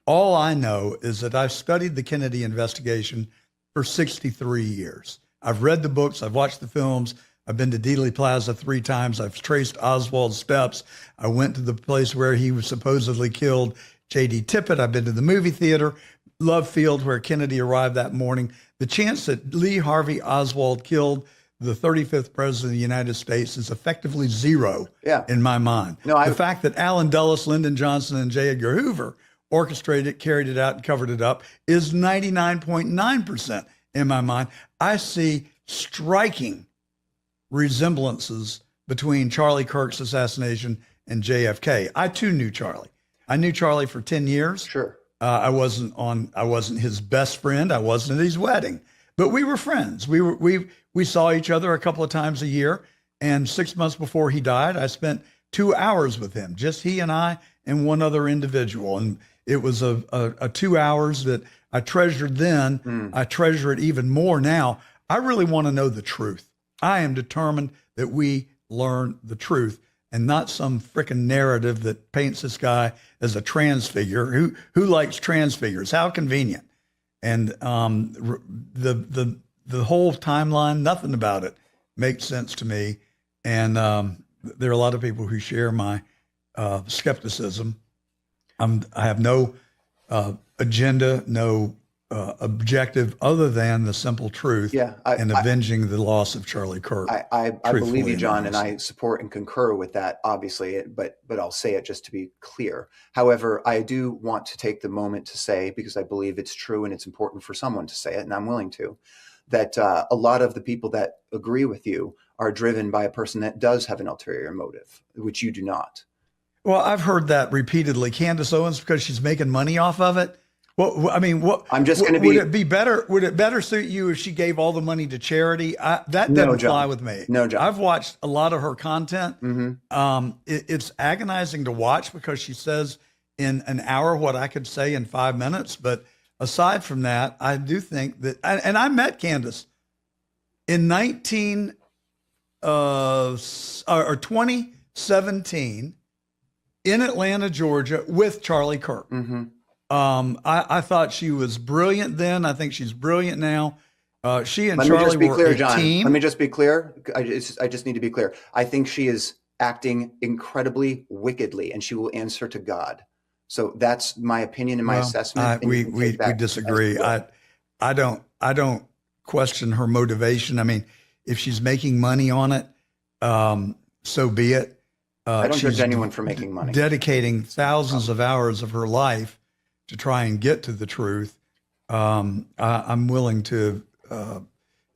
S1: All I know is that I've studied the Kennedy investigation for 63 years. I've read the books. I've watched the films. I've been to Dealey Plaza 3 times. I've traced Oswald's steps. I went to the place where he was supposedly killed, J.D. Tippit. I've been to the movie theater, Love Field, where Kennedy arrived that morning. The chance that Lee Harvey Oswald killed the 35th president of the United States is effectively zero in my mind. The fact that Allen Dulles, Lyndon Johnson, and J. Edgar Hoover orchestrated it, carried it out, and covered it up is 99.9% in my mind. I see striking resemblances between Charlie Kirk's assassination and JFK. I too knew Charlie. I knew Charlie for 10 years.
S16: Sure.
S1: I wasn't his best friend. I wasn't at his wedding, but we were friends. We saw each other a couple of times a year. And 6 months before he died, I spent 2 hours with him, just he and I and one other individual. And it was a 2 hours that I treasured then. I treasure it even more now. I really want to know the truth. I am determined that we learn the truth and not some frickin' narrative that paints this guy as a trans figure. Who likes trans figures? How convenient. And the whole timeline, nothing about it makes sense to me. And there are a lot of people who share my skepticism. I have no agenda, no objective other than the simple truth and avenging the loss of Charlie Kirk.
S16: I believe you, John, and I support and concur with that, obviously, but I'll say it just to be clear. However, I do want to take the moment to say, because I believe it's true and it's important for someone to say it, and I'm willing to, that a lot of the people that agree with you are driven by a person that does have an ulterior motive, which you do not.
S1: Well, I've heard that repeatedly. Candace Owens, because she's making money off of it. Well, I mean,
S16: I'm just going to be.
S1: Would it be better? Would it better suit you if she gave all the money to charity? That doesn't fly with me.
S16: No, John.
S1: I've watched a lot of her content. It's agonizing to watch because she says in an hour what I could say in 5 minutes. But aside from that, I do think that, and I met Candace in 2017 in Atlanta, Georgia, with Charlie Kirk. I thought she was brilliant then. I think she's brilliant now. She and
S16: Let
S1: Charlie
S16: me just be
S1: were
S16: clear,
S1: a
S16: John.
S1: team.
S16: Let me just be clear. I just need to be clear. I think she is acting incredibly wickedly, and she will answer to God. So that's my opinion and my assessment.
S1: We disagree. I don't question her motivation. I mean, if she's making money on it, so be it.
S16: I don't judge anyone for making money.
S1: Dedicating thousands of hours of her life to try and get to the truth. I'm willing to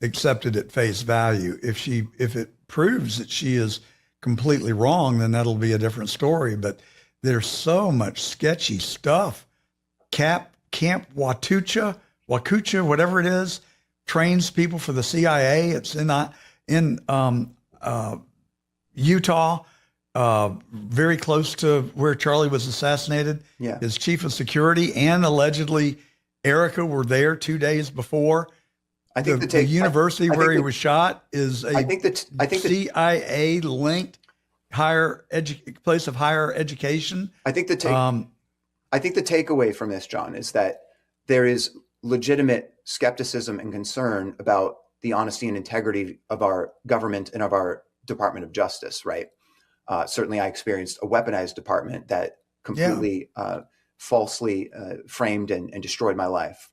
S1: accept it at face value. If it proves that she is completely wrong, then that'll be a different story. But there's so much sketchy stuff. Camp Watucha, whatever it is, trains people for the CIA. It's in Utah, very close to where Charlie was assassinated.
S16: Yeah.
S1: His chief of security and allegedly Erica were there 2 days before.
S16: I think
S1: the university where he was shot is a CIA linked place of higher education.
S16: I think the takeaway from this, John, is that there is legitimate skepticism and concern about the honesty and integrity of our government and of our Department of Justice, right? Certainly I experienced a weaponized department that completely falsely framed and destroyed my life.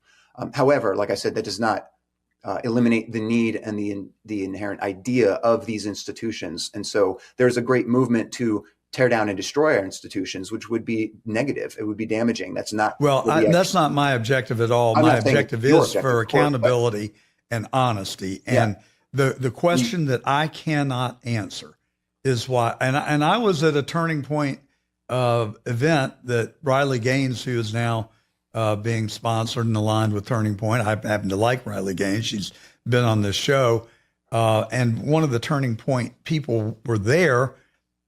S16: However, like I said, that does not eliminate the need and the inherent idea of these institutions. And so there's a great movement to tear down and destroy our institutions, which would be negative. It would be damaging. That's not
S1: that's not my objective at all. My objective is for accountability and honesty. And the question that I cannot answer is why. And I was at a turning point event that Riley Gaines, who is now being sponsored and aligned with Turning Point. I happen to like Riley Gaines. She's been on this show. And one of the Turning Point people were there.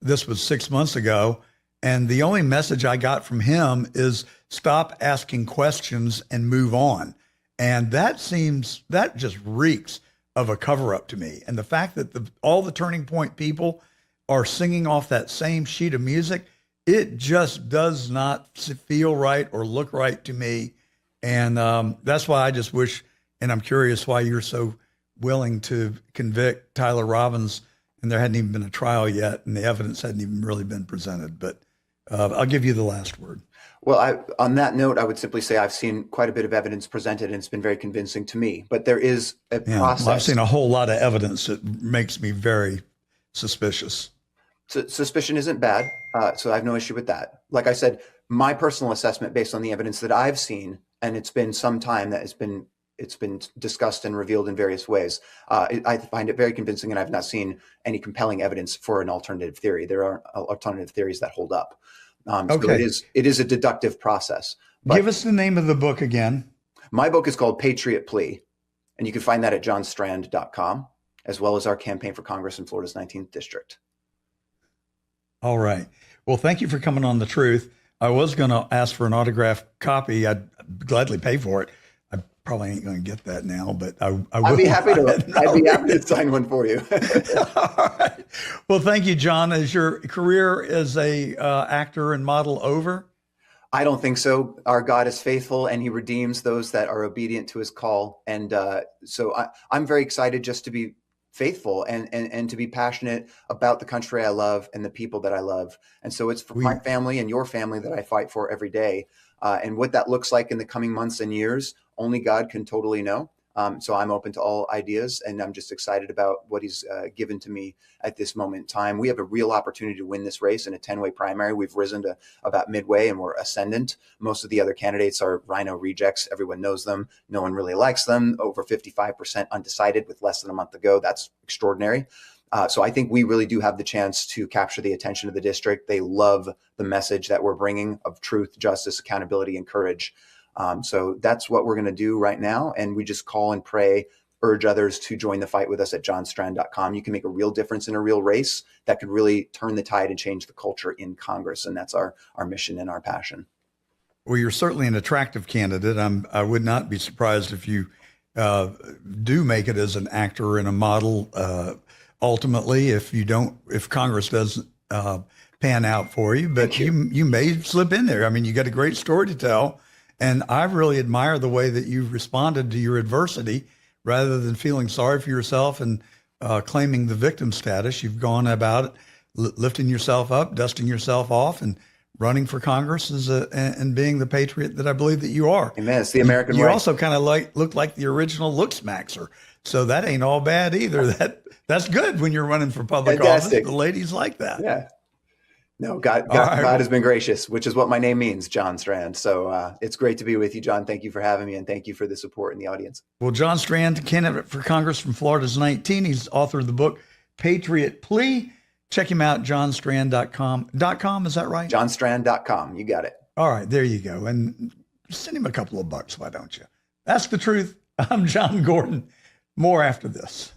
S1: This was 6 months ago. And the only message I got from him is stop asking questions and move on. And that just reeks of a cover up to me. And the fact that all the Turning Point people are singing off that same sheet of music, it just does not feel right or look right to me. And that's why I just wish, and I'm curious why you're so willing to convict Tyler Robbins, and there hadn't even been a trial yet, and the evidence hadn't even really been presented. But I'll give you the last word.
S16: Well, on that note, I would simply say I've seen quite a bit of evidence presented, and it's been very convincing to me. But there is a process.
S1: Well, I've seen a whole lot of evidence that makes me very suspicious.
S16: Suspicion isn't bad, so I have no issue with that. Like I said, my personal assessment based on the evidence that I've seen, and it's been some time that it's been discussed and revealed in various ways. I find it very convincing, and I've not seen any compelling evidence for an alternative theory. There are alternative theories that hold up.
S1: Okay.
S16: So it is a deductive process. But
S1: give us the name of the book again.
S16: My book is called Patriot Plea, and you can find that at johnstrand.com, as well as our campaign for Congress in Florida's 19th district.
S1: All right. Well, thank you for coming on The Truth. I was going to ask for an autographed copy. I'd gladly pay for it. I probably ain't going to get that now, but I will.
S16: I'd be happy to sign one for you.
S1: All right. Well, thank you, John. Is your career as a actor and model over?
S16: I don't think so. Our God is faithful, and he redeems those that are obedient to his call. And so I'm very excited just to be faithful and to be passionate about the country I love and the people that I love. And so it's for my family and your family that I fight for every day. And what that looks like in the coming months and years, only God can totally know. So I'm open to all ideas, and I'm just excited about what he's given to me at this moment in time. We have a real opportunity to win this race in a 10-way primary. We've risen to about midway, and we're ascendant. Most of the other candidates are rhino rejects. Everyone knows them. No one really likes them. Over 55% undecided with less than a month to go. That's extraordinary. So I think we really do have the chance to capture the attention of the district. They love the message that we're bringing of truth, justice, accountability, and courage. So that's what we're going to do right now. And we just call and pray, urge others to join the fight with us at johnstrand.com. You can make a real difference in a real race that could really turn the tide and change the culture in Congress. And that's our mission and our passion.
S1: Well, you're certainly an attractive candidate. I would not be surprised if you do make it as an actor and a model. Ultimately, if Congress doesn't pan out for you, but you may slip in there. I mean, you got a great story to tell. And I really admire the way that you've responded to your adversity rather than feeling sorry for yourself and claiming the victim status, you've gone about it, lifting yourself up, dusting yourself off, and running for Congress and being the patriot that I believe that you are.
S16: Amen. It's the American way.
S1: You also kind of look like the original Looksmaxer. So that ain't all bad either. That's good when you're running for public office. The ladies like that.
S16: Yeah. No, God has been gracious, which is what my name means, John Strand. So it's great to be with you, John. Thank you for having me, and thank you for the support in the audience.
S1: Well, John Strand, candidate for Congress from Florida's 19. He's author of the book Patriot Plea. Check him out, johnstrand.com. Is that right?
S16: johnstrand.com. You got it.
S1: All right, there you go. And send him a couple of bucks, why don't you? That's the truth. I'm John Gordon. More after this.